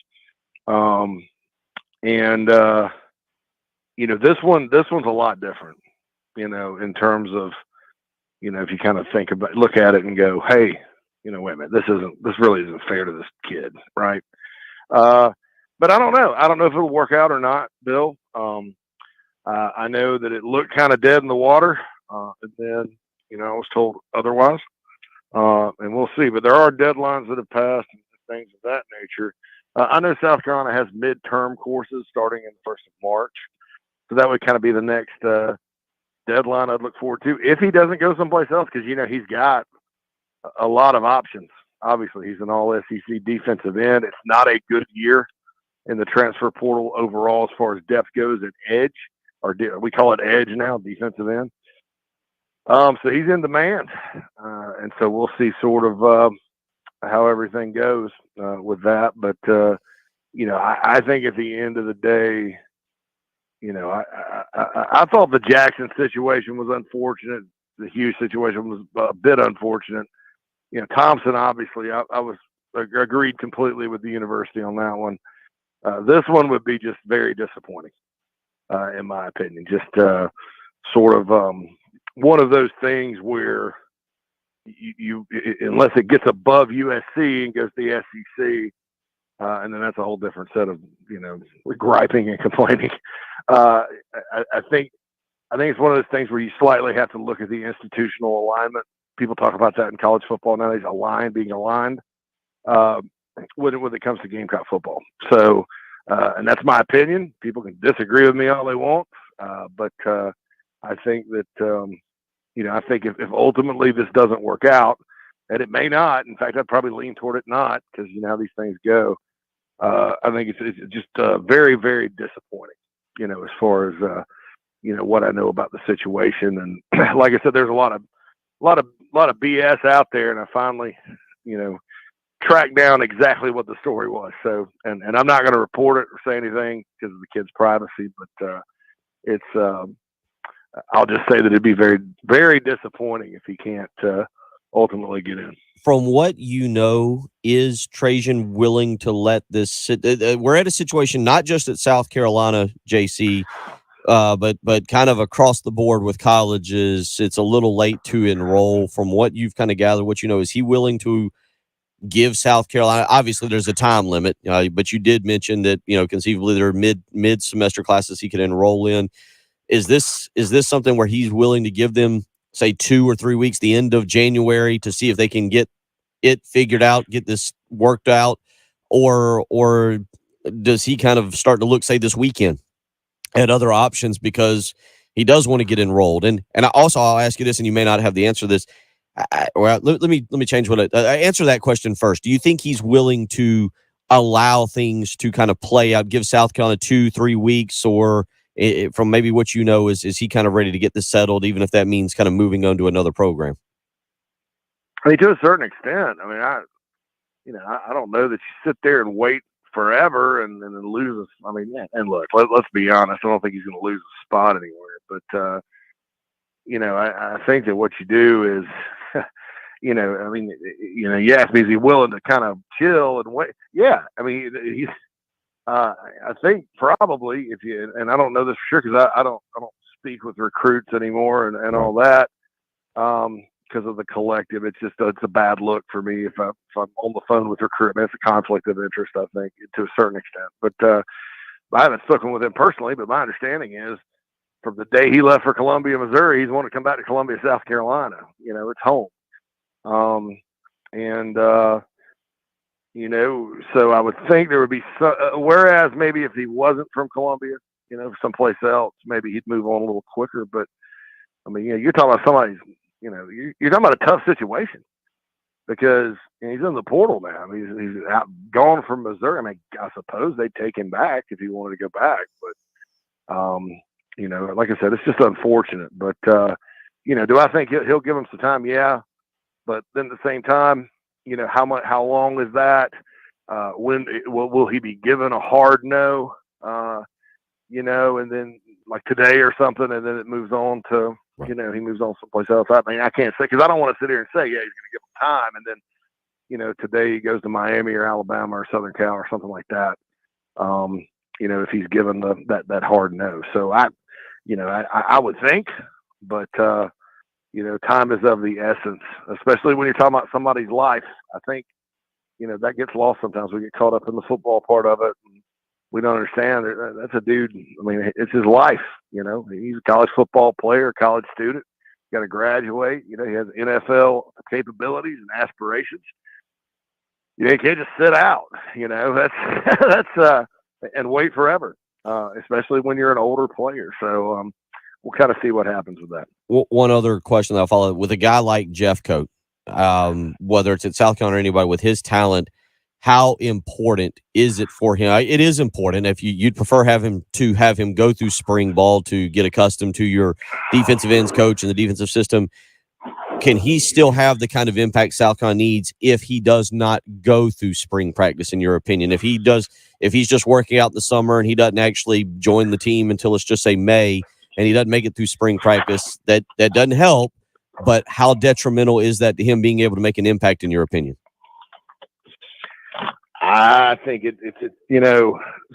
Speaker 14: This one's a lot different, in terms of, if you kind of look at it and go, hey, wait a minute, this really isn't fair to this kid, right? But I don't know. I don't know if it'll work out or not, Bill. I know that it looked kind of dead in the water, and then, I was told otherwise, and we'll see. But there are deadlines that have passed and things of that nature. I know South Carolina has midterm courses starting in the 1st of March, so that would kind of be the next deadline I'd look forward to if he doesn't go someplace else, because he's got a lot of options. Obviously, he's an all-SEC defensive end. It's not a good year in the transfer portal overall as far as depth goes at edge, or we call it edge now, defensive end. So he's in demand, and so we'll see sort of how everything goes with that. But I think at the end of the day, I thought the Jackson situation was unfortunate. The Hughes situation was a bit unfortunate. Thompson, obviously, I agreed completely with the university on that one. This one would be just very disappointing, in my opinion. Just sort of one of those things where you unless it gets above USC and goes to the SEC, and then that's a whole different set of griping and complaining. I think it's one of those things where you slightly have to look at the institutional alignment. People talk about that in college football nowadays, being aligned when it comes to Gamecock football. So, and that's my opinion. People can disagree with me all they want, but I think that I think if ultimately this doesn't work out, and it may not. In fact, I'd probably lean toward it not, because how these things go. I think it's just very, very disappointing. As far as what I know about the situation, and like I said, there's a lot of BS out there, and I finally, tracked down exactly what the story was. So, and I'm not going to report it or say anything because of the kid's privacy, but it's I'll just say that it'd be very, very disappointing if he can't ultimately get in.
Speaker 23: From what is Trajan willing to let this sit? We're at a situation not just at South Carolina, JC, but kind of across the board with colleges. It's a little late to enroll. From what you've kind of gathered, is he willing to give South Carolina? Obviously, there's a time limit, but you did mention that conceivably there are mid semester classes he could enroll in. Is this something where he's willing to give them, say, 2 or 3 weeks, the end of January, to see if they can get it figured out, get this worked out, or does he kind of start to look, say, this weekend at other options because he does want to get enrolled? And I'll ask you this, and you may not have the answer to this. Let me change what I answer that question first. Do you think he's willing to allow things to kind of play out, give South Carolina 2-3 weeks, or from maybe what is he kind of ready to get this settled, even if that means kind of moving on to another program?
Speaker 14: I mean, to a certain extent. I mean, I don't know that you sit there and wait forever and then lose. I mean, and look, let's be honest. I don't think he's going to lose a spot anywhere. But I think that what you do is, I mean, you ask me, is he willing to kind of chill and wait? Yeah, I mean, he's. I think probably if you, and I don't know this for sure because I don't speak with recruits anymore and all that because of the collective. It's a bad look for me if I'm on the phone with recruitment. It's a conflict of interest, I think, to a certain extent. But I haven't spoken with him personally, but my understanding is from the day he left for Columbia, Missouri, he's wanting to come back to Columbia, South Carolina. It's home. So I would think there would be whereas maybe if he wasn't from Columbia, someplace else, maybe he'd move on a little quicker. But I mean, you're talking about somebody's, you're talking about a tough situation because he's in the portal now. I mean, he's out, gone from Missouri. I mean, I suppose they'd take him back if he wanted to go back. But, like I said, it's just unfortunate. But, do I think he'll give him some time? Yeah. But then at the same time, how long is that? When will he be given a hard no? And then like today or something, and then it moves on to, he moves on someplace else. I mean, I can't say, because I don't want to sit here and say, yeah, he's going to give him time. And then, today he goes to Miami or Alabama or Southern Cal or something like that. If he's given that hard no. So I would think, but, time is of the essence, especially when you're talking about somebody's life. I think, that gets lost sometimes. We get caught up in the football part of it. And we don't understand. That's a dude. I mean, it's his life. He's a college football player, college student. Got to graduate. He has NFL capabilities and aspirations. You can't just sit out. That's and wait forever, especially when you're an older player. So we'll kind of see what happens with that.
Speaker 23: One other question that I'll follow with a guy like Jeff Coat, whether it's at South Carolina or anybody with his talent. How important is it for him? It is important. If you'd prefer have him go through spring ball to get accustomed to your defensive ends coach and the defensive system, can he still have the kind of impact South Carolina needs if he does not go through spring practice, in your opinion? If he's just working out in the summer and he doesn't actually join the team until let's just say May, and he doesn't make it through spring practice, that doesn't help. But how detrimental is that to him being able to make an impact, in your opinion?
Speaker 14: I think it's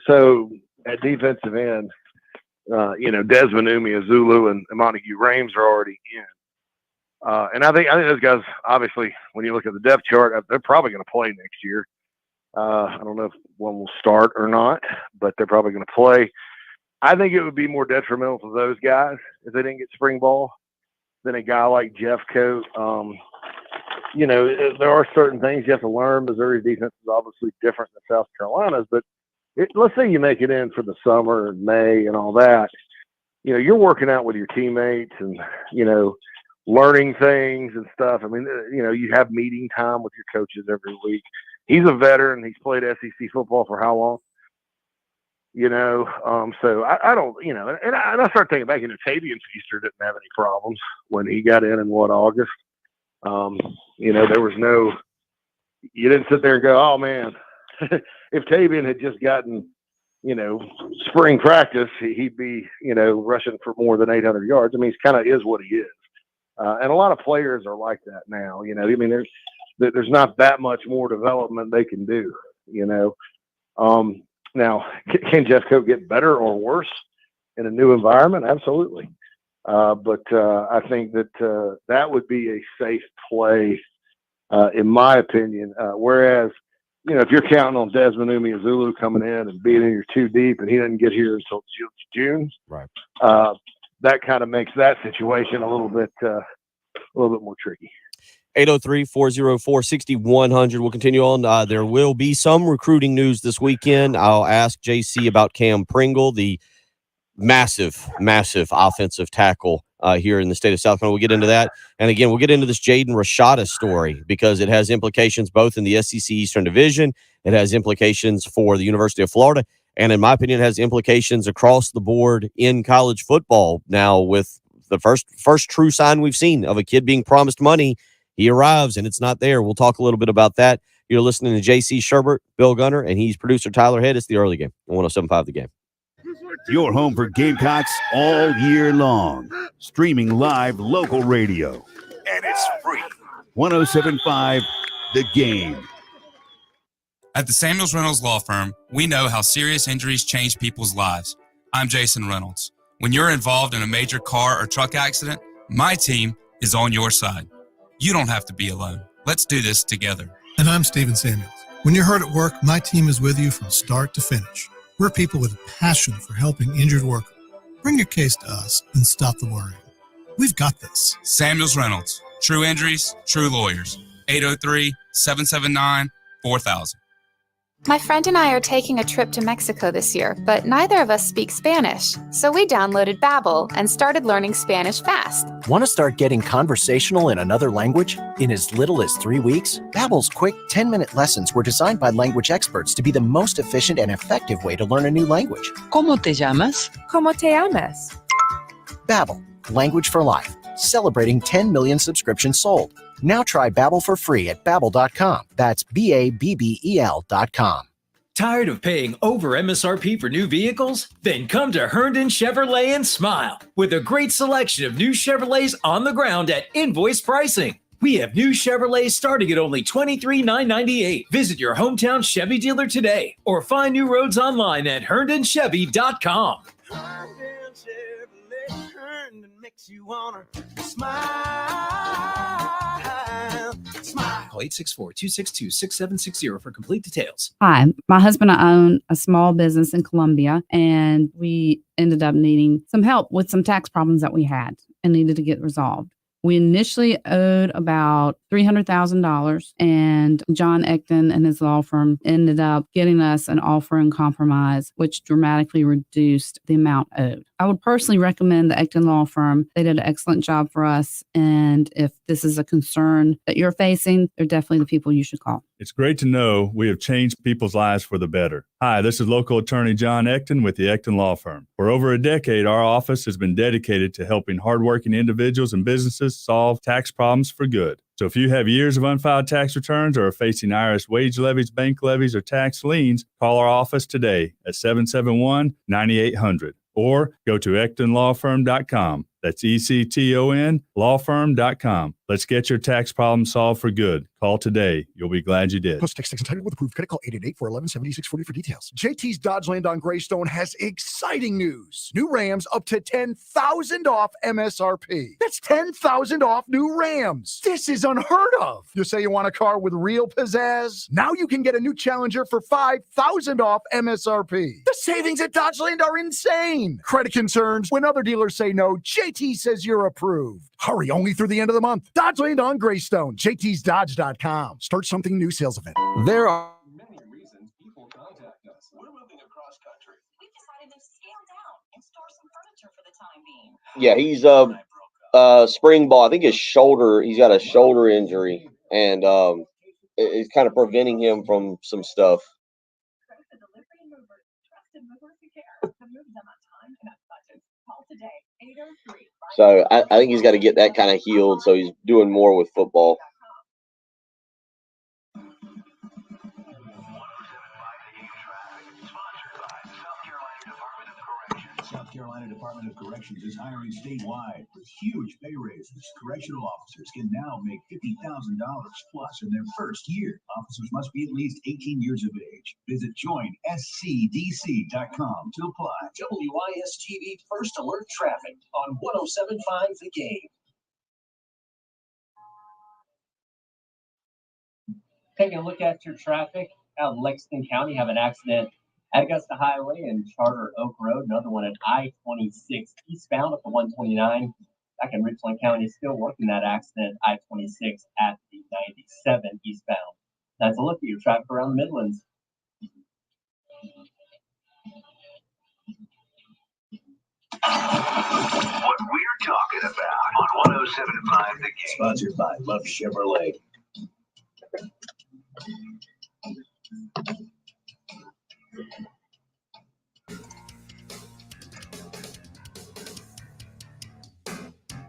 Speaker 14: so at defensive end, Desmond Umeozulu and Montague Rames are already in. And I think those guys, obviously, when you look at the depth chart, they're probably going to play next year. I don't know if one will start or not, but they're probably going to play. I think it would be more detrimental to those guys if they didn't get spring ball than a guy like Jeff Coat. There are certain things you have to learn. Missouri's defense is obviously different than South Carolina's, but let's say you make it in for the summer and May and all that. You're working out with your teammates and, learning things and stuff. I mean, you have meeting time with your coaches every week. He's a veteran. He's played SEC football for how long? So I don't, and I start thinking back, Tavian Feaster didn't have any problems when he got in August. There was you didn't sit there and go, oh man, if Tavian had just gotten, spring practice, he'd be, rushing for more than 800 yards. I mean, he kind of is what he is. And a lot of players are like that now, I mean, there's not that much more development they can do, Now, can Jeff Coat get better or worse in a new environment? Absolutely. But I think that that would be a safe play, in my opinion. Whereas, if you're counting on Desmond Umeozulu coming in and being in your two deep and he doesn't get here until June,
Speaker 23: right?
Speaker 14: That kind of makes that situation a little bit more tricky.
Speaker 23: 803-404-6100. We'll continue on. There will be some recruiting news this weekend. I'll ask JC about Cam Pringle, the massive offensive tackle here in the state of South Carolina. We'll get into that. And again, we'll get into this Jaden Rashada story because it has implications both in the SEC Eastern Division. It has implications for the University of Florida. And in my opinion, it has implications across the board in college football. Now, with the first true sign we've seen of a kid being promised money, he arrives and it's not there. We'll talk a little bit about that. You're listening to JC Shurburtt, Bill Gunner, and he's producer Tyler Head. It's the early game on 107.5 The Game.
Speaker 7: Your home for Gamecocks all year long. Streaming live local radio. And it's free. 107.5 The Game.
Speaker 2: At the Samuels Reynolds Law Firm, we know how serious injuries change people's lives. I'm Jason Reynolds. When you're involved in a major car or truck accident, my team is on your side. You don't have to be alone. Let's do this together.
Speaker 16: And I'm Stephen Samuels. When you're hurt at work, my team is with you from start to finish. We're people with a passion for helping injured workers. Bring your case to us and stop the worrying. We've got this.
Speaker 2: Samuels Reynolds. True injuries, true lawyers. 803-779-4000.
Speaker 6: My friend and I are taking a trip to Mexico this year, but neither of us speak Spanish. So we downloaded Babbel and started learning Spanish fast.
Speaker 8: Want to start getting conversational in another language? In as little as 3 weeks, Babbel's quick 10-minute lessons were designed by language experts to be the most efficient and effective way to learn a new language.
Speaker 18: ¿Cómo te llamas?
Speaker 6: ¿Cómo te llamas?
Speaker 8: Babbel, language for life. Celebrating 10 million subscriptions sold. Now try Babbel for free at Babbel.com. That's BABBEL.com.
Speaker 19: Tired of paying over MSRP for new vehicles? Then come to Herndon Chevrolet and smile with a great selection of new Chevrolets on the ground at invoice pricing. We have new Chevrolets starting at only $23,998. Visit your hometown Chevy dealer today or find new roads online at HerndonChevy.com.
Speaker 21: Makes you wanna smile.
Speaker 19: Call 864-262-6760 for complete details.
Speaker 22: Hi, my husband and I own a small business in Columbia, and we ended up needing some help with some tax problems that we had and needed to get resolved. We initially owed about $300,000, and John Ecton and his law firm ended up getting us an offer in compromise, which dramatically reduced the amount owed. I would personally recommend the Ecton Law Firm. They did an excellent job for us, and if this is a concern that you're facing, they're definitely the people you should call.
Speaker 24: It's great to know we have changed people's lives for the better. Hi, this is local attorney John Ecton with the Ecton Law Firm. For over a decade, our office has been dedicated to helping hardworking individuals and businesses solve tax problems for good. So if you have years of unfiled tax returns or are facing IRS wage levies, bank levies, or tax liens, call our office today at 771-9800 or go to EctonLawFirm.com. That's ECTON lawfirm.com. Let's get your tax problem solved for good. Call today. You'll be glad you did.
Speaker 17: Plus, text entitled with approved credit. Call 888-411-7640 for details. JT's Dodgeland on Greystone has exciting news. New Rams up to $10,000 off MSRP. That's $10,000 off new Rams. This is unheard of. You say you want a car with real pizzazz? Now you can get a new Challenger for $5,000 off MSRP. The savings at Dodgeland are insane. Credit concerns? When other dealers say no, JT says you're approved. Hurry, only through the end of the month. Dodgeland on Greystone. JT'sDodge.com. Start something new sales event.
Speaker 3: There are many reasons people contact us. We're moving across country.
Speaker 1: We've decided to scale down and store some furniture for the time being.
Speaker 4: Yeah, he's spring ball. I think his shoulder. He's got a shoulder injury, and it's kind of preventing him from some stuff. So I think he's got to get that kind of healed. So he's doing more with football.
Speaker 20: South Carolina Department of Corrections is hiring statewide with huge pay raises. Correctional officers can now make $50,000 plus in their first year. Officers must be at least 18 years of age. Visit joinscdc.com to apply.
Speaker 10: WIS-TV First Alert Traffic on 107.5 The Game.
Speaker 25: Taking a look at your traffic out in Lexington County, have an accident at Augusta Highway and Charter Oak Road, another one at I-26 eastbound up to 129. Back in Richland County, still working that accident, I-26 at the 97 eastbound. That's a look at your traffic around the Midlands.
Speaker 20: What we're talking about on 107.5 The Game. Sponsored by Love Chevrolet.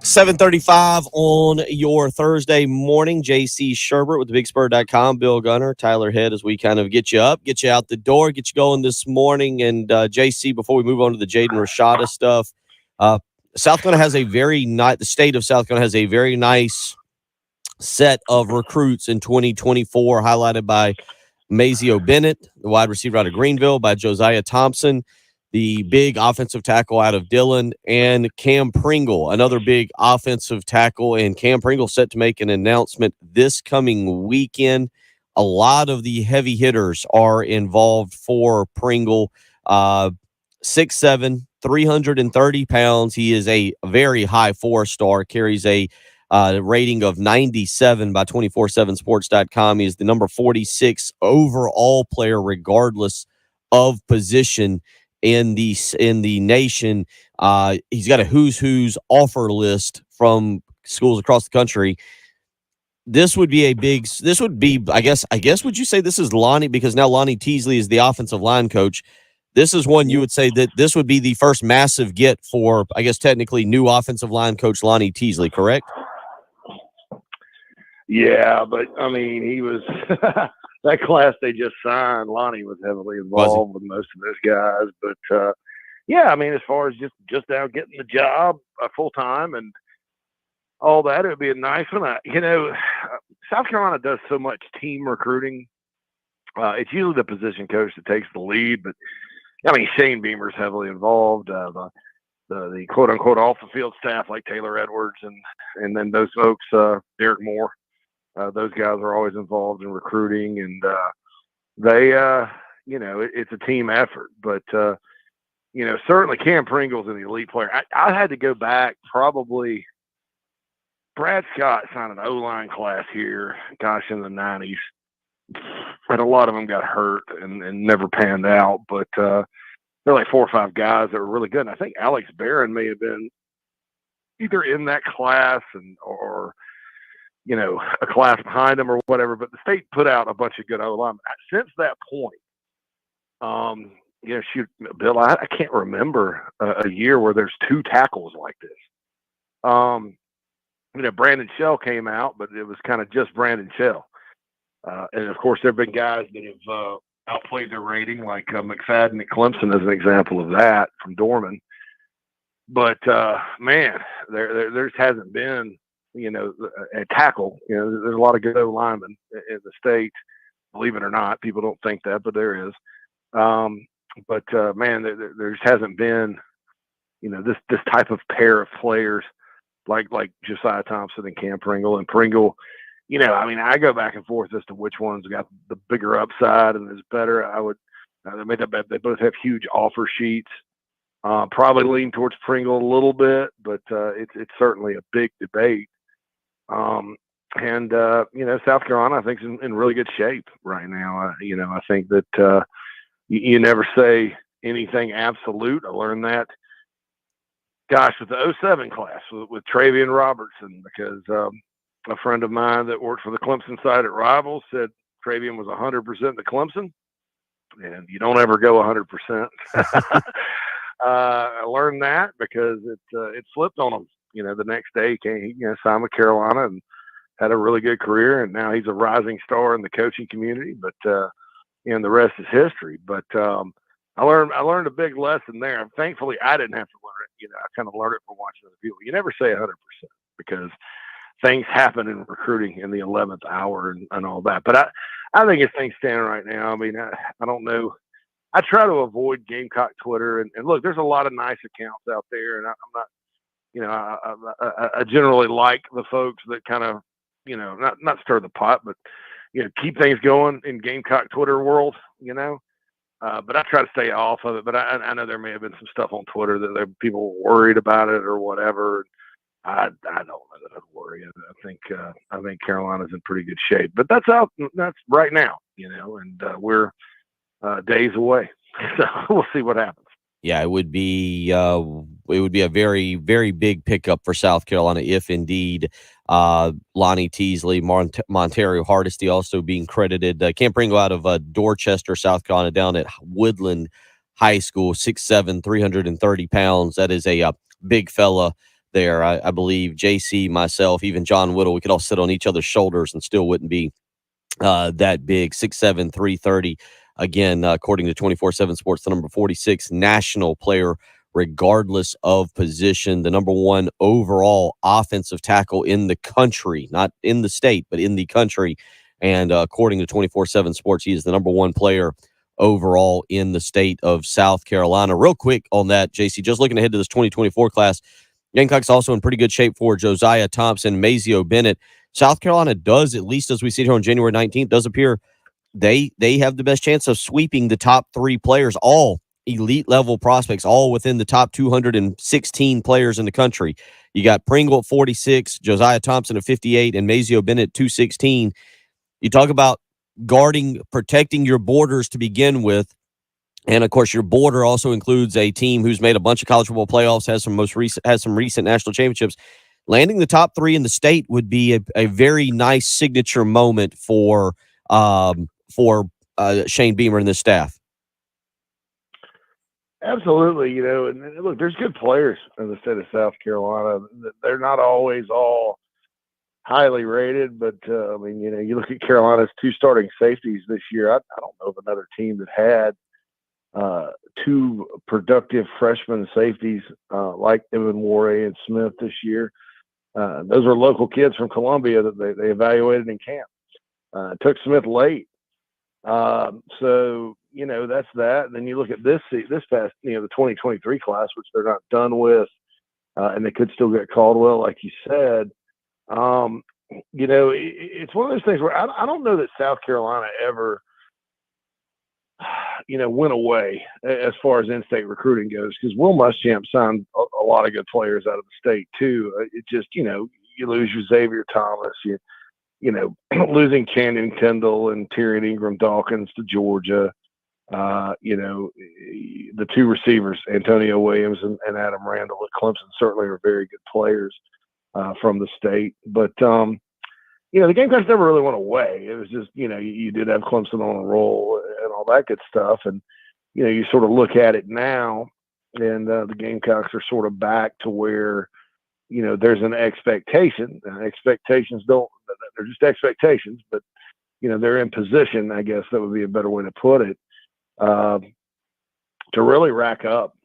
Speaker 23: 7:35 on your Thursday morning. JC Shurburtt with thebigspur.com. Bill Gunner, Tyler Head, as we kind of get you up, get you out the door, get you going this morning. And JC, before we move on to the Jaden Rashada stuff, South Carolina has a very nice. The state of South Carolina has a very nice set of recruits in 2024, highlighted by Mazio Bennett, the wide receiver out of Greenville, by Josiah Thompson, the big offensive tackle out of Dillon, and Cam Pringle, another big offensive tackle. And Cam Pringle set to make an announcement this coming weekend. A lot of the heavy hitters are involved for Pringle. 6'7", 330 pounds. He is a very high 4-star, carries a rating of 97 by 247sports.com. He is the number 46 overall player, regardless of position in the nation. He's got a who's offer list from schools across the country. This would be I guess would you say this is Lonnie, because now Lonnie Teasley is the offensive line coach. This is one you would say that this would be the first massive get for, I guess, technically new offensive line coach Lonnie Teasley, correct?
Speaker 14: Yeah, but I mean, he was that class they just signed. Lonnie was heavily involved with most of those guys, but yeah, I mean, as far as just out getting the job full time and all that, it would be a nice one. South Carolina does so much team recruiting. It's usually the position coach that takes the lead, but I mean, Shane Beamer's heavily involved. The quote unquote off the field staff like Taylor Edwards and then those folks, Derek Moore, those guys are always involved in recruiting, and they, it's a team effort. But certainly Cam Pringle's an elite player. I had to go back probably. Brad Scott signed an O-line class here, gosh, in the 90s. And a lot of them got hurt and never panned out. But there were like 4 or 5 guys that were really good. And I think Alex Barron may have been either in that class or a class behind him or whatever. But the state put out a bunch of good O-linemen. Since that point, Bill, I can't remember a year where there's 2 tackles like this. Brandon Shell came out, but it was kind of just Brandon Shell. And, of course, there have been guys that have outplayed their rating, like McFadden at Clemson is an example of that from Dorman. But, man, there just hasn't been, a tackle. There's a lot of good linemen in the state, believe it or not. People don't think that, but there is. Man, there just hasn't been, this type of pair of players like Josiah Thompson and Cam Pringle. And Pringle, I go back and forth as to which one's got the bigger upside and is better. They both have huge offer sheets. Probably lean towards Pringle a little bit, but it's certainly a big debate. South Carolina, I think, is in really good shape right now. I think that you never say anything absolute. I learned that, with the 07 class with Travian Robertson, because a friend of mine that worked for the Clemson side at Rivals said Travian was 100% to Clemson, and you don't ever go 100%. I learned that because it slipped on him. The next day he signed with Carolina and had a really good career, and now he's a rising star in the coaching community. But the rest is history. But I learned a big lesson there. Thankfully, I didn't have to learn it. I kind of learned it from watching other people. You never say 100% because things happen in recruiting in the 11th hour and all that. But I think as things stand right now, I mean, I don't know. I try to avoid Gamecock Twitter. And look, there's a lot of nice accounts out there. And I'm not, I generally like the folks that kind of, not stir the pot, but, keep things going in Gamecock Twitter world, But I try to stay off of it. But I know there may have been some stuff on Twitter that people were worried about it or whatever. I don't know that I'd worry. I think Carolina's in pretty good shape. But that's right now, and we're days away. So we'll see what happens.
Speaker 23: Yeah, it would be a very, very big pickup for South Carolina if indeed Lonnie Teasley, Montario Hardesty also being credited. Cam Pringle out of Dorchester, South Carolina, down at Woodland High School, 6'7", 330 pounds. That is a big fella there. I believe JC, myself, even John Whittle, we could all sit on each other's shoulders and still wouldn't be that big. 6'7", 330. Again, according to 247 Sports, the number 46 national player, regardless of position, the number 1 overall offensive tackle in the country, not in the state, but in the country. And according to 247 Sports, he is the number 1 player overall in the state of South Carolina. Real quick on that, JC, just looking ahead to this 2024 class, Gamecocks also in pretty good shape for Josiah Thompson, Mazio Bennett. South Carolina does, at least as we see here on January 19th, does appear they have the best chance of sweeping the top 3 players, all elite level prospects, all within the top 216 players in the country. You got Pringle at 46, Josiah Thompson at 58, and Mazio Bennett at 216. You talk about protecting your borders to begin with. And of course, your border also includes a team who's made a bunch of college football playoffs, has some recent national championships. Landing the top 3 in the state would be a very nice signature moment for Shane Beamer and this staff.
Speaker 14: Absolutely, and look, there's good players in the state of South Carolina. They're not always all highly rated, but you look at Carolina's 2 starting safeties this year. I don't know of another team that had 2 productive freshman safeties like Evan Warray and Smith this year. Those are local kids from Columbia that they evaluated in camp. Took Smith late. So, that's that. And then you look at this past, the 2023 class, which they're not done with, and they could still get Caldwell, like you said. It's one of those things where I don't know that South Carolina ever, went away as far as in-state recruiting goes, because Will Muschamp signed a lot of good players out of the state too. It just, you lose your Xavier Thomas, losing Channing Kendall and Tyrion Ingram Dawkins to Georgia. The 2 receivers, Antonio Williams and Adam Randall at Clemson, certainly are very good players from the state. But, the Gamecocks never really went away. It was just, you did have Clemson on a roll and all that good stuff. And, you sort of look at it now, and the Gamecocks are sort of back to where, there's an expectation. Expectations they're just expectations, but, they're in position, I guess that would be a better way to put it, to really rack up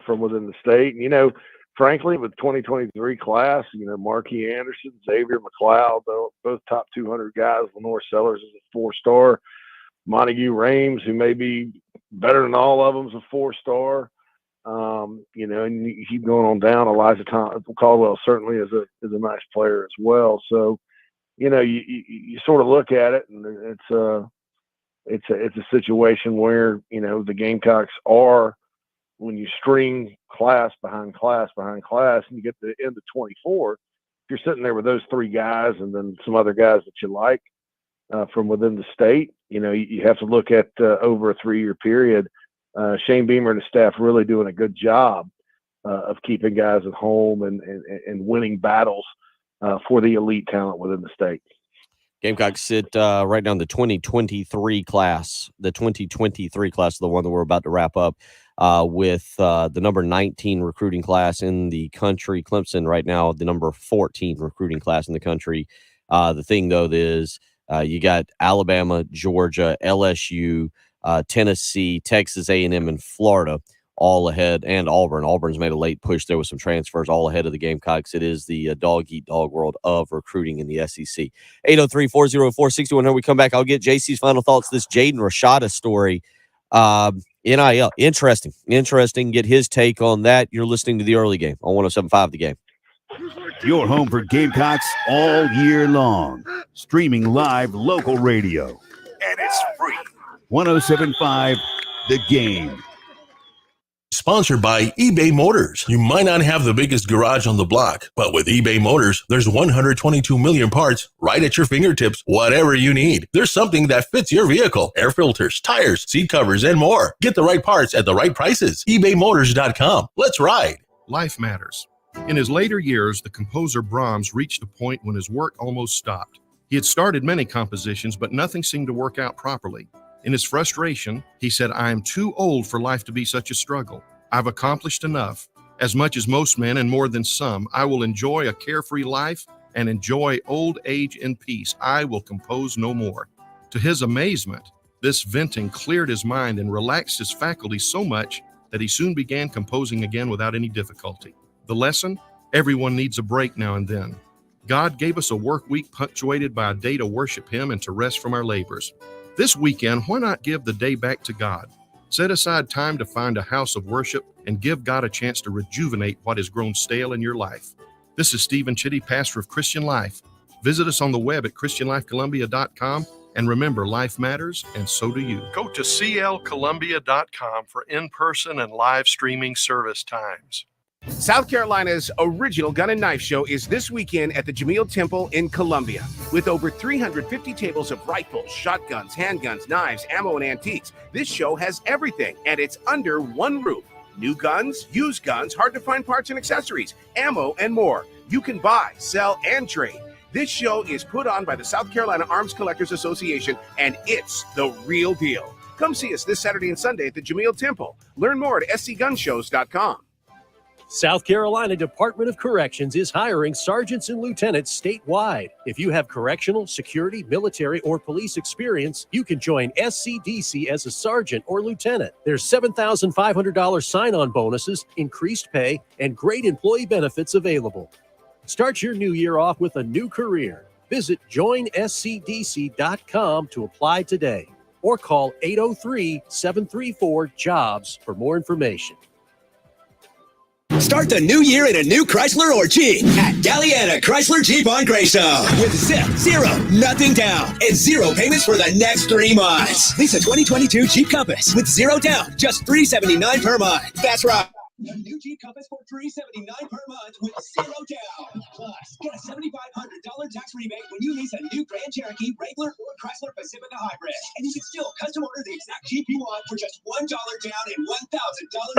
Speaker 14: from within the state. And, frankly, with 2023 class, Marquis Anderson, Xavier McLeod, both top 200 guys. Lenore Sellers is a 4-star. Montague Rames, who may be better than all of them, is a 4-star. And you keep going on down. Elijah Caldwell certainly is a nice player as well. So, you sort of look at it, and it's a situation where the Gamecocks are, when you string class behind class behind class, and you get to the end of 24, if you're sitting there with those 3 guys and then some other guys that you like from within the state, you have to look at over a 3-year period. Shane Beamer and the staff really doing a good job of keeping guys at home and winning battles for the elite talent within the state.
Speaker 23: Gamecocks sit right now in the 2023 class. The 2023 class is the one that we're about to wrap up with the number 19 recruiting class in the country. Clemson right now, the number 14 recruiting class in the country. The thing, though, is you got Alabama, Georgia, LSU, Tennessee, Texas A&M, and Florida all ahead, and Auburn. Auburn's made a late push there with some transfers all ahead of the Gamecocks. It is the dog-eat-dog world of recruiting in the SEC. 803-404-6100. We come back. I'll get JC's final thoughts. This Jaden Rashada story. NIL. Interesting. Get his take on that. You're listening to The Early Game on 107.5 The Game.
Speaker 7: Your home for Gamecocks all year long. Streaming live local radio. And it's free. 107.5 The Game.
Speaker 5: Sponsored by eBay Motors. You might not have the biggest garage on the block, but with eBay Motors, there's 122 million parts right at your fingertips, whatever you need. There's something that fits your vehicle. Air filters, tires, seat covers, and more. Get the right parts at the right prices. ebaymotors.com. Let's ride.
Speaker 9: Life matters. In his later years, the composer Brahms reached a point when his work almost stopped. He had started many compositions, but nothing seemed to work out properly. In his frustration, he said, "I am too old for life to be such a struggle. I've accomplished enough. As much as most men and more than some, I will enjoy a carefree life and enjoy old age in peace. I will compose no more." To his amazement, this venting cleared his mind and relaxed his faculties so much that he soon began composing again without any difficulty. The lesson? Everyone needs a break now and then. God gave us a work week punctuated by a day to worship Him and to rest from our labors. This weekend, why not give the day back to God? Set aside time to find a house of worship and give God a chance to rejuvenate what has grown stale in your life. This is Stephen Chitty, pastor of Christian Life. Visit us on the web at ChristianLifeColumbia.com And remember, life matters, and so do you. Go to clcolumbia.com for in-person and live streaming service times.
Speaker 11: South Carolina's original gun and knife show is this weekend at the Jameel Temple in Columbia. With over 350 tables of rifles, shotguns, handguns, knives, ammo, and antiques, this show has everything, and it's under one roof. New guns, used guns, hard-to-find parts and accessories, ammo, and more. You can buy, sell, and trade. This show is put on by the South Carolina Arms Collectors Association, and it's the real deal. Come see us this Saturday and Sunday at the Jameel Temple. Learn more at scgunshows.com.
Speaker 12: South Carolina Department of Corrections is hiring sergeants and lieutenants statewide. If you have correctional, security, military, or police experience, you can join SCDC as a sergeant or lieutenant. There's $7,500 sign-on bonuses, increased pay, and great employee benefits available. Start your new year off with a new career. Visit joinscdc.com to apply today or call 803-734-JOBS for more information.
Speaker 13: Start the new year in a new Chrysler or Jeep at Galliana Chrysler Jeep on Greystone. With zero, nothing down, and 0 payments for the next 3 months. Lease a 2022 Jeep Compass with 0 down, just $379 per month. That's right. A new Jeep Compass for $379 per month with 0 down. Plus, get a $7,500 tax rebate when you lease a new Grand Cherokee, Wrangler, or Chrysler Pacifica Hybrid. And you can still custom order the exact Jeep you want for just $1 down and $1,000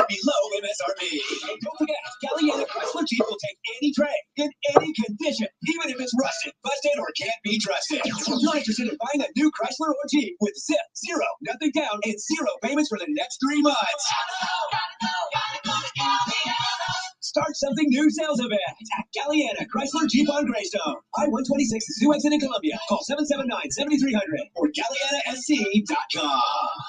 Speaker 13: below MSRP. And don't forget, Galliana Chrysler Jeep will take any trade in any condition, even if it's rusted, busted, or can't be trusted. So if you're interested in buying a new Chrysler or Jeep with zero, nothing down, and 0 payments for the next 3 months. Start something new sales event at Galliana Chrysler Jeep on Greystone. I-126 Zoo Exit in Columbia. Call 779-7300 or GallianaSC.com.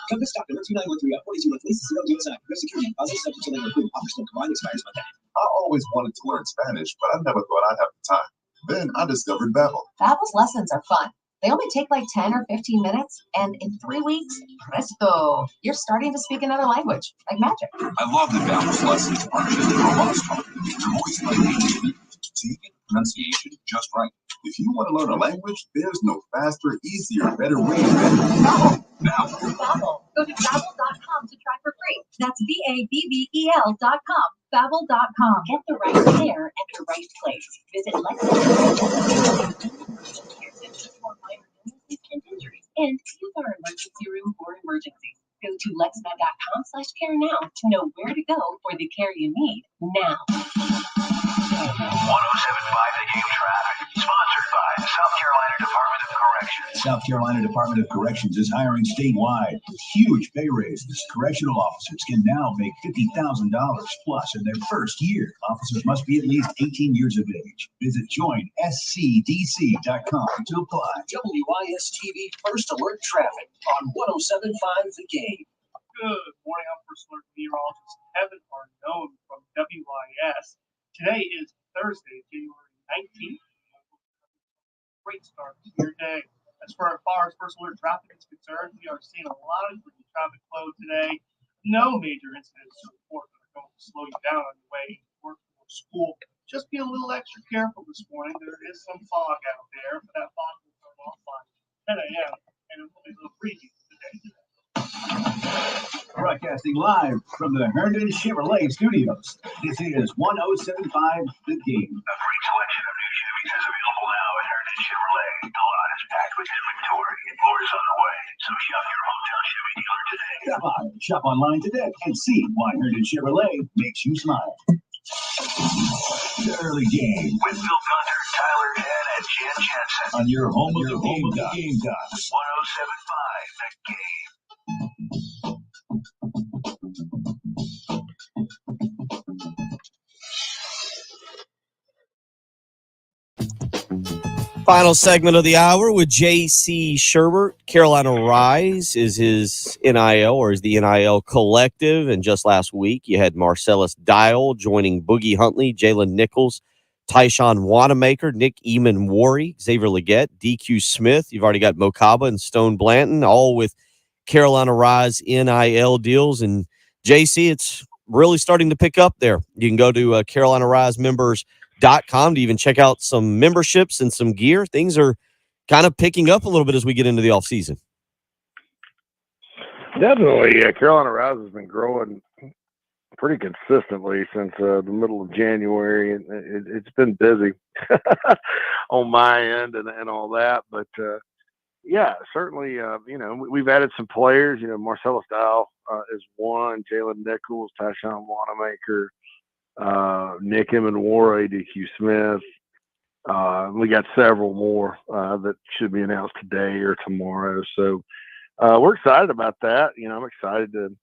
Speaker 13: Compass stock number 2913 up 42 with lease 0 DSI. Grip security deposit subject to labor approved. Offer still combined expires Monday.
Speaker 15: I always wanted to learn Spanish, but I never thought I'd have the time. Then I discovered Babbel.
Speaker 1: Babbel's lessons are fun. They only take like 10 or 15 minutes, and in 3 weeks, presto, you're starting to speak another language, like magic.
Speaker 15: I love that Babbel's lessons aren't just robust. They're always like pronunciation just right. If you want to learn a language, there's no faster, easier, better way than Babbel.
Speaker 1: Babbel. Go to Babbel.com to try for free. That's Babbel.com. Babbel.com. Get the right care at the right place. Visit Lexington for minor illnesses and injuries, and use our emergency room for emergencies. Go to lexmed.com/care now to know where to go for the care you need now.
Speaker 20: 1075 The Game traffic, sponsored by the South Carolina Department of Corrections.
Speaker 7: South Carolina Department of Corrections is hiring statewide with huge pay raises. Correctional officers can now make $50,000 plus in their first year. Officers must be at least 18 years of age. Visit joinscdc.com to apply.
Speaker 10: WIS-TV First Alert Traffic on 1075 The Game.
Speaker 18: Good morning, I'm First Alert meteorologist Kevin Arnone from WIS. Today is Thursday, January 19th. Great start to your day. As far as First Alert traffic is concerned, we are seeing a lot of traffic flow today. No major incidents to report that are going to slow you down on your way to work or school. Just be a little extra careful this morning. There is some fog out there, but that fog will come off by 10 a.m. and it will be a little breezy today.
Speaker 7: Broadcasting live from the Herndon Chevrolet Studios. This is 1075 The Game.
Speaker 20: A great selection of new Chevys is available now at Herndon Chevrolet. The lot is packed with inventory and more is on the way. So shop your hometown Chevy dealer today.
Speaker 7: Come on, shop online today and see why Herndon Chevrolet makes you smile. The early game
Speaker 20: with Bill Gunter, Tyler Head, and Jen Jensen
Speaker 7: on your home of the Gamecocks.
Speaker 20: 1075 The Game.
Speaker 23: Final segment of the hour with J.C. Shurburtt. Carolina Rise is his NIL, or is the NIL collective. And just last week, you had Marcellus Dial joining Boogie Huntley, Jalen Nichols, Tyshawn Wanamaker, Nick Eamon-Worry, Xavier Leggett, DQ Smith. You've already got Mokaba and Stone Blanton, all with Carolina Rise NIL deals. And JC, it's really starting to pick up there. You can go to Carolina Rise members.com to even check out some memberships and some gear. Things are kind of picking up a little bit as we get into the offseason.
Speaker 14: Definitely. Carolina Rise has been growing pretty consistently since the middle of January, and it's been busy on my end and all that. But yeah, certainly, we've added some players. Marcellus Dial is one, Jalen Nichols, Tyshawn Wanamaker, Nick Emanwara, ADQ Smith. We got several more that should be announced today or tomorrow. So we're excited about that. I'm excited to,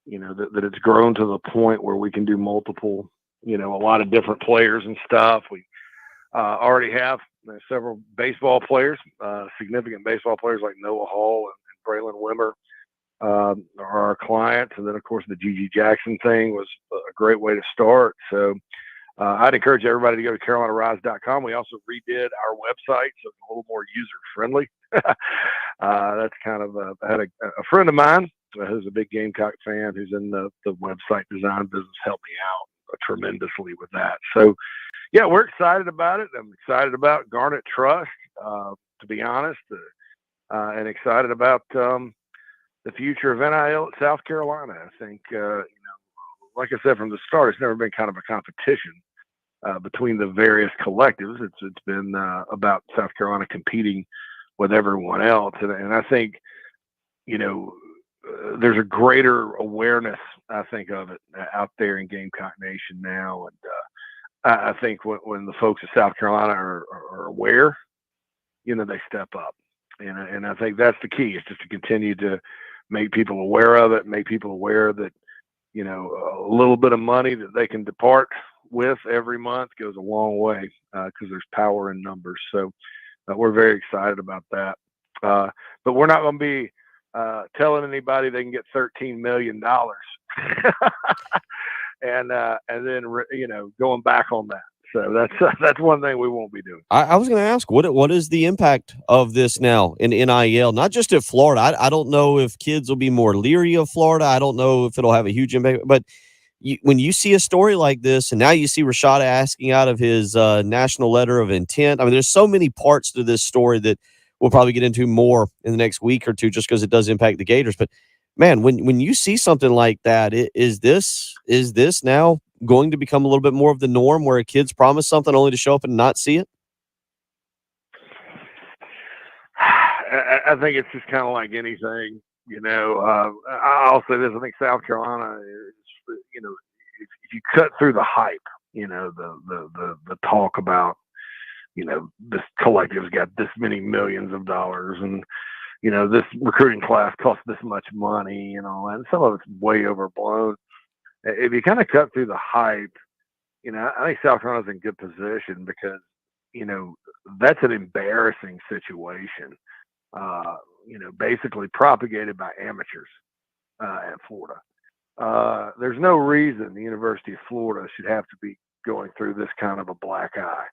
Speaker 14: that it's grown to the point where we can do multiple, a lot of different players and stuff. We already have several baseball players, significant baseball players like Noah Hall and Braylon Wimmer are our clients. And then, of course, the Gigi Jackson thing was a great way to start. So I'd encourage everybody to go to carolinarise.com. We also redid our website, so it's a little more user-friendly. That's kind of I had a friend of mine who's a big Gamecock fan who's in the website design business helped me out tremendously with that. So, yeah, we're excited about it. I'm excited about Garnet Trust, to be honest, and excited about the future of NIL at South Carolina. I think, like I said from the start, it's never been kind of a competition between the various collectives. It's been about South Carolina competing with everyone else, and I think there's a greater awareness, I think, of it out there in Gamecock Nation now, and I think when the folks of South Carolina are aware, they step up, and I think that's the key. Is just to continue to make people aware of it, make people aware that a little bit of money that they can depart with every month goes a long way because there's power in numbers. So we're very excited about that. But we're not going to be telling anybody they can get $13 million and then going back on that. So that's one thing we won't be doing.
Speaker 23: I was going to ask, what is the impact of this now in NIL? Not just at Florida. I don't know if kids will be more leery of Florida. I don't know if it'll have a huge impact. But when you see a story like this, and now you see Rashada asking out of his national letter of intent, I mean, there's so many parts to this story that we'll probably get into more in the next week or two, just because it does impact the Gators. But man, when you see something like that, is this now going to become a little bit more of the norm, where a kid's promised something only to show up and not see it?
Speaker 14: I think it's just kind of like anything, I'll say this: I think South Carolina is, if you cut through the hype, the talk about, this collective's got this many millions of dollars, and this recruiting class costs this much money, and some of it's way overblown. If you kind of cut through the hype, I think South Carolina's in good position because, that's an embarrassing situation, basically propagated by amateurs at Florida. There's no reason the University of Florida should have to be going through this kind of a black eye,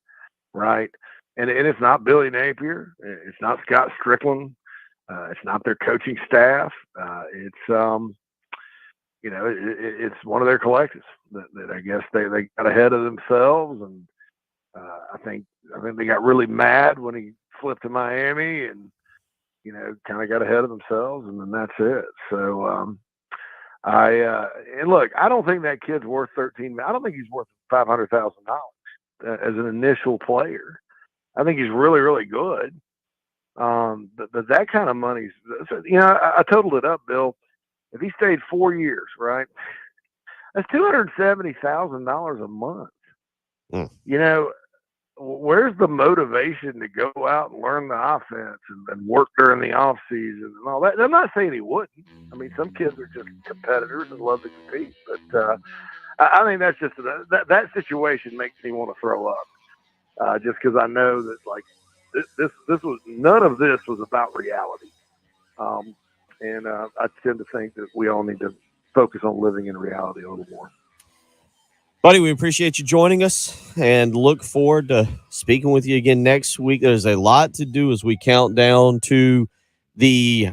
Speaker 14: right? And it's not Billy Napier. It's not Scott Strickland. It's not their coaching staff. It's one of their collectives that I guess they got ahead of themselves, and I think they got really mad when he flipped to Miami, and kind of got ahead of themselves, and then that's it. So and look, I don't think that kid's worth $13. I don't think he's worth $500,000 as an initial player. I think he's really, really good. But that kind of money's, I totaled it up, Bill. If he stayed 4 years, right, that's $270,000 a month. Where's the motivation to go out and learn the offense and work during the off season and all that? I'm not saying he wouldn't. I mean, some kids are just competitors and love to compete, but I think that's just that situation makes me want to throw up, just because I know that this was, none of this was about reality. And I tend to think that we all need to focus on living in reality a little more.
Speaker 23: Buddy, we appreciate you joining us and look forward to speaking with you again next week. There's a lot to do as we count down to the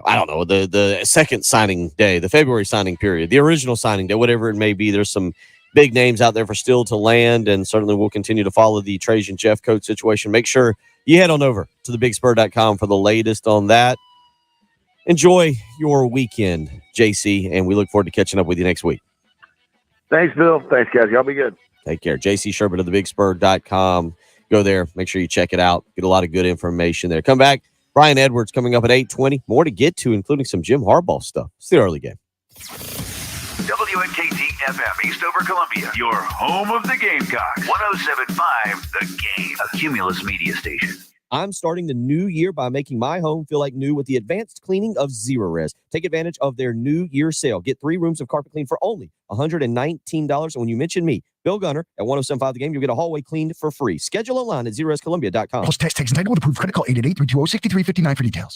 Speaker 23: second signing day, the February signing period, the original signing day, whatever it may be. There's some big names out there for still to land, and certainly we'll continue to follow the Trajan Jeff Coates situation. Make sure you head on over to thebigspur.com for the latest on that. Enjoy your weekend, JC, and we look forward to catching up with you next week.
Speaker 14: Thanks, Bill. Thanks, guys. Y'all be good.
Speaker 23: Take care. JC Shurburtt of thebigspur.com. Go there. Make sure you check it out. Get a lot of good information there. Come back. Brian Edwards coming up at 8:20. More to get to, including some Jim Harbaugh stuff. It's the early game.
Speaker 7: WNKT FM, Eastover, Columbia, your home of the Gamecocks. 107.5 The Game, a Cumulus media station.
Speaker 23: I'm starting the new year by making my home feel like new with the advanced cleaning of Zerorez. Take advantage of their New Year sale. Get 3 rooms of carpet clean for only $119. And when you mention me, Bill Gunner, at 107.5 The Game, you'll get a hallway cleaned for free. Schedule online at zerorezcolumbia.com.
Speaker 17: Plus tax entitlement approved. Credit call 888-320-6359 for details.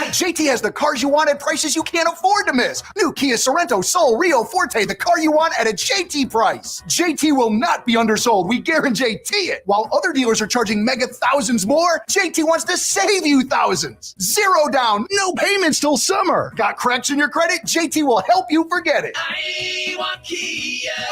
Speaker 17: JT has the cars you want at prices you can't afford to miss. New Kia Sorento, Soul, Rio, Forte, the car you want at a JT price. JT will not be undersold. We guarantee it. While other dealers are charging mega thousands more, JT wants to save you thousands. 0 down, no payments till summer. Got cracks in your credit? JT will help you forget it.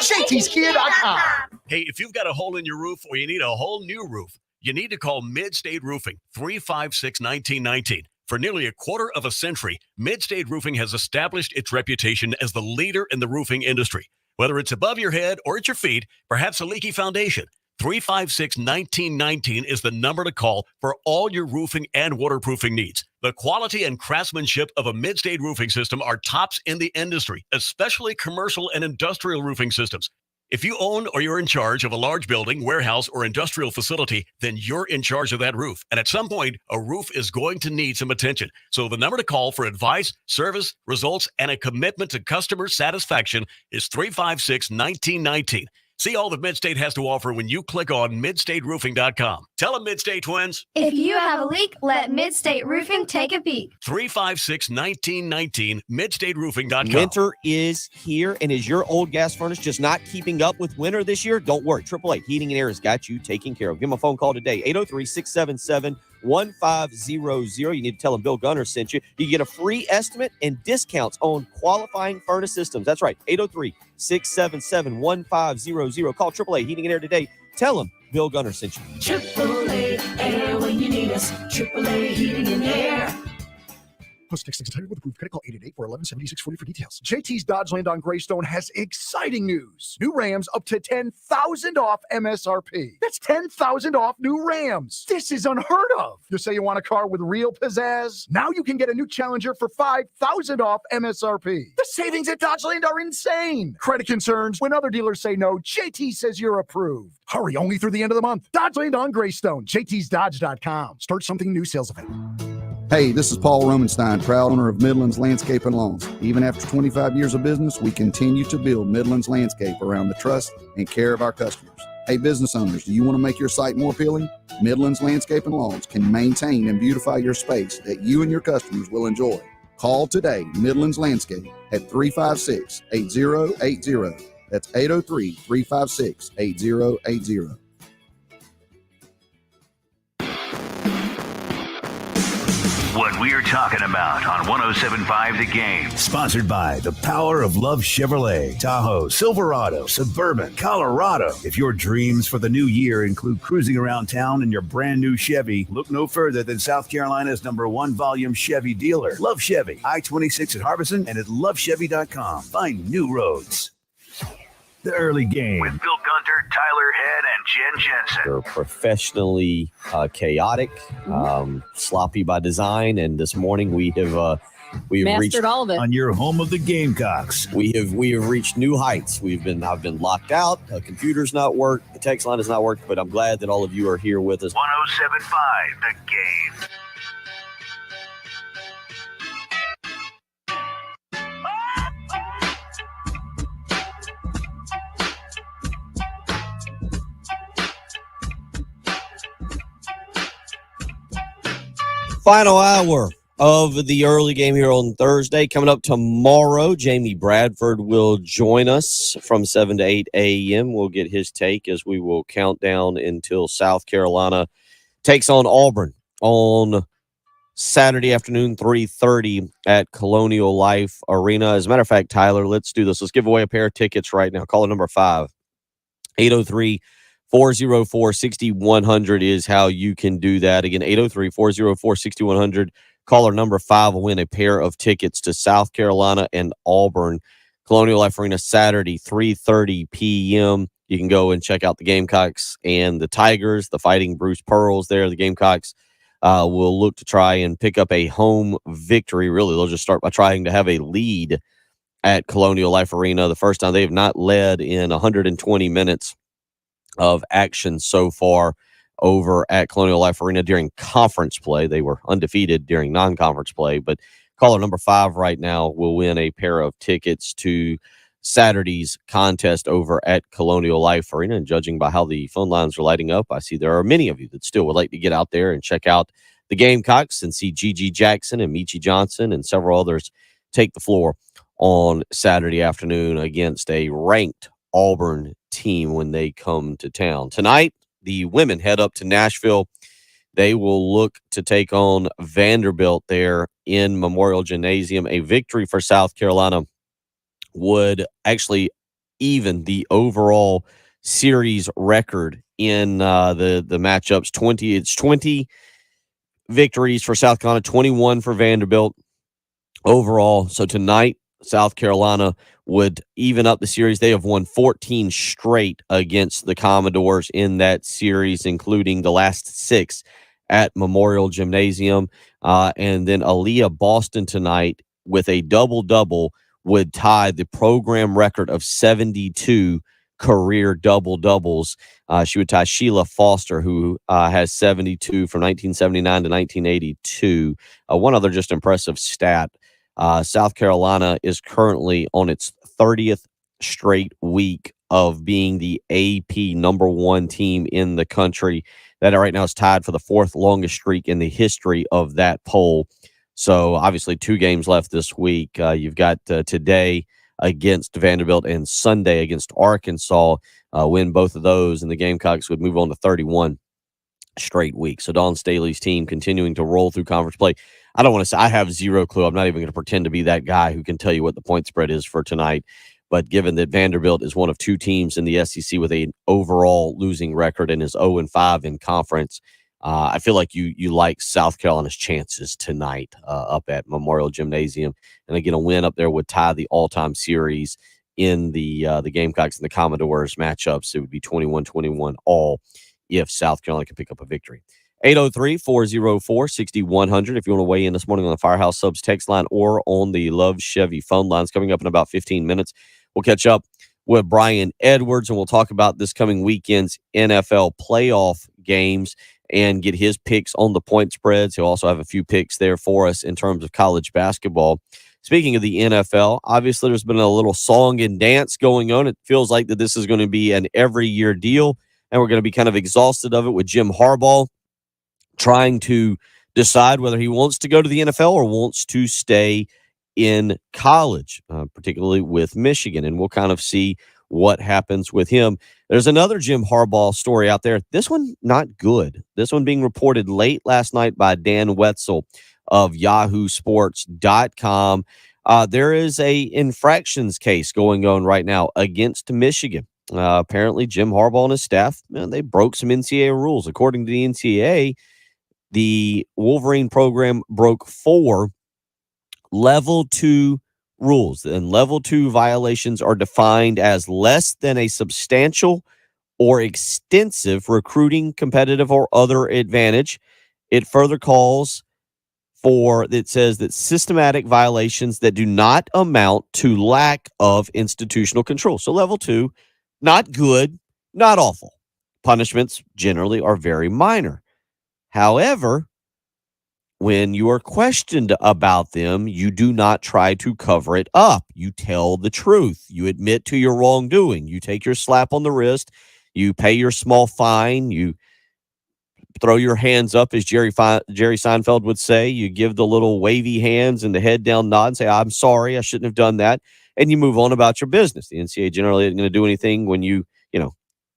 Speaker 17: JT'sKia.com.
Speaker 2: Hey, if you've got a hole in your roof or you need a whole new roof, you need to call Mid-State Roofing, 356-1919. For nearly a quarter of a century, Mid-State Roofing has established its reputation as the leader in the roofing industry. Whether it's above your head or at your feet, perhaps a leaky foundation, 356-1919 is the number to call for all your roofing and waterproofing needs. The quality and craftsmanship of a Mid-State roofing system are tops in the industry, especially commercial and industrial roofing systems. If you own or you're in charge of a large building, warehouse, or industrial facility, then you're in charge of that roof. And at some point, a roof is going to need some attention. So the number to call for advice, service, results, and a commitment to customer satisfaction is 356-1919. See all that Mid-State has to offer when you click on midstateroofing.com. Tell them, Mid-State twins.
Speaker 6: If you have a leak, let Mid-State Roofing take a peek.
Speaker 2: 356-1919, midstateroofing.com.
Speaker 23: Winter is here, and is your old gas furnace just not keeping up with winter this year? Don't worry. AAA Heating and Air has got you taken care of. Give them a phone call today, 803-677-1500. You need to tell them Bill Gunner sent you. You get a free estimate and discounts on qualifying furnace systems. That's right, 803-677-1500. Call AAA Heating and Air today. Tell them Bill Gunner sent you.
Speaker 8: AAA Air when you need us. AAA Heating and Air.
Speaker 17: Plus tax entitlement with approved. Credit call 888-411-7640 for details. JT's Dodgeland on Greystone has exciting news. New Rams up to $10,000 off MSRP. That's $10,000 off new Rams. This is unheard of. You say you want a car with real pizzazz? Now you can get a new Challenger for $5,000 off MSRP. The savings at Dodgeland are insane. Credit concerns? When other dealers say no, JT says you're approved. Hurry, only through the end of the month. Dodgeland on Greystone. JT'sDodge.com. Start something new sales event.
Speaker 16: Hey, this is Paul Romanstein, proud owner of Midlands Landscape and Lawns. Even after 25 years of business, we continue to build Midlands Landscape around the trust and care of our customers. Hey, business owners, do you want to make your site more appealing? Midlands Landscape and Lawns can maintain and beautify your space that you and your customers will enjoy. Call today, Midlands Landscape, at 356-8080. That's 803-356-8080.
Speaker 7: What we're talking about on 107.5 The Game. Sponsored by the power of Love Chevrolet, Tahoe, Silverado, Suburban, Colorado. If your dreams for the new year include cruising around town in your brand new Chevy, look no further than South Carolina's #1 volume Chevy dealer. Love Chevy, I-26 at Harbison and at lovechevy.com. Find new roads. The early game.
Speaker 23: With Bill Gunter, Tyler Head, and Jen Jensen. They're professionally chaotic, sloppy by design, and this morning we have
Speaker 21: Mastered
Speaker 23: reached
Speaker 21: all of it.
Speaker 7: On your home of the Gamecocks.
Speaker 23: We have reached new heights. I've been locked out. The computer's not worked. The text line has not worked. But I'm glad that all of you are here with us.
Speaker 7: 107.5 The Game.
Speaker 23: Final hour of the early game here on Thursday. Coming up tomorrow, Jamie Bradford will join us from 7 to 8 a.m. We'll get his take as we will count down until South Carolina takes on Auburn on Saturday afternoon, 3:30 at Colonial Life Arena. As a matter of fact, Tyler, let's do this. Let's give away a pair of tickets right now. Caller number 5, 803-4 404-6100 is how you can do that. Again, 803-404-6100. Caller number 5 will win a pair of tickets to South Carolina and Auburn. Colonial Life Arena, Saturday, 3:30 p.m. You can go and check out the Gamecocks and the Tigers, the Fighting Bruce Pearls there. The Gamecocks will look to try and pick up a home victory. Really, they'll just start by trying to have a lead at Colonial Life Arena. The first time they have not led in 120 minutes of action so far over at Colonial Life Arena during conference play. They were undefeated during non-conference play, but caller number 5 right now will win a pair of tickets to Saturday's contest over at Colonial Life Arena. And judging by how the phone lines are lighting up, I see there are many of you that still would like to get out there and check out the Gamecocks and see Gigi Jackson and Michi Johnson and several others take the floor on Saturday afternoon against a ranked Auburn team when they come to town. Tonight, the women head up to Nashville. They will look to take on Vanderbilt there in Memorial Gymnasium. A victory for South Carolina would actually even the overall series record in the matchups. 20 victories for South Carolina, 21 for Vanderbilt overall. So tonight, South Carolina would even up the series. They have won 14 straight against the Commodores in that series, including the last 6 at Memorial Gymnasium. And then Aaliyah Boston tonight with a double-double would tie the program record of 72 career double-doubles. She would tie Sheila Foster, who has 72 from 1979 to 1982. One other just impressive stat, South Carolina is currently on its 30th straight week of being the AP number 1 team in the country. That right now is tied for the 4th longest streak in the history of that poll. So obviously 2 games left this week. You've got today against Vanderbilt and Sunday against Arkansas. Win both of those, and the Gamecocks would move on to 31 straight weeks. So Dawn Staley's team continuing to roll through conference play. I don't want to say I have zero clue. I'm not even going to pretend to be that guy who can tell you what the point spread is for tonight. But given that Vanderbilt is one of 2 teams in the SEC with an overall losing record and is 0-5 in conference, I feel like you like South Carolina's chances tonight up at Memorial Gymnasium. And again, a win up there would tie the all-time series in the Gamecocks and the Commodores matchups. It would be 21-21 all if South Carolina can pick up a victory. 803-404-6100 if you want to weigh in this morning on the Firehouse Subs text line or on the Love Chevy phone lines. Coming up in about 15 minutes, we'll catch up with Brian Edwards, and we'll talk about this coming weekend's NFL playoff games and get his picks on the point spreads. He'll also have a few picks there for us in terms of college basketball. Speaking of the NFL, obviously there's been a little song and dance going on. It feels like that this is going to be an every year deal, and we're going to be kind of exhausted of it with Jim Harbaugh trying to decide whether he wants to go to the NFL or wants to stay in college, particularly with Michigan. And we'll kind of see what happens with him. There's another Jim Harbaugh story out there. This one, not good. This one being reported late last night by Dan Wetzel of yahoosports.com. There is a infractions case going on right now against Michigan. Apparently, Jim Harbaugh and his staff, they broke some NCAA rules. According to the NCAA, the Wolverine program broke 4 level 2 rules, and level 2 violations are defined as less than a substantial or extensive recruiting, competitive, or other advantage. It further calls for, it says that systematic violations that do not amount to lack of institutional control. So level 2, not good, not awful. Punishments generally are very minor. However, when you are questioned about them, you do not try to cover it up. You tell the truth. You admit to your wrongdoing. You take your slap on the wrist. You pay your small fine. You throw your hands up, as Jerry Seinfeld would say. You give the little wavy hands and the head down nod and say, I'm sorry, I shouldn't have done that. And you move on about your business. The NCAA generally isn't going to do anything when you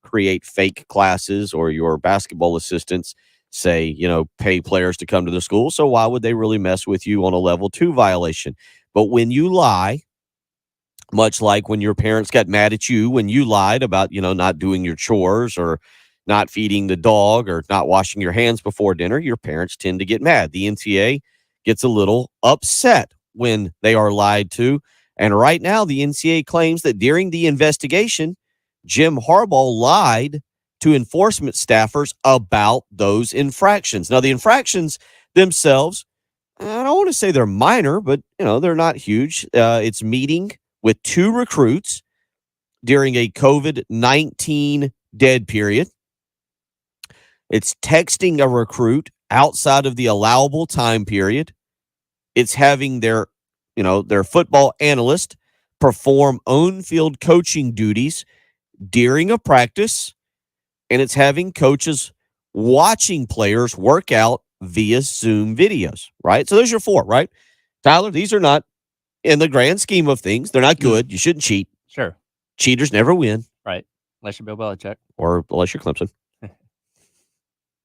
Speaker 23: create fake classes or your basketball assistants say, pay players to come to the school. So why would they really mess with you on a level 2 violation? But when you lie, much like when your parents got mad at you when you lied about, not doing your chores or, not feeding the dog or not washing your hands before dinner, your parents tend to get mad. The NCAA gets a little upset when they are lied to. And right now, the NCAA claims that during the investigation, Jim Harbaugh lied to enforcement staffers about those infractions. Now, the infractions themselves, I don't want to say they're minor, but, they're not huge. It's meeting with 2 recruits during a COVID-19 dead period. It's texting a recruit outside of the allowable time period. It's having their football analyst perform on-field coaching duties during a practice, and it's having coaches watching players work out via Zoom videos, right? So there's your 4, right? Tyler, these are not, in the grand scheme of things, they're not good. You shouldn't cheat.
Speaker 3: Sure.
Speaker 23: Cheaters never win.
Speaker 3: Right. Unless you're Bill Belichick.
Speaker 23: Or unless you're Clemson.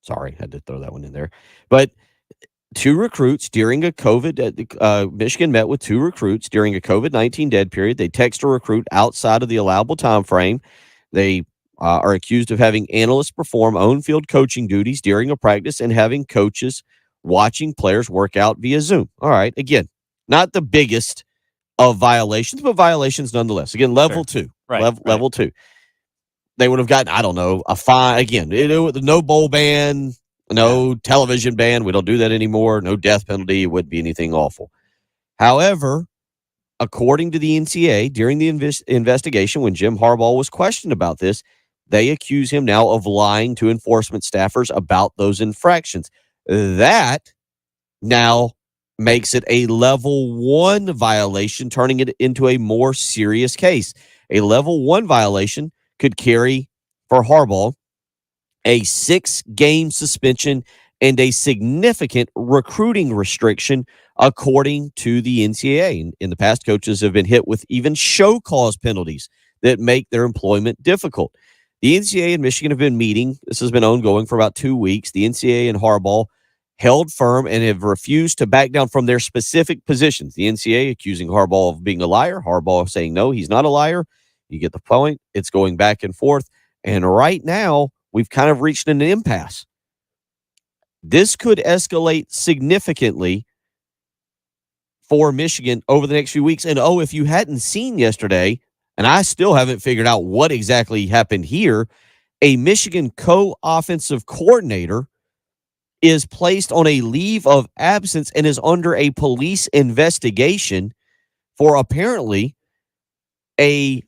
Speaker 23: Sorry, had to throw that one in there. But 2 recruits during a COVID, Michigan met with 2 recruits during a COVID-19 dead period. They text a recruit outside of the allowable time frame. They are accused of having analysts perform on-field coaching duties during a practice and having coaches watching players work out via Zoom. All right, again, not the biggest of violations, but violations nonetheless. Again, level 2.
Speaker 3: Right.
Speaker 23: Level 2. They would have gotten, I don't know, a fine. Again, no bowl ban, no television ban. We don't do that anymore. No death penalty. It wouldn't be anything awful. However, according to the NCAA, during the investigation, when Jim Harbaugh was questioned about this, they accuse him now of lying to enforcement staffers about those infractions. That now makes it a level 1 violation, turning it into a more serious case. A level 1 violation could carry for Harbaugh a 6-game suspension and a significant recruiting restriction, according to the NCAA. In the past, coaches have been hit with even show cause penalties that make their employment difficult. The NCAA and Michigan have been meeting. This has been ongoing for about 2 weeks. The NCAA and Harbaugh held firm and have refused to back down from their specific positions. The NCAA accusing Harbaugh of being a liar. Harbaugh saying, no, he's not a liar. You get the point. It's going back and forth. And right now, we've kind of reached an impasse. This could escalate significantly for Michigan over the next few weeks. And, if you hadn't seen yesterday, and I still haven't figured out what exactly happened here, a Michigan co-offensive coordinator is placed on a leave of absence and is under a police investigation for apparently a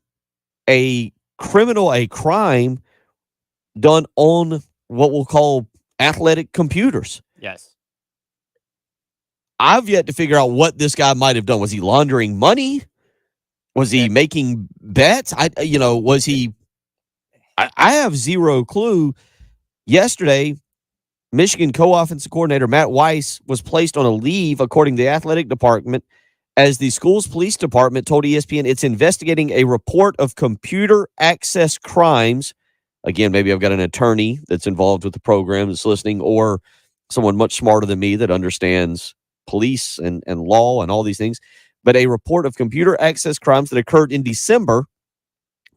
Speaker 23: crime done on what we'll call athletic computers.
Speaker 3: Yes.
Speaker 23: I've yet to figure out what this guy might have done. Was he laundering money? Was he making bets? Was he? I have zero clue. Yesterday, Michigan co-offensive coordinator Matt Weiss was placed on a leave, according to the athletic department, as the school's police department told ESPN it's investigating a report of computer access crimes. Again, maybe I've got an attorney that's involved with the program that's listening, or someone much smarter than me that understands police and law and all these things. But a report of computer access crimes that occurred in December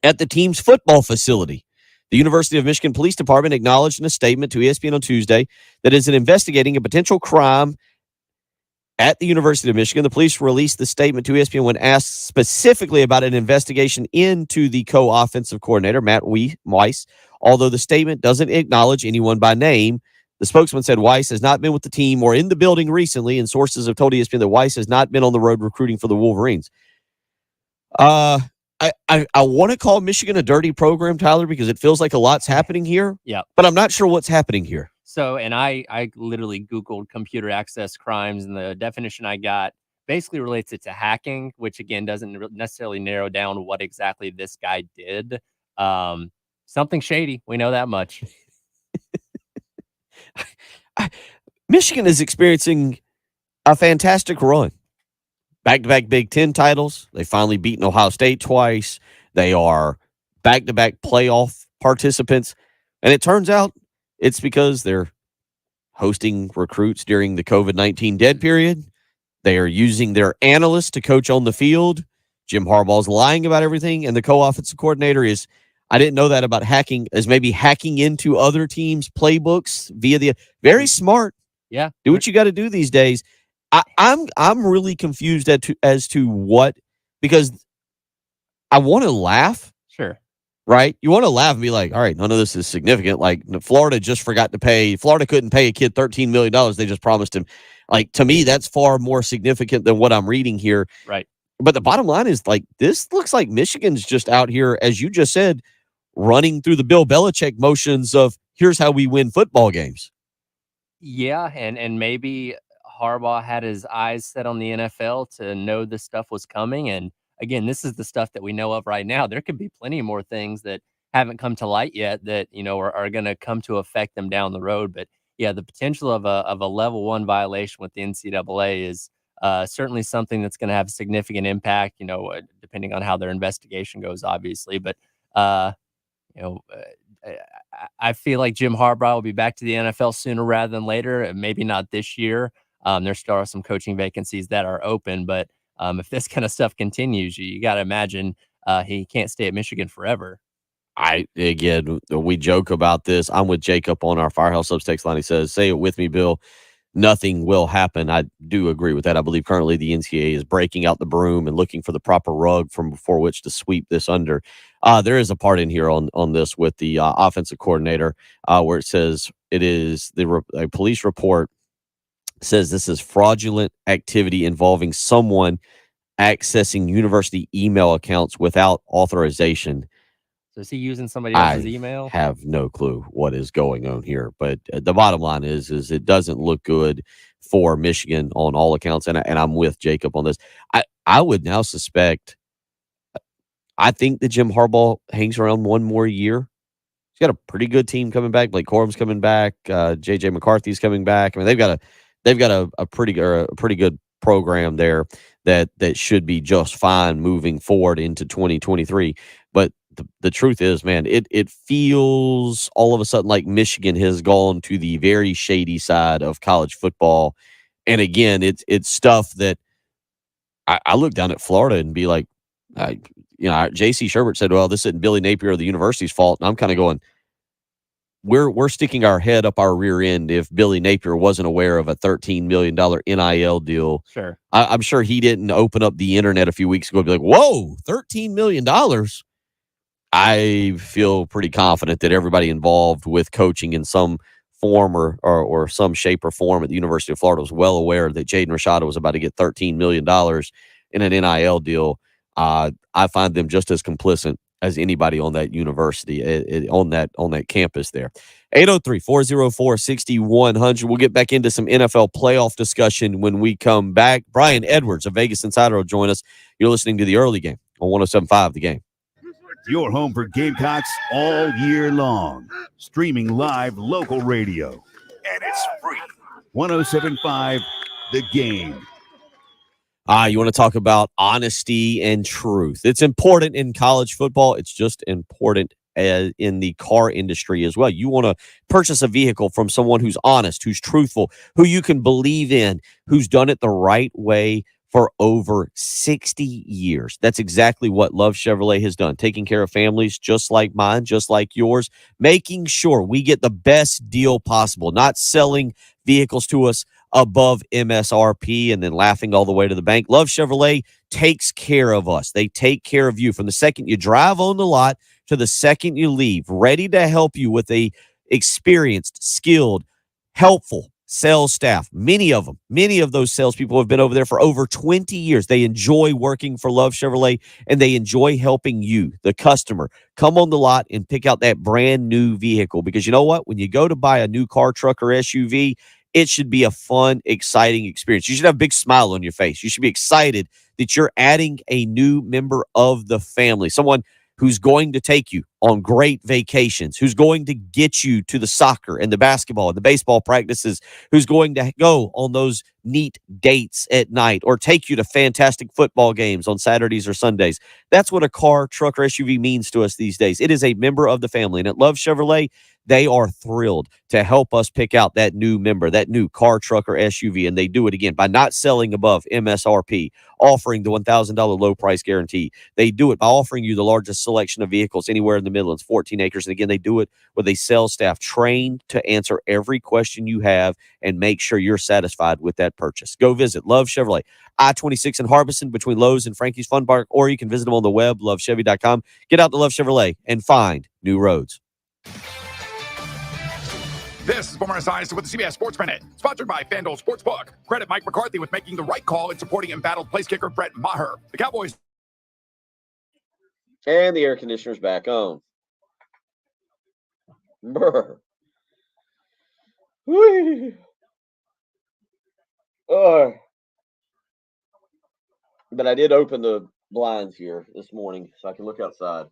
Speaker 23: at the team's football facility. The University of Michigan Police Department acknowledged in a statement to ESPN on Tuesday that is investigating a potential crime at the University of Michigan. The police released the statement to ESPN when asked specifically about an investigation into the co-offensive coordinator, Matt Weiss. Although the statement doesn't acknowledge anyone by name, the spokesman said Weiss has not been with the team or in the building recently, and sources have told ESPN that Weiss has not been on the road recruiting for the Wolverines. I want to call Michigan a dirty program, Tyler, because it feels like a lot's happening here.
Speaker 3: Yeah.
Speaker 23: But I'm not sure what's happening here.
Speaker 3: So, and I literally Googled computer access crimes, and the definition I got basically relates it to hacking, which again doesn't necessarily narrow down what exactly this guy did. Something shady. We know that much.
Speaker 23: Michigan is experiencing a fantastic run. Back-to-back Big Ten titles. They finally beaten Ohio State twice. They are back-to-back playoff participants. And it turns out it's because they're hosting recruits during the COVID-19 dead period. They are using their analysts to coach on the field. Jim Harbaugh's lying about everything, and the co-offensive coordinator is, I didn't know that about hacking, as maybe hacking into other teams' playbooks via the very smart.
Speaker 3: Yeah.
Speaker 23: Do what you got to do these days. I'm really confused as to what, because I want to laugh.
Speaker 3: Sure.
Speaker 23: Right? You want to laugh and be like, all right, none of this is significant. Like Florida couldn't pay a kid $13 million. They just promised him. Like, to me, that's far more significant than what I'm reading here.
Speaker 3: Right.
Speaker 23: But the bottom line is, like, this looks like Michigan's just out here, as you just said, running through the Bill Belichick motions of here's how we win football games.
Speaker 3: Yeah, and maybe Harbaugh had his eyes set on the NFL to know this stuff was coming. And again, this is the stuff that we know of right now. There could be plenty more things that haven't come to light yet that, are going to come to affect them down the road. But yeah, the potential of a level 1 violation with the NCAA is certainly something that's going to have a significant impact, depending on how their investigation goes, obviously. But, I feel like Jim Harbaugh will be back to the NFL sooner rather than later, and maybe not this year. There still are some coaching vacancies that are open, but if this kind of stuff continues, you got to imagine he can't stay at Michigan forever.
Speaker 23: We joke about this. I'm with Jacob on our Firehouse Subs text line. He says, say it with me, Bill. Nothing will happen. I do agree with that. I believe currently the NCAA is breaking out the broom and looking for the proper rug from before which to sweep this under. There is a part in here on this with the offensive coordinator where it says it is a police report says this is fraudulent activity involving someone accessing university email accounts without authorization.
Speaker 3: So is he using somebody else's email?
Speaker 23: I have no clue what is going on here, but the bottom line is it doesn't look good for Michigan on all accounts, and I'm with Jacob on this. I would now suspect. I think that Jim Harbaugh hangs around one more year. He's got a pretty good team coming back. Blake Corum's coming back. JJ McCarthy's coming back. I mean, they've got a pretty good program there that should be just fine moving forward into 2023. But the truth is, man, it feels all of a sudden like Michigan has gone to the very shady side of college football. And again, it's stuff that I look down at Florida and be like, J.C. Shurburtt said, well, this isn't Billy Napier or the university's fault. And I'm kind of going, we're sticking our head up our rear end if Billy Napier wasn't aware of a $13 million NIL deal.
Speaker 3: Sure.
Speaker 23: I'm sure he didn't open up the internet a few weeks ago and be like, whoa, $13 million. I feel pretty confident that everybody involved with coaching in some form or some shape or form at the University of Florida was well aware that Jaden Rashada was about to get $13 million in an NIL deal. I find them just as complicit as anybody on that university, on that campus there. 803-404-6100. We'll get back into some NFL playoff discussion when we come back. Brian Edwards of Vegas Insider will join us. You're listening to the early game on 107.5 The Game.
Speaker 7: Your home for Gamecocks all year long. Streaming live local radio. And it's free. 107.5 The Game.
Speaker 23: You want to talk about honesty and truth. It's important in college football. It's just important in the car industry as well. You want to purchase a vehicle from someone who's honest, who's truthful, who you can believe in, who's done it the right way for over 60 years. That's exactly what Love Chevrolet has done, taking care of families just like mine, just like yours, making sure we get the best deal possible, not selling vehicles to us above MSRP and then laughing all the way to the bank. Love Chevrolet takes care of us. They take care of you from the second you drive on the lot to the second you leave, ready to help you with a experienced, skilled, helpful sales staff. Many of those salespeople have been over there for over 20 years. They enjoy working for Love Chevrolet, and they enjoy helping you, the customer, come on the lot and pick out that brand new vehicle. Because you know what? When you go to buy a new car, truck, or SUV, it should be a fun, exciting experience. You should have a big smile on your face. You should be excited that you're adding a new member of the family, someone who's going to take you on great vacations, who's going to get you to the soccer and the basketball and the baseball practices, who's going to go on those neat dates at night or take you to fantastic football games on Saturdays or Sundays. That's what a car, truck, or SUV means to us these days. It is a member of the family. And at Love Chevrolet, they are thrilled to help us pick out that new member, that new car, truck, or SUV. And they do it again by not selling above MSRP, offering the $1,000 low price guarantee. They do it by offering you the largest selection of vehicles anywhere in the the Midlands, 14 acres. And again, they do it with a sales staff trained to answer every question you have and make sure you're satisfied with that purchase. Go visit Love Chevrolet, I-26 in Harbison between Lowe's and Frankie's Fun Park, or you can visit them on the web, lovechevy.com. Get out to Love Chevrolet and find new roads.
Speaker 4: This is Boomer Esiason with the CBS Sports Minute, sponsored by FanDuel Sportsbook. Credit Mike McCarthy with making the right call and supporting embattled place kicker Brett Maher. The Cowboys.
Speaker 23: And the air conditioner's back on. Brr. Whee. But I did open the blinds here this morning so I can look outside.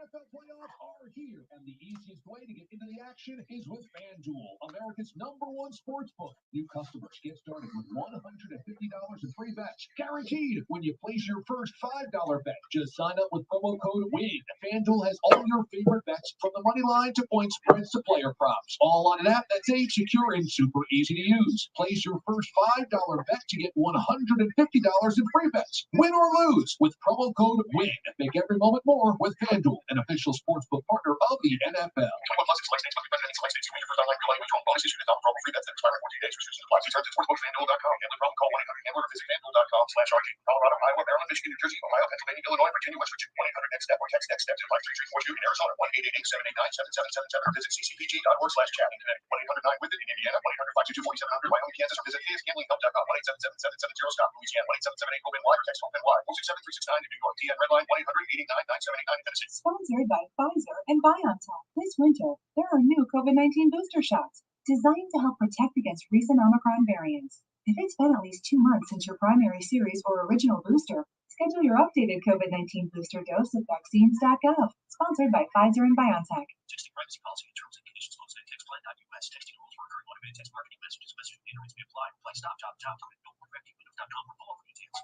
Speaker 19: NFL playoffs are here, and the easiest way to get into the action is with FanDuel, America's #1 sportsbook. New customers get started with $150 in free bets, guaranteed when you place your first $5 bet. Just sign up with promo code WIN. FanDuel has all your favorite bets, from the money line to point spreads to player props, all on an app that's safe, secure, and super easy to use. Place your first $5 bet to get $150 in free bets. Win or lose with promo code WIN. Make every moment more with FanDuel, an official sportsbook partner of the NFL. 21 plus select states, select states. You win your first online real language on bonus issued as promo free bets that expire in 14 days. Restrictions apply. See terms at sportsbook.fanduel.com. Gambling problem? Call 1-800-GAMBLER or visit fanduel.com/RG. Colorado, Iowa, Maryland, Michigan, New Jersey, Ohio, Pennsylvania, Illinois, Virginia, West Virginia. 1-800-NEXT-STEP or text NEXT-STEP to 53342 in Arizona. 1-888-789-7777 or visit ccpg.org/chat. Internet 1-800-9-WITH-IT in Indiana. 1-800-522-4700 Wyoming, Kansas or visit KSGamblingHub.com. 1-877-770-STOP Louisiana. 1-877-8-GO-BEN-Y or text HOPE-BEN-Y. 467-369 in New York. TN Redline 1-800-889-9789 in Tennessee.
Speaker 21: Sponsored by Pfizer and BioNTech. This winter, there are new COVID-19 booster shots designed to help protect against recent Omicron variants. If it's been at least 2 months since your primary series or original booster, schedule your updated COVID-19 booster dose at vaccines.gov. Sponsored by Pfizer and BioNTech.
Speaker 22: Texting privacy policy and terms and conditions on textplan.us. Texting rules for current automated text marketing messages. Message data rates may apply. Apply stop, job, limit. No more windows.com for full details.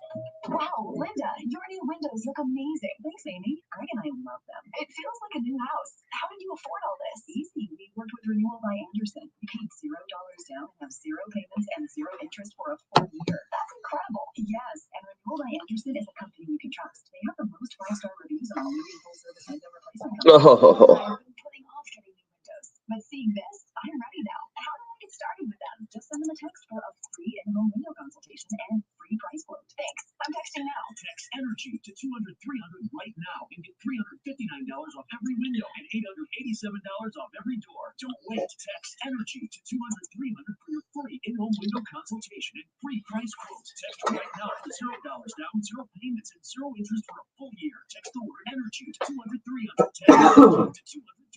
Speaker 21: Wow, Linda, your new windows look amazing. Thanks, Amy. Greg and I love them. It feels like a new house. How did you afford all this? Easy. We worked with Renewal by Anderson. We paid $0 down and have 0 payments and 0 interest for a full year. That's incredible. Yes, and Renewal by Anderson is a company you can trust. They have the most 5-star reviews on all leading full-service window replacement companies. I've been putting off getting new windows, but seeing this, I'm ready now. How do I get started with them? Just send them a text for a free in-home window consultation and free price quote. Thanks. I'm texting now.
Speaker 19: Text ENERGY to 200-300 right now and get $359 off every window and $887 off every door. Don't wait. Text ENERGY to 200-300 for your free in-home window consultation and free price quotes. Text right now for $0 down, 0 payments, and 0 interest for a full year. Text the word ENERGY to 200-300. Text ENERGY to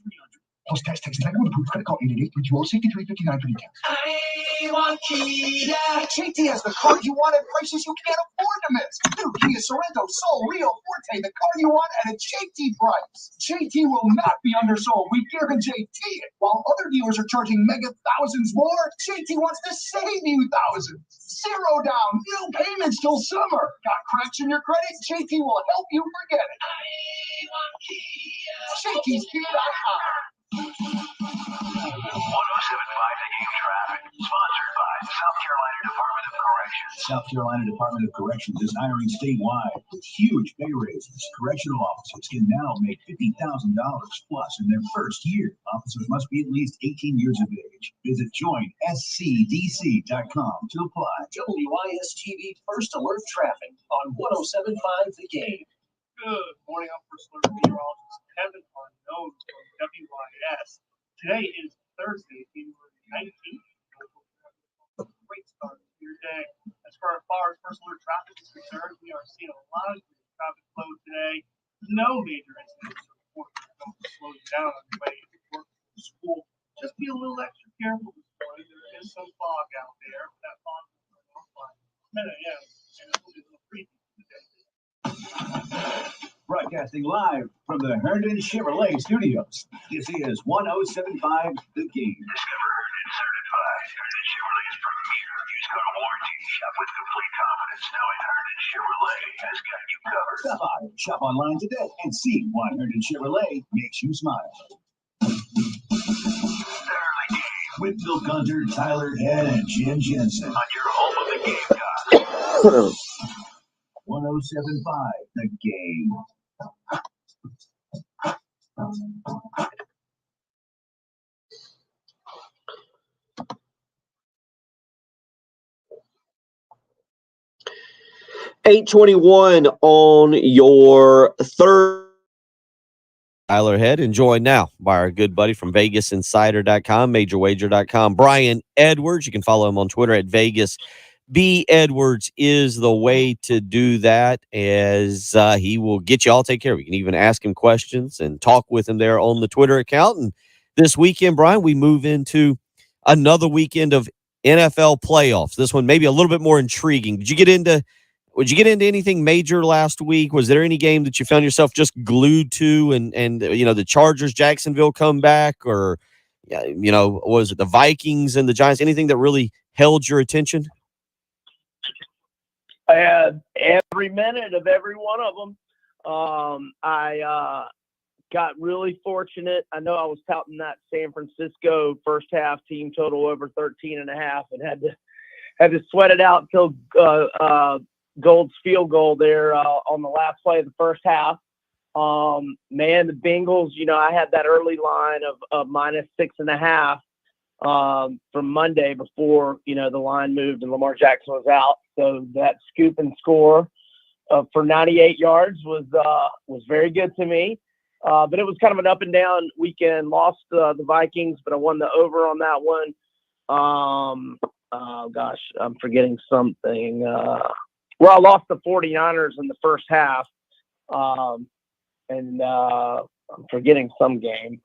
Speaker 19: 200-300. Post text second with approved credit call 888-320-6359 for details.
Speaker 24: I want Kia.
Speaker 19: JT has the car you want at prices you can't afford to miss. New Kia Sorento, Soul, Rio, Forte, the car you want at a JT price. JT will not be undersold. We guarantee it. While other dealers are charging mega thousands more, JT wants to save you thousands. 0 down, no payments till summer. Got cracks in your credit? JT will help you forget it.
Speaker 24: I want Kia.
Speaker 19: JT's Kia.com.
Speaker 20: 1075 The Game Traffic, sponsored by South Carolina Department of Corrections. South Carolina Department of Corrections is hiring statewide with huge pay raises. Correctional officers can now make $50,000 plus in their first year. Officers must be at least 18 years of age. Visit joinscdc.com to apply.
Speaker 10: WIS-TV First Alert Traffic on 1075 The Game.
Speaker 18: Good morning, I'm First Alert Meteorologist Kevin Unknown from WIS. Today is Thursday, January 19th. Great start to your day. As far as First Alert traffic is concerned, we are seeing a lot of traffic flow today. No major incidents to report that are going to slow you down on your way to work or school. Just be a little extra careful this morning. There is some fog out there. That fog is going on by 10 a.m. and it will be a little creepy today.
Speaker 20: Broadcasting live from the Herndon Chevrolet Studios. This is 1075 The Game. Discover Herndon Certified. Herndon Chevrolet's premier used car warranty. Shop with complete confidence knowing Herndon Chevrolet has got you covered. Stop by, shop online today, and see why Herndon Chevrolet makes you smile. Early Game with Bill Gunter, Tyler Head, and Jim Jensen on your home of the Gamecocks. 1075 The Game.
Speaker 23: 8:21 on your third. Tyler Head, and joined now by our good buddy from VegasInsider.com, MajorWager.com, Brian Edwards. You can follow him on Twitter at Vegas. B. Edwards is the way to do that, as he will get you all taken care of. You can even ask him questions and talk with him there on the Twitter account. And this weekend, Brian, we move into another weekend of NFL playoffs. This one maybe a little bit more intriguing. Would you get into anything major last week? Was there any game that you found yourself just glued to, and the Chargers, Jacksonville come back, or was it the Vikings and the Giants? Anything that really held your attention?
Speaker 5: Every minute of every one of them. I got really fortunate. I know I was touting that San Francisco first half team total over 13.5, and had to sweat it out until Gold's field goal there on the last play of the first half. Man, the Bengals, I had that early line of minus 6.5 from Monday before, the line moved and Lamar Jackson was out. So that scoop and score for 98 yards was very good to me. But it was kind of an up and down weekend. Lost the Vikings, but I won the over on that one. Oh gosh, I'm forgetting something. I lost the 49ers in the first half. And I'm forgetting some game.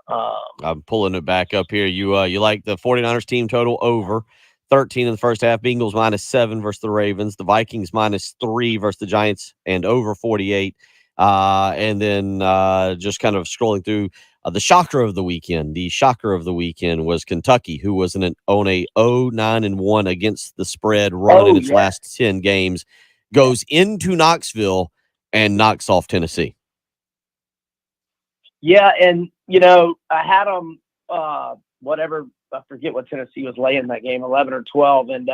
Speaker 23: I'm pulling it back up here. You like the 49ers team total over 13 in the first half. Bengals -7 versus the Ravens. The Vikings -3 versus the Giants, and over 48. And then just kind of scrolling through the shocker of the weekend. The shocker of the weekend was Kentucky, who was on a 0-9-1 against the spread run in its last 10 games, goes into Knoxville and knocks off Tennessee.
Speaker 5: Yeah, and I had them I forget what Tennessee was laying that game, 11 or 12, and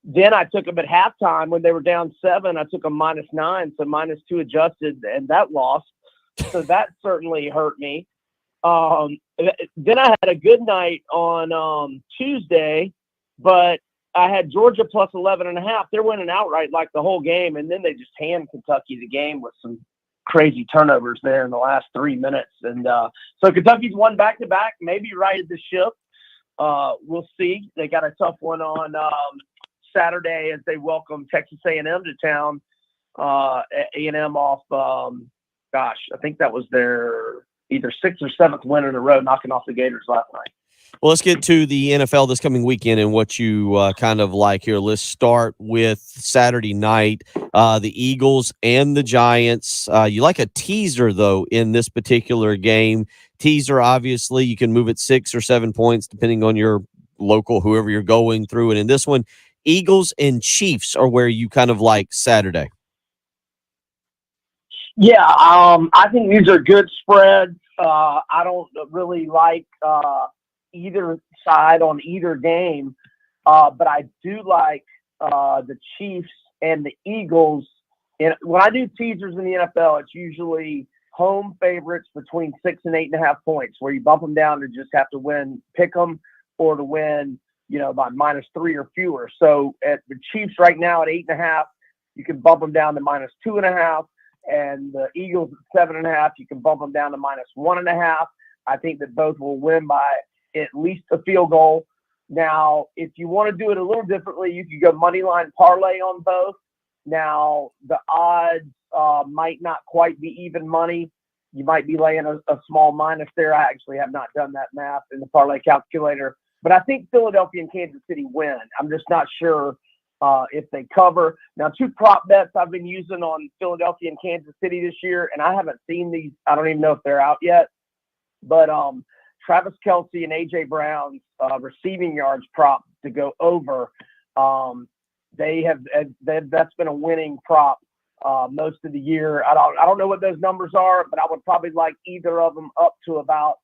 Speaker 5: then I took them at halftime when they were down 7. I took them -9, so -2 adjusted, and that lost. So that certainly hurt me. Then I had a good night on Tuesday, but I had Georgia plus 11.5. They're winning outright like the whole game, and then they just hand Kentucky the game with some crazy turnovers there in the last 3 minutes. And so Kentucky's won back-to-back, maybe righted the ship. We'll see. They got a tough one on Saturday as they welcome Texas A&M to town. A&M off, I think that was their either 6th or 7th win in a row, knocking off the Gators last night.
Speaker 23: Well, let's get to the NFL this coming weekend and what you kind of like here. Let's start with Saturday night, the Eagles and the Giants. You like a teaser, though, in this particular game. Teaser, obviously, you can move it 6 or 7 points depending on your local, whoever you're going through. And in this one, Eagles and Chiefs are where you kind of like Saturday.
Speaker 5: Yeah, I think these are good spreads. I don't really like either side on either game, but I do like the Chiefs and the Eagles. And when I do teasers in the NFL, it's usually home favorites between 6 and 8.5 points, where you bump them down to just have to win, pick them, or to win, by -3 or fewer. So at the Chiefs right now at 8.5, you can bump them down to -2.5, and the Eagles at 7.5, you can bump them down to -1.5. I think that both will win by at least a field goal. Now, if you want to do it a little differently, you could go money line parlay on both. Now, the odds might not quite be even money. You might be laying a small minus there. I actually have not done that math in the parlay calculator, but I think Philadelphia and Kansas City win. I'm just not sure if they cover. Now, 2 prop bets I've been using on Philadelphia and Kansas City this year, and I haven't seen these. I don't even know if they're out yet, but Travis Kelce and A.J. Brown's receiving yards prop to go over. That's been a winning prop most of the year. I don't know what those numbers are, but I would probably like either of them up to about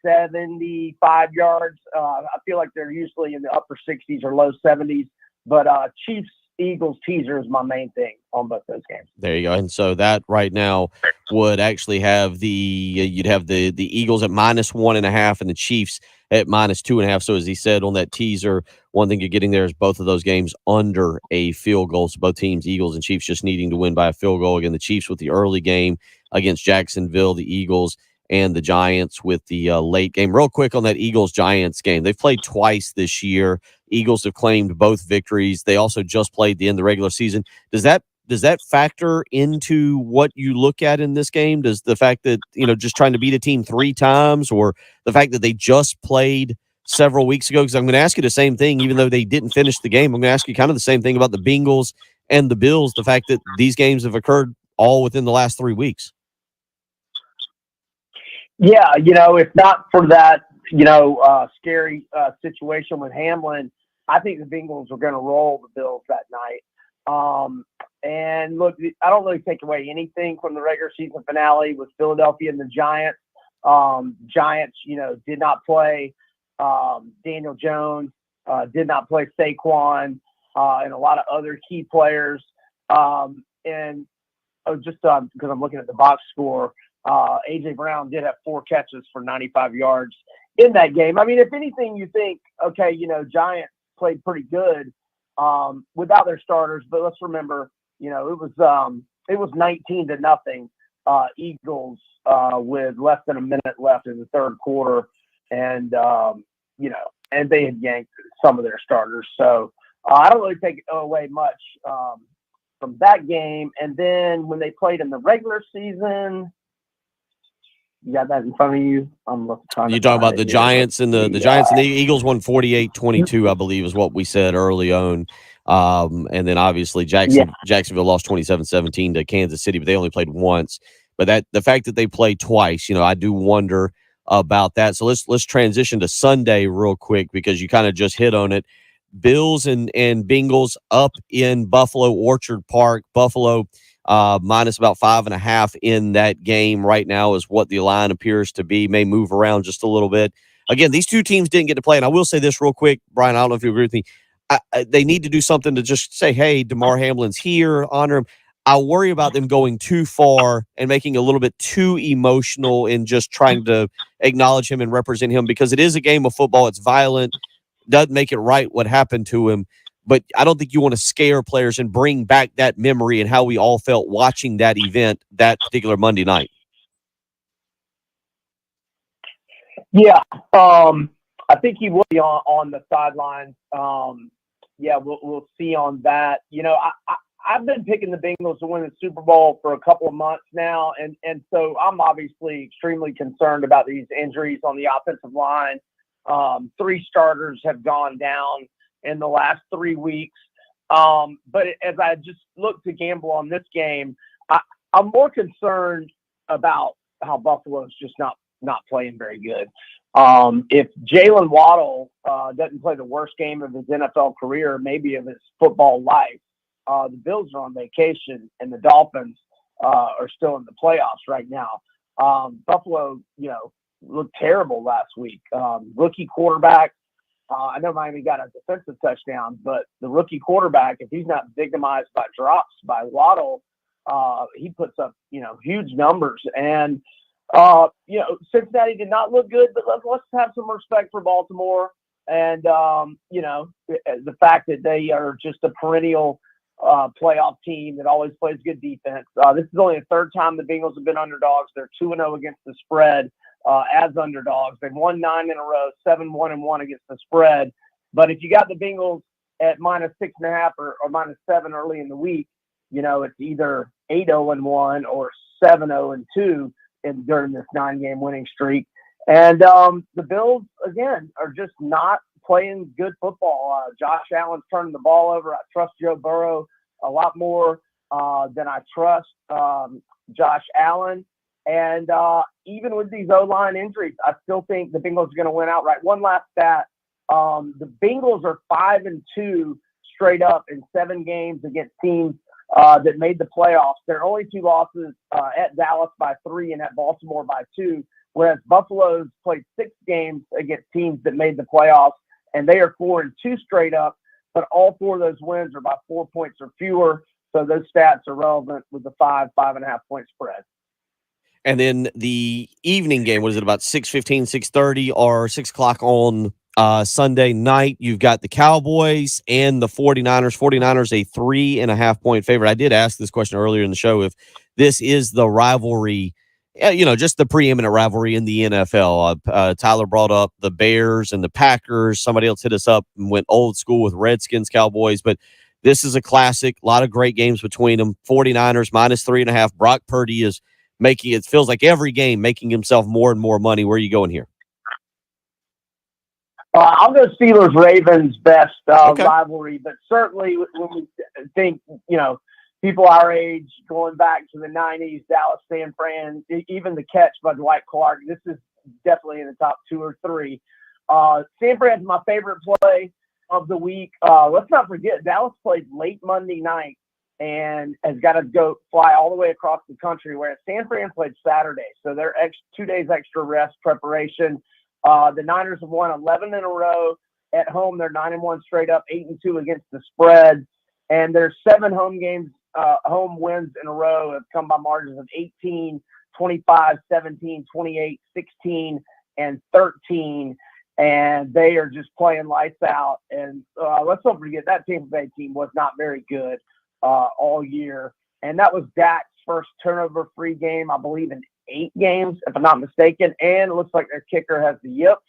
Speaker 5: 75 yards. I feel like they're usually in the upper 60s or low 70s. But Chiefs Eagles teaser is my main thing on both those games.
Speaker 23: There you go. And so that right now would actually have you'd have the Eagles at -1.5 and the Chiefs at -2.5. So as he said on that teaser, one thing you're getting there is both of those games under a field goal. So both teams, Eagles and Chiefs, just needing to win by a field goal. Again, the Chiefs with the early game against Jacksonville, the Eagles and the Giants with the late game. Real quick on that Eagles-Giants game. They've played twice this year. Eagles have claimed both victories. They also just played the end of the regular season. Does that factor into what you look at in this game? Does the fact that, just trying to beat a team 3 times, or the fact that they just played several weeks ago? Because I'm going to ask you the same thing, even though they didn't finish the game. I'm going to ask you kind of the same thing about the Bengals and the Bills, the fact that these games have occurred all within the last 3 weeks.
Speaker 5: Yeah, if not for that, scary situation with Hamlin, I think the Bengals were going to roll the Bills that night. And look, I don't really take away anything from the regular season finale with Philadelphia and the Giants. Giants, did not play Daniel Jones, did not play Saquon, and a lot of other key players. And just because I'm looking at the box score, A.J. Brown did have 4 catches for 95 yards in that game. I mean, if anything, you think, okay, Giants played pretty good without their starters, but let's remember, it was 19-0 Eagles with less than a minute left in the third quarter, and and they had yanked some of their starters. So I don't really take away much from that game. And then when they played in the regular season, you got that in front of you?
Speaker 23: You're talking about the Giants and the Giants and the Eagles won 48-22, I believe, is what we said early on. And then obviously Jacksonville lost 27-17 to Kansas City, but they only played once. But the fact that they played twice, I do wonder about that. So let's transition to Sunday real quick, because you kind of just hit on it. Bills and Bengals up in Buffalo Orchard Park. Buffalo minus about 5.5 in that game right now is what the line appears to be. May move around just a little bit. Again, these two teams didn't get to play, and I will say this real quick, Brian. I don't know if you agree with me. They need to do something to just say, "Hey, DeMar Hamlin's here, honor him." I worry about them going too far and making it a little bit too emotional in just trying to acknowledge him and represent him, because it is a game of football. It's violent. Doesn't make it right what happened to him. But I don't think you want to scare players and bring back that memory and how we all felt watching that event that particular Monday night.
Speaker 5: Yeah, I think he will be on the sidelines. We'll see on that. I've been picking the Bengals to win the Super Bowl for a couple of months now, and so I'm obviously extremely concerned about these injuries on the offensive line. 3 starters have gone down in the last 3 weeks. But as I just look to gamble on this game, I'm more concerned about how Buffalo's just not playing very good. If Jalen Waddle doesn't play the worst game of his NFL career, maybe of his football life, the Bills are on vacation and the Dolphins are still in the playoffs right now. Buffalo, looked terrible last week. Rookie quarterback. I know Miami got a defensive touchdown, but the rookie quarterback, if he's not victimized by drops by Waddle, he puts up, huge numbers. And, Cincinnati did not look good, but let's have some respect for Baltimore. And, the fact that they are just a perennial playoff team that always plays good defense. This is only the 3rd time the Bengals have been underdogs. They're 2-0 against the spread as underdogs. They've won 9 in a row, 7-1-1 against the spread. But if you got the Bengals at minus 6.5 or minus 7 early in the week, it's either 8-0-1 or 7-0-2 during this 9-game winning streak. And the Bills, again, are just not playing good football. Josh Allen's turning the ball over. I trust Joe Burrow a lot more than I trust Josh Allen. And even with these O-line injuries, I still think the Bengals are going to win outright. One last stat. The Bengals are 5-2 straight up in 7 games against teams that made the playoffs. Their only 2 losses at Dallas by 3 and at Baltimore by 2, whereas Buffalo's played 6 games against teams that made the playoffs, and they are 4-2 straight up, but all 4 of those wins are by 4 points or fewer. So those stats are relevant with the 5.5 point spread.
Speaker 23: And then the evening game, what is it, about 6:15, 6:30, or 6 o'clock on Sunday night, you've got the Cowboys and the 49ers. 49ers a 3.5-point favorite. I did ask this question earlier in the show if this is the rivalry, just the preeminent rivalry in the NFL. Tyler brought up the Bears and the Packers. Somebody else hit us up and went old school with Redskins, Cowboys. But this is a classic. A lot of great games between them. 49ers minus 3.5. Brock Purdy is making, it feels like every game, making himself more and more money. Where are you going here?
Speaker 5: I'll go Steelers Ravens best rivalry, but certainly when we think, people our age going back to the 90s, Dallas, San Fran, even the catch by Dwight Clark, this is definitely in the top 2 or 3. San Fran's my favorite play of the week. Let's not forget, Dallas played late Monday night and has got to go fly all the way across the country, whereas San Fran played Saturday. So they're 2 days extra rest preparation. The Niners have won 11 in a row at home. They're 9-1 straight up, 8-2 against the spread. And their 7 home wins in a row have come by margins of 18, 25, 17, 28, 16, and 13. And they are just playing lights out. And let's not forget, that Tampa Bay team was not very good all year. And that was Dak's first turnover-free game, I believe, in 8 games, if I'm not mistaken. And it looks like their kicker has the yips.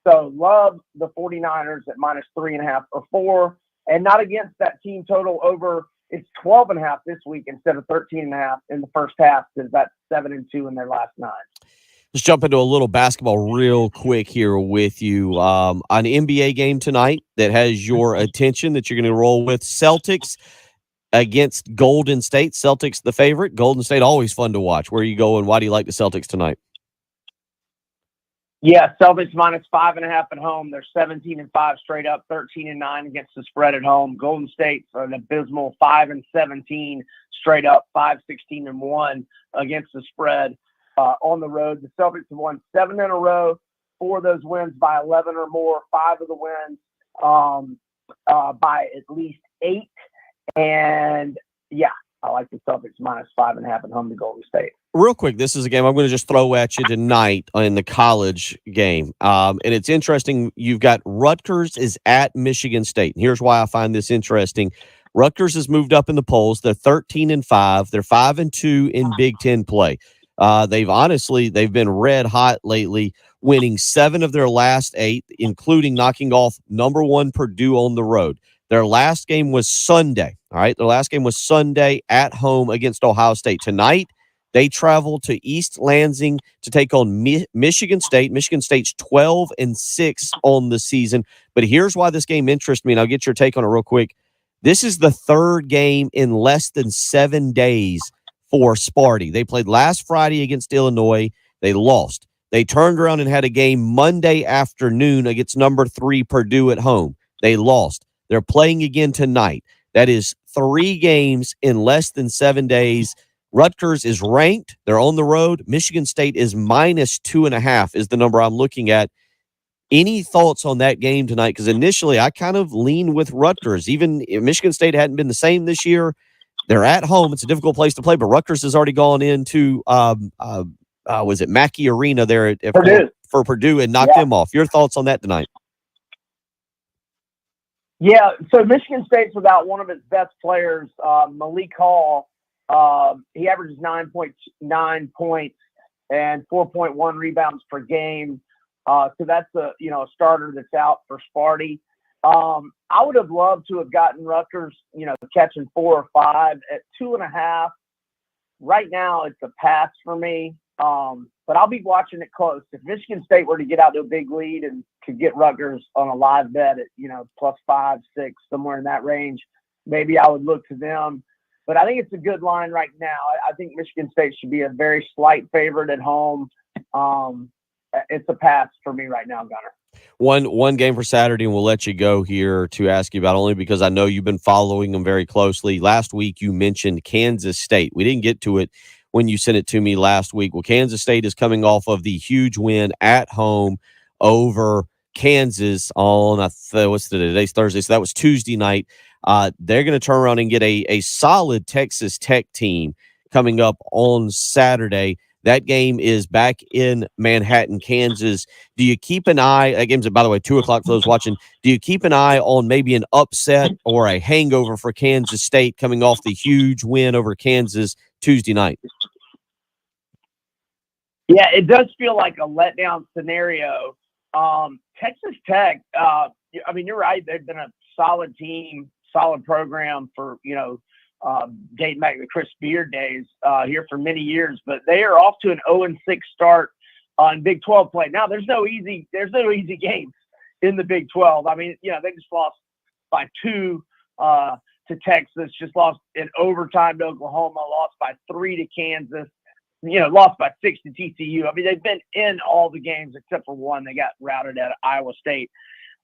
Speaker 5: So love the 49ers at minus 3.5 or 4. And not against that team total over. It's 12.5 this week instead of 13.5 in the first half, because that's 7-2 in their last 9.
Speaker 23: Let's jump into a little basketball real quick here with you. An NBA game tonight that has your attention that you're going to roll with. Celtics against Golden State. Celtics the favorite. Golden State always fun to watch. Where are you going? Why do you like the Celtics tonight?
Speaker 5: Yeah, Celtics minus 5.5 at home. They're 17-5 straight up, 13-9 against the spread at home. Golden State's an abysmal 5-17 straight up, 5-16-1 against the spread on the road. The Celtics have won 7 in a row. 4 of those wins by 11 or more. 5 of the wins by at least 8. And yeah, I like the Celtics minus 5.5 at home to Golden State.
Speaker 23: Real quick, this is a game I'm going to just throw at you tonight in the college game. And it's interesting. You've got Rutgers is at Michigan State. And here's why I find this interesting. Rutgers has moved up in the polls. They're 13-5. They're 5-2 in Big Ten play. They've been red hot lately, winning 7 of their last 8, including knocking off number 1 Purdue on the road. Their last game was Sunday. All right. Their last game was Sunday at home against Ohio State. Tonight, they travel to East Lansing to take on Michigan State. Michigan State's 12-6 on the season. But here's why this game interests me, and I'll get your take on it real quick. This is the 3rd game in less than 7 days for Sparty. They played last Friday against Illinois. They lost. They turned around and had a game Monday afternoon against number 3 Purdue at home. They lost. They're playing again tonight. That is 3 games in less than 7 days. Rutgers is ranked. They're on the road. Michigan State is minus 2.5 is the number I'm looking at. Any thoughts on that game tonight? Because initially I kind of lean with Rutgers. Even if Michigan State hadn't been the same this year, they're at home. It's a difficult place to play, but Rutgers has already gone into was it Mackey Arena there at Purdue. For Purdue and knocked them off. Your thoughts on that tonight?
Speaker 5: Yeah, so Michigan State's without one of its best players, Malik Hall. He averages 9.9 points and 4.1 rebounds per game. So that's a starter that's out for Sparty. I would have loved to have gotten Rutgers, catching 4 or 5 at 2.5. Right now, it's a pass for me. But I'll be watching it close. If Michigan State were to get out to a big lead and could get Rutgers on a live bet at, plus 5, 6, somewhere in that range, maybe I would look to them. But I think it's a good line right now. I think Michigan State should be a very slight favorite at home. It's a pass for me right now, Gunner.
Speaker 23: One game for Saturday, and we'll let you go here to ask you about, only because I know you've been following them very closely. Last week you mentioned Kansas State. We didn't get to it when you sent it to me last week. Well, Kansas State is coming off of the huge win at home over Kansas on, what's today? Today's Thursday, so that was Tuesday night. They're going to turn around and get a solid Texas Tech team coming up on Saturday. That game is back in Manhattan, Kansas. Do you keep an eye? That game's, by the way, 2 o'clock for those watching. Do you keep an eye on maybe an upset or a hangover for Kansas State coming off the huge win over Kansas Tuesday night?
Speaker 5: Yeah, it does feel like a letdown scenario. Texas Tech, I mean, you're right. They've been a solid team, solid program for, dating back to the Chris Beard days here for many years, but they are off to an 0-6 start on Big 12 play. Now, there's no easy games in the Big 12. I mean, they just lost by 2 to Texas, just lost in overtime to Oklahoma, lost by 3 to Kansas, lost by 6 to TCU. I mean, they've been in all the games except for one. They got routed at Iowa State.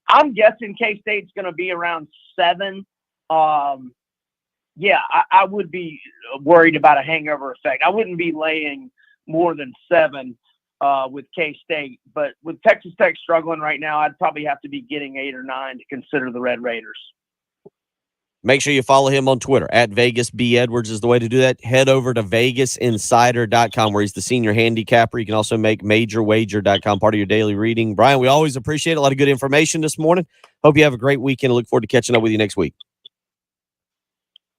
Speaker 5: I'm guessing K-State's going to be around 7. Yeah, I would be worried about a hangover effect. I wouldn't be laying more than 7 with K-State. But with Texas Tech struggling right now, I'd probably have to be getting 8 or 9 to consider the Red Raiders.
Speaker 23: Make sure you follow him on Twitter. @VegasBEdwards is the way to do that. Head over to VegasInsider.com where he's the senior handicapper. You can also make MajorWager.com part of your daily reading. Brian, we always appreciate it. A lot of good information this morning. Hope you have a great weekend. I look forward to catching up with you next week.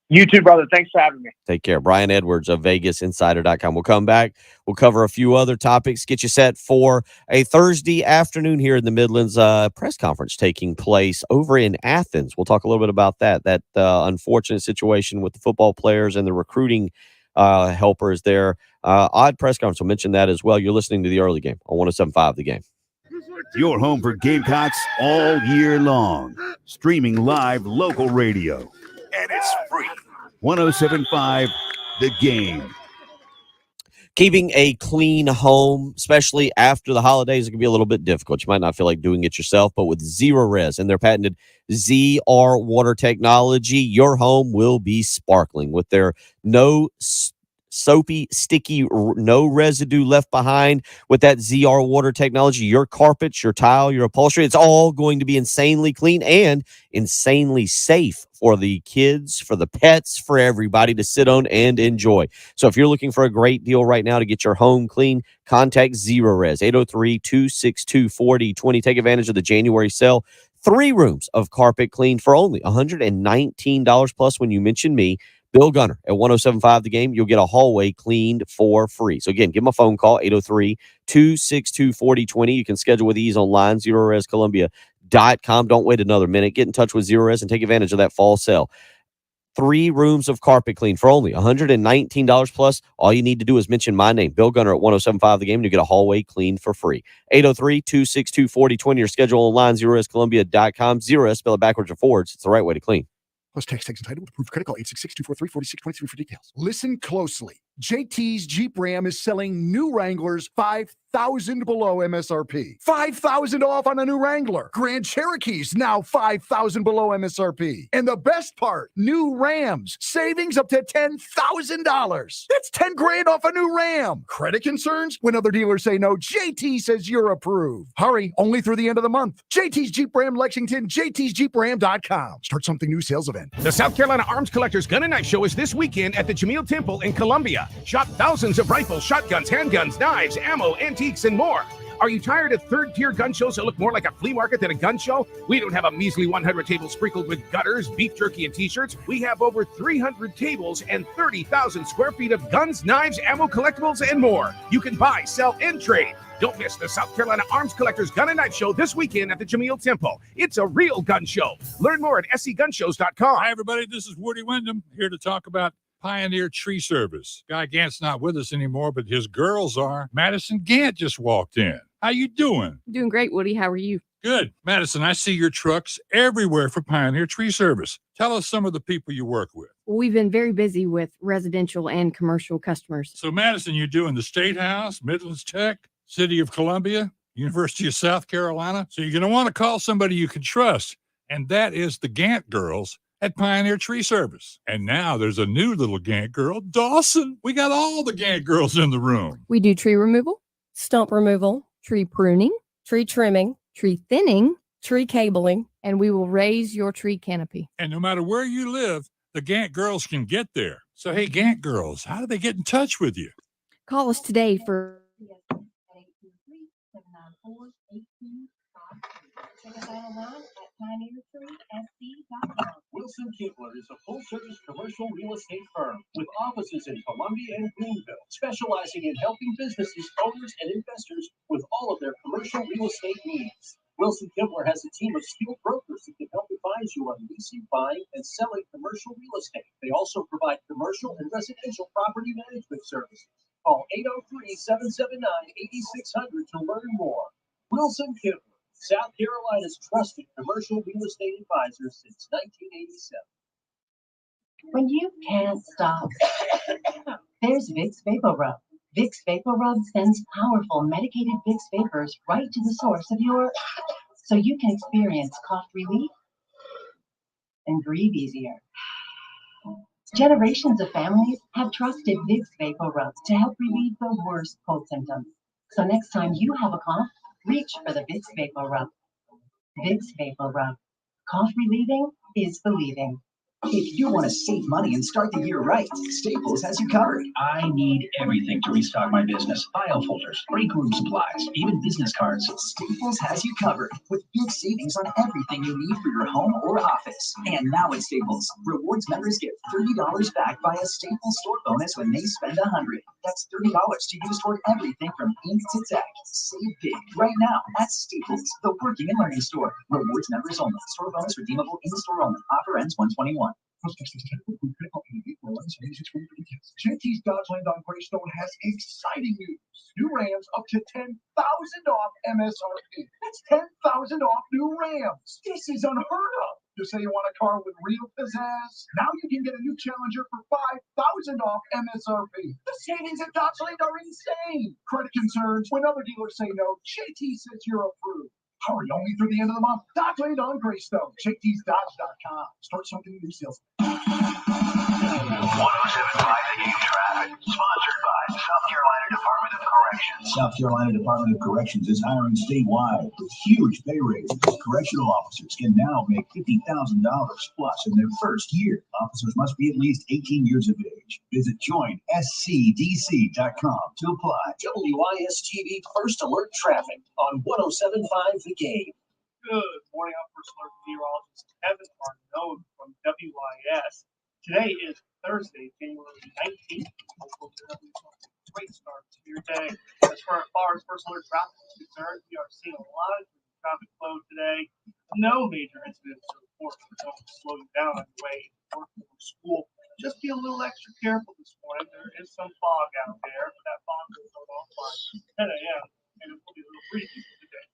Speaker 5: You too, brother. Thanks for having me.
Speaker 23: Take care. Brian Edwards of VegasInsider.com. We'll come back. We'll cover a few other topics, get you set for a Thursday afternoon here in the Midlands press conference taking place over in Athens. We'll talk a little bit about that unfortunate situation with the football players and the recruiting helpers there. Odd press conference. We'll mention that as well. You're listening to the early game on 107.5 The Game.
Speaker 7: Your home for Gamecocks all year long. Streaming live local radio. And it's free. 107.5 The Game.
Speaker 23: Keeping a clean home, especially after the holidays, it can be a little bit difficult. You might not feel like doing it yourself, but with Zero Res and their patented ZR water technology, your home will be sparkling with their no soapy, sticky, no residue left behind with that ZR water technology. Your carpets, your tile, your upholstery, it's all going to be insanely clean and insanely safe for the kids, for the pets, for everybody to sit on and enjoy. So if you're looking for a great deal right now to get your home clean, contact Zero Res, 803-262-4020. Take advantage of the January sale. 3 rooms of carpet cleaned for only $119 plus when you mention me, Bill Gunner at 107.5 The Game. You'll get a hallway cleaned for free. So, again, give him a phone call, 803-262-4020. You can schedule with ease online, ZeroResColumbia.com. Don't wait another minute. Get in touch with Zero Res and take advantage of that fall sale. 3 rooms of carpet clean for only $119 plus. All you need to do is mention my name, Bill Gunner at 107.5 The Game, and you get a hallway cleaned for free. 803-262-4020 or schedule online, ZeroResColumbia.com. Zero Res, spell it backwards or forwards. It's the right way to clean.
Speaker 17: Plus text entitled approved credit call 866-243-4623 for details. Listen closely. JT's Jeep Ram is selling new Wranglers $5,000 below MSRP. $5,000 off on a new Wrangler. Grand Cherokees now $5,000 below MSRP. And the best part, new Rams savings up to $10,000. That's $10,000 off a new Ram. Credit concerns? When other dealers say no, JT says you're approved. Hurry, only through the end of the month. JT's Jeep Ram Lexington, JT'sJeepRam.com. Start something new sales event.
Speaker 9: The South Carolina Arms Collectors Gun and Knife Show is this weekend at the Jameel Temple in Columbia. Shop thousands of rifles, shotguns, handguns, knives, ammo, antiques, and more. Are you tired of third-tier gun shows that look more like a flea market than a gun show? We don't have a measly 100 tables sprinkled with gutters, beef jerky, and t-shirts. We have over 300 tables and 30,000 square feet of guns, knives, ammo, collectibles, and more. You can buy, sell, and trade. Don't miss the South Carolina Arms Collectors Gun and Knife Show this weekend at the Jameel Temple. It's a real gun show. Learn more at SCGunshows.com.
Speaker 11: Hi, everybody. This is Woody Wyndham here to talk about Pioneer Tree Service. Guy Gant's not with us anymore, but his girls are. Madison Gant just walked in. How you doing?
Speaker 12: Doing great, Woody. How are you?
Speaker 11: Good. Madison, I see your trucks everywhere for Pioneer Tree Service. Tell us some of the people you work with.
Speaker 12: We've been very busy with residential and commercial customers.
Speaker 11: So, Madison, you're doing the State House, Midlands Tech, City of Columbia, University of South Carolina. So you're going to want to call somebody you can trust, and that is the Gant girls at Pioneer Tree Service. And now there's a new little Gant girl, Dawson. We got all the Gant girls in the room.
Speaker 12: We do tree removal, stump removal, tree pruning, tree trimming, tree thinning, tree cabling, and we will raise your tree canopy.
Speaker 11: And no matter where you live, the Gant girls can get there. So, hey, Gant girls, how do they get in touch with you?
Speaker 12: Call us today for
Speaker 22: Wilson Kibler is a full-service commercial real estate firm with offices in Columbia and Greenville, specializing in helping businesses, owners, and investors with all of their commercial real estate needs. Wilson Kibler has a team of skilled brokers that can help advise you on leasing, buying, and selling commercial real estate. They also provide commercial and residential property management services. Call 803-779-8600 to learn more. Wilson Kibler, South Carolina's trusted commercial real estate advisor since 1987.
Speaker 1: When you can't stop, there's Vicks Vapor Rub. Vicks Vapor Rub sends powerful medicated Vicks vapors right to the source of your, so you can experience cough relief and breathe easier. Generations of families have trusted Vicks Vapor Rubs to help relieve the worst cold symptoms. So next time you have a cough, reach for the Vicks Vapor Rub. Vicks Vapor Rub. Cough relieving is believing.
Speaker 13: If you want to save money and start the year right, Staples has you covered. I need everything to restock my business. File folders, break room supplies, even business cards. Staples has you covered with big savings on everything you need for your home or office. And now at Staples, rewards members get $30 back by a Staples store bonus when they spend $100. That's $30 to use toward everything from ink to tech. Save big right now at Staples, the working and learning store. Rewards members only. Store bonus redeemable in store only. Offer ends 1/21.
Speaker 17: JT's Dodgeland on Greystone has exciting news. New Rams up to $10,000 off MSRP. That's $10,000 off new Rams. This is unheard of. You say you want a car with real pizzazz? Now you can get a new Challenger for $5,000 off MSRP. The savings at Dodgeland are insane. Credit concerns? When other dealers say no, JT says you're approved. Hurry, only through the end of the month. Dodgeland on Greystone. JT'sDodge.com. Start something new sales.
Speaker 20: 1075 The Game Traffic, sponsored by South Carolina Department of Corrections. South Carolina Department of Corrections is hiring statewide with huge pay raises. Correctional officers can now make $50,000 plus in their first year. Officers must be at least 18 years of age. Visit joinscdc.com to apply.
Speaker 22: WIS-TV First Alert Traffic on 1075 The Game.
Speaker 18: Good morning, I'm First Alert meteorologist Kevin Arnone from WIS. Today is Thursday, January 19th. Hopefully you're having a great start to your day. As far as First Alert traffic is concerned, we are seeing a lot of traffic flow today. No major incidents to report. We're going to slow you down on your way to work or school. Just be a little extra careful this morning. There is some fog out there, but that fog will go off by 10 a.m. and it will be a little breezy today.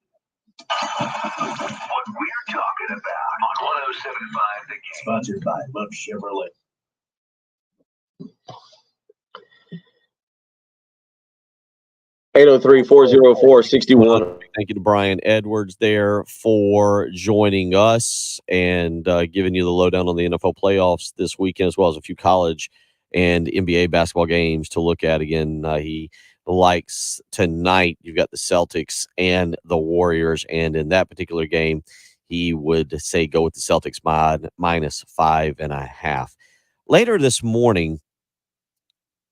Speaker 20: What we're talking about on 1075 The Game. Sponsored by Love Chevrolet.
Speaker 23: Thank you to Brian Edwards there for joining us and giving you the lowdown on the NFL playoffs this weekend, as well as a few college and NBA basketball games to look at. Again, he likes tonight. You've got the Celtics and the Warriors, and in that particular game, he would say go with the Celtics minus 5.5. Later this morning,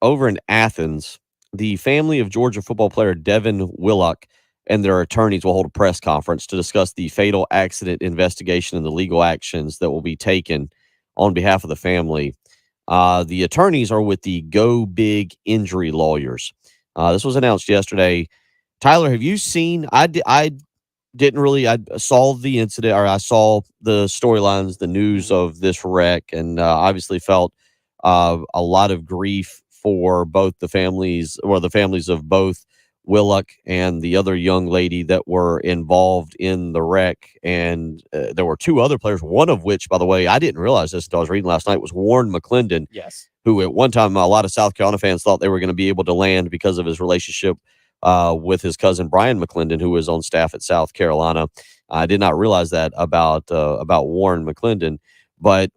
Speaker 23: over in Athens, the family of Georgia football player Devin Willock and their attorneys will hold a press conference to discuss the fatal accident investigation and the legal actions that will be taken on behalf of the family. The attorneys are with the Go Big Injury Lawyers. This was announced yesterday. Tyler, have you seen? I didn't really. I saw the incident, or I saw the storylines, the news of this wreck, and obviously felt a lot of grief for both the families, or the families of both Willock and the other young lady that were involved in the wreck. And there were two other players, one of which, by the way, I didn't realize this until I was reading last night, was Warren McClendon.
Speaker 3: Yes.
Speaker 23: Who at one time a lot of South Carolina fans thought they were going to be able to land because of his relationship with his cousin Brian McClendon, who was on staff at South Carolina. I did not realize that about Warren McClendon. But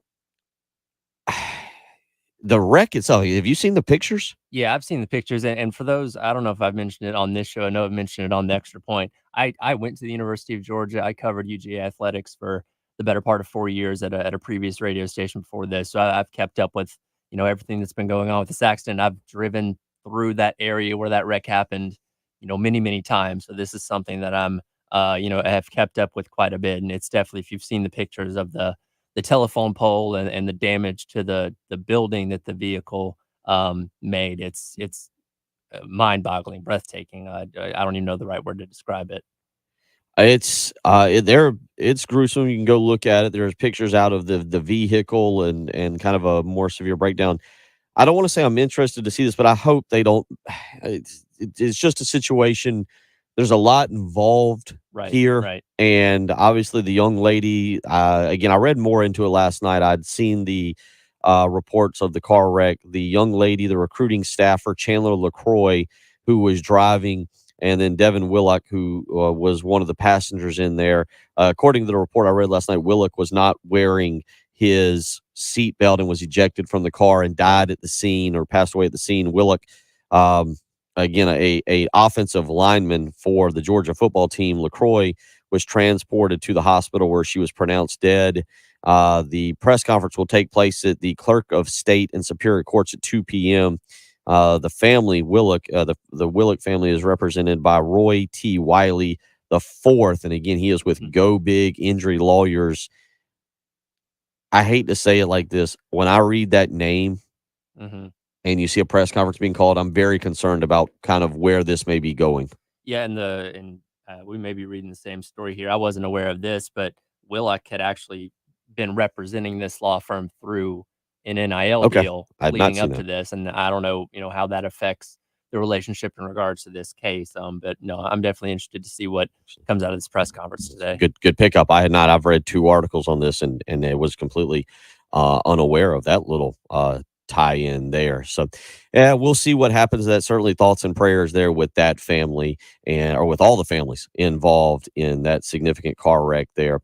Speaker 23: the wreck itself, have you seen the pictures?
Speaker 3: Yeah, I've seen the pictures. And for those, I don't know if I've mentioned it on this show. I know I've mentioned it on the Extra Point. I went to the University of Georgia. I covered UGA athletics for the better part of 4 years at a previous radio station before this. So I've kept up with, everything that's been going on with this accident. I've driven through that area where that wreck happened, many, many times. So this is something that I'm, have kept up with quite a bit. And it's definitely, if you've seen the pictures of the telephone pole and the damage to the building that the vehicle made, it's mind-boggling, breathtaking. I don't even know the right word to describe it.
Speaker 23: It's gruesome. You can go look at it. There's pictures out of the vehicle and kind of a more severe breakdown. I don't want to say I'm interested to see this, but I hope they don't. It's just a situation. There's a lot involved here,
Speaker 3: right.
Speaker 23: And obviously the young lady. Again, I read more into it last night. I'd seen the reports of the car wreck. The young lady, the recruiting staffer Chandler LaCroix, who was driving, and then Devin Willock, who was one of the passengers in there. According to the report I read last night, Willock was not wearing his seatbelt and was ejected from the car and died at the scene or passed away at the scene. Willock, again, a offensive lineman for the Georgia football team, LaCroix, was transported to the hospital where she was pronounced dead. The press conference will take place at the Clerk of State and Superior Courts at 2 p.m. The family, Willock, the Willock family is represented by Roy T. Wiley IV. And again, he is with Go Big Injury Lawyers. I hate to say it like this. When I read that name and you see a press conference being called, I'm very concerned about kind of where this may be going.
Speaker 3: Yeah, and we may be reading the same story here. I wasn't aware of this, but Willock had actually been representing this law firm through an NIL deal leading up to this, and I don't know, how that affects the relationship in regards to this case. But no, I'm definitely interested to see what comes out of this press conference today.
Speaker 23: Good pickup. I had not. I've read 2 articles on this, and it was completely unaware of that little tie in there. So, yeah, we'll see what happens. That certainly thoughts and prayers there with that family or with all the families involved in that significant car wreck there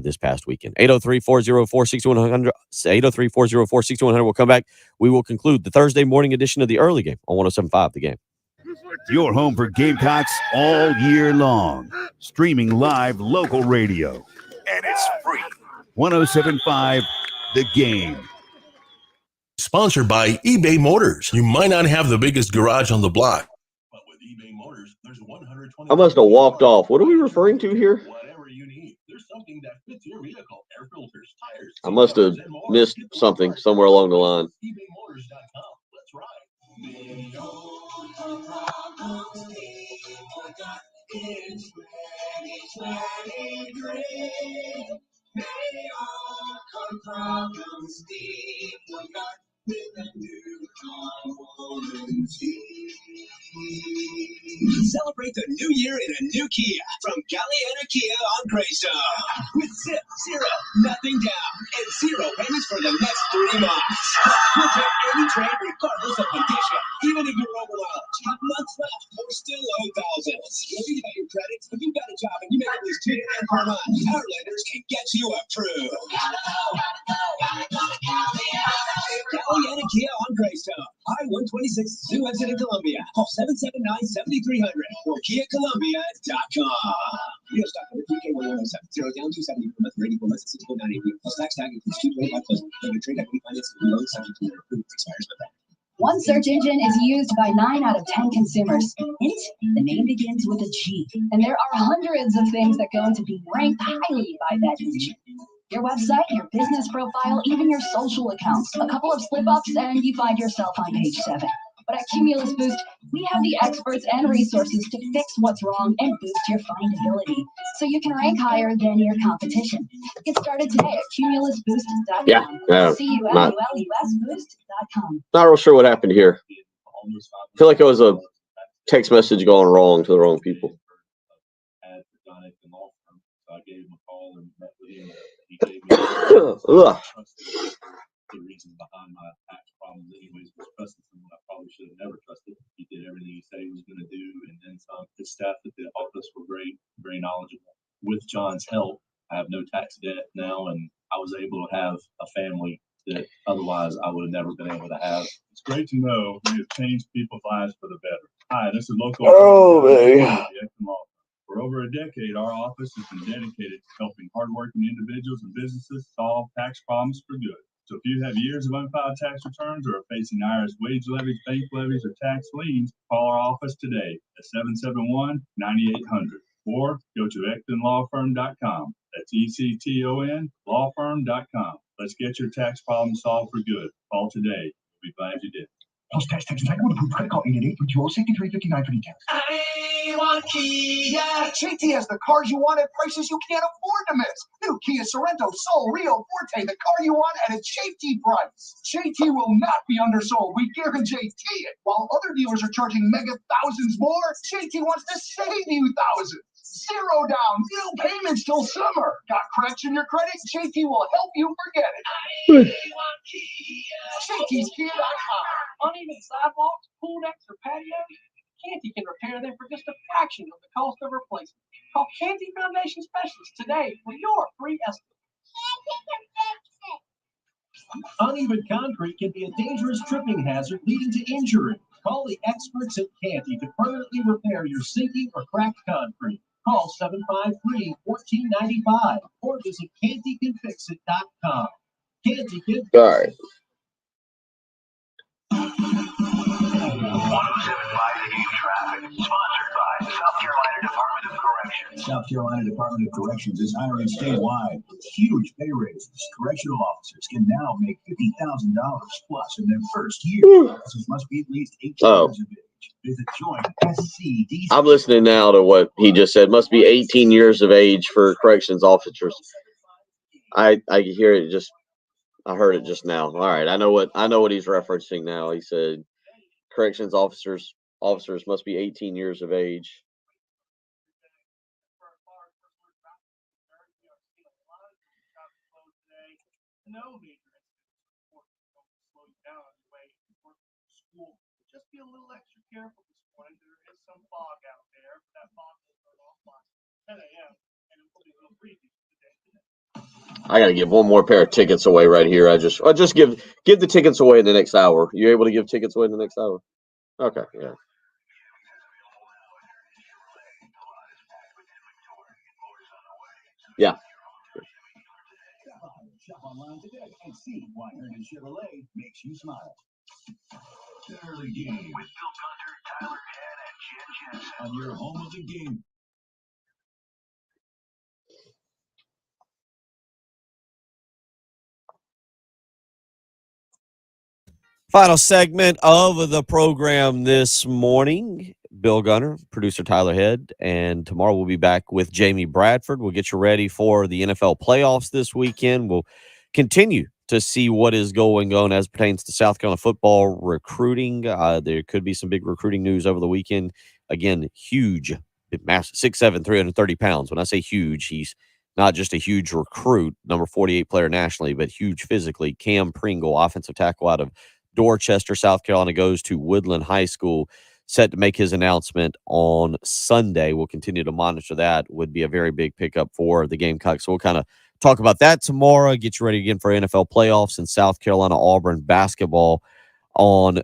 Speaker 23: this past weekend. 803-404-6100. 803-404-6100. We'll come back. We will conclude the Thursday morning edition of the early game on 107.5 The Game.
Speaker 7: Your home for Gamecocks all year long. Streaming live local radio. And it's free. 107.5 The Game.
Speaker 2: Sponsored by eBay Motors. You might not have the biggest garage on the block, but with eBay Motors, there's 120.
Speaker 23: I must have walked off. What are we referring to here?
Speaker 2: Whatever you need, there's something that fits your vehicle. Air filters, tires.
Speaker 23: I must have missed something somewhere along the line.
Speaker 2: ebaymotors.com. Let's ride. Big old problems, people got in 2023. They all come problems, people got with a new Celebrate the new year in a new Kia from Galliana Kia on Greystone. With zip, zero, nothing down, and 0 payments for the next 3 months. We'll take any trade regardless of condition, even if you're overwhelmed. Have months left or still owe thousands. You'll think about your credits. If you've got a job and you make at least $2 per month, our lenders can get you approved. Galliana Kia on Greystone. I-126 Zoo Exit in Columbia. Call 779-7300 or KiaColumbia.com. Real stock number 3K1107. 0 down 270 per month for 84 months at 6.98 plus tax tag includes 225 plus. Even trade equity finance and loan subject to their approved expires with that.
Speaker 1: One search engine is used by 9 out of 10 consumers. It, the name begins with a G. And there are hundreds of things that go into being ranked highly by that engine. Your website, your business profile, even your social accounts. A couple of slip-ups and you find yourself on page 7. But at Cumulus Boost, we have the experts and resources to fix what's wrong and boost your findability so you can rank higher than your competition. Get started today at cumulusboost.com.
Speaker 23: Yeah,
Speaker 1: CUMULUSboost.com.
Speaker 23: Not real sure what happened here. I feel like it was a text message going wrong to the wrong people.
Speaker 6: I gave him a call and met with him. He gave me the reason behind my tax problems anyways was trusting someone I probably should have never trusted. He did everything he said he was going to do, and then some. His staff at the office were great, very knowledgeable. With John's help, I have no tax debt now, and I was able to have a family that otherwise I would have never been able to have. It's great to know we have changed people's lives for the better. Hi, this is local. For over a decade, our office has been dedicated to helping hardworking individuals and businesses solve tax problems for good. So if you have years of unfiled tax returns or are facing IRS wage levies, bank levies, or tax liens, call our office today at 771-9800 or go to EctonLawFirm.com. That's ECTON lawfirm.com. Let's get your tax problem solved for good. Call today. We'll be glad you did.
Speaker 19: Plus tax entitlement approved credit call 888-220-6359 for details.
Speaker 24: I want Kia.
Speaker 17: JT has the cars you want at prices you can't afford to miss. New Kia Sorento, Soul, Rio, Forte, the car you want at a JT price. JT will not be undersold. We guarantee it. While other dealers are charging mega thousands more, JT wants to save you thousands. Zero down, no payments till summer. Got cracks in your credit? JT will help you forget it. JT's Kia.com.
Speaker 18: Uneven sidewalks, pool decks, or patios, Canty can repair them for just a fraction of the cost of replacement. Call Canty Foundation Specialists today for your free estimate.
Speaker 10: Uneven concrete can be a dangerous tripping hazard leading to injury. Call the experts at Canty to permanently repair your sinking or cracked concrete. Call 753-1495 or visit CantyCanFixIt.com. Canty can fix it.
Speaker 20: South Carolina Department of Corrections is hiring statewide with huge pay raises. Correctional officers can now make $50,000 plus in their first year. Officers must be at least 18 years of age. Visit join.scdc.
Speaker 8: I'm listening now to what he just said. Must be 18 years of age for corrections officers. I hear it just. I heard it just now. All right, I know what he's referencing now. He said corrections officers must be 18 years of age.
Speaker 18: No major incidents reported don't slow you down on your way to work or school. Just be a little extra careful this morning. There is some fog out there. That fog will turn off by 10 a.m. and it will be a little breezy today.
Speaker 8: I gotta give one more pair of tickets away right here. I just give the tickets away in the next hour. You able to give tickets away in the next hour? Okay, yeah. Yeah.
Speaker 20: Shop online today and see why Herndon Chevrolet makes you smile. The early game with Bill Gunter, Tyler Head, and Jen Jensen on your home of the game.
Speaker 23: Final segment of the program this morning. Bill Gunner, producer Tyler Head, and tomorrow we'll be back with Jamie Bradford. We'll get you ready for the NFL playoffs this weekend. We'll continue to see what is going on as pertains to South Carolina football recruiting. There could be some big recruiting news over the weekend. Again, huge, massive, 6'7", 330 pounds. When I say huge, he's not just a huge recruit, number 48 player nationally, but huge physically. Cam Pringle, offensive tackle out of Dorchester, South Carolina, goes to Woodland High School, set to make his announcement on Sunday. We'll continue to monitor that. Would be a very big pickup for the Gamecocks. So we'll kind of talk about that tomorrow, get you ready again for NFL playoffs and South Carolina Auburn basketball on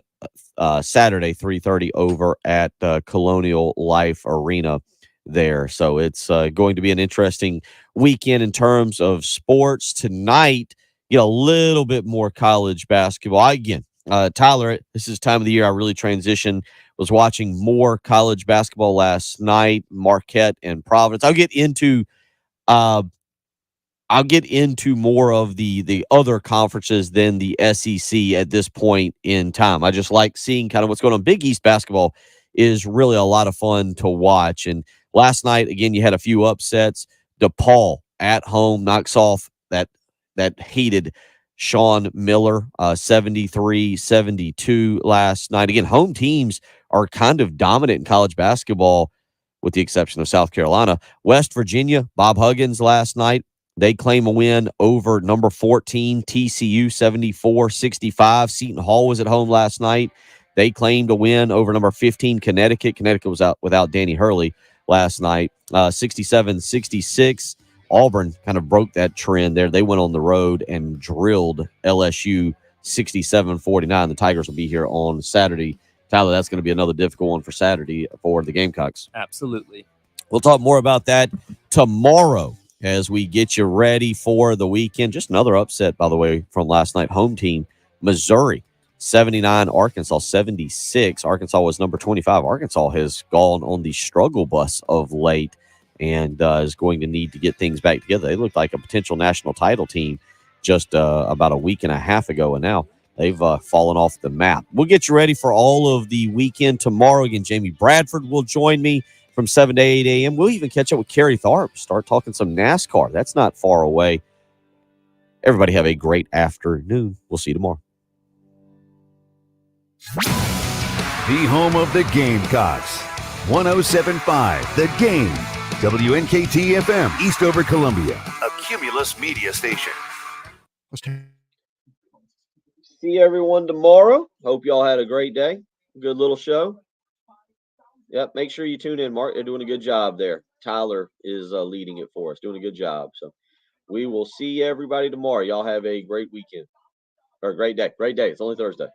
Speaker 23: Saturday, 3:30 over at Colonial Life Arena there. So it's going to be an interesting weekend in terms of sports. Tonight, get a little bit more college basketball. Tyler, this is time of the year I really transition. Was watching more college basketball last night, Marquette and Providence. I'll get into more of the other conferences than the SEC at this point in time. I just like seeing kind of what's going on. Big East basketball is really a lot of fun to watch. And last night, again, you had a few upsets. DePaul at home knocks off that hated Sean Miller, 73-72 last night. Again, home teams are kind of dominant in college basketball with the exception of South Carolina. West Virginia, Bob Huggins last night, they claim a win over number 14 TCU, 74-65. Seton Hall was at home last night. They claimed a win over number 15 Connecticut. Connecticut was out without Danny Hurley last night, 67-66. Auburn kind of broke that trend there. They went on the road and drilled LSU 67-49. The Tigers will be here on Saturday. Tyler, that's going to be another difficult one for Saturday for the Gamecocks.
Speaker 3: Absolutely.
Speaker 23: We'll talk more about that tomorrow as we get you ready for the weekend. Just another upset, by the way, from last night. Home team, Missouri, 79, Arkansas 76. Arkansas was number 25. Arkansas has gone on the struggle bus of late and is going to need to get things back together. They looked like a potential national title team just about a week and a half ago, and now they've fallen off the map. We'll get you ready for all of the weekend tomorrow. Again, Jamie Bradford will join me from 7 to 8 a.m. We'll even catch up with Kerry Tharp, start talking some NASCAR. That's not far away. Everybody have a great afternoon. We'll see you tomorrow.
Speaker 7: The home of the Gamecocks. 107.5 The Game. WNKT FM, Eastover, Columbia. A Cumulus media station.
Speaker 8: See everyone tomorrow. Hope y'all had a great day. Good little show. Yep, make sure you tune in, Mark. They're doing a good job there. Tyler is leading it for us, doing a good job. So we will see everybody tomorrow. Y'all have a great weekend or a great day. Great day. It's only Thursday.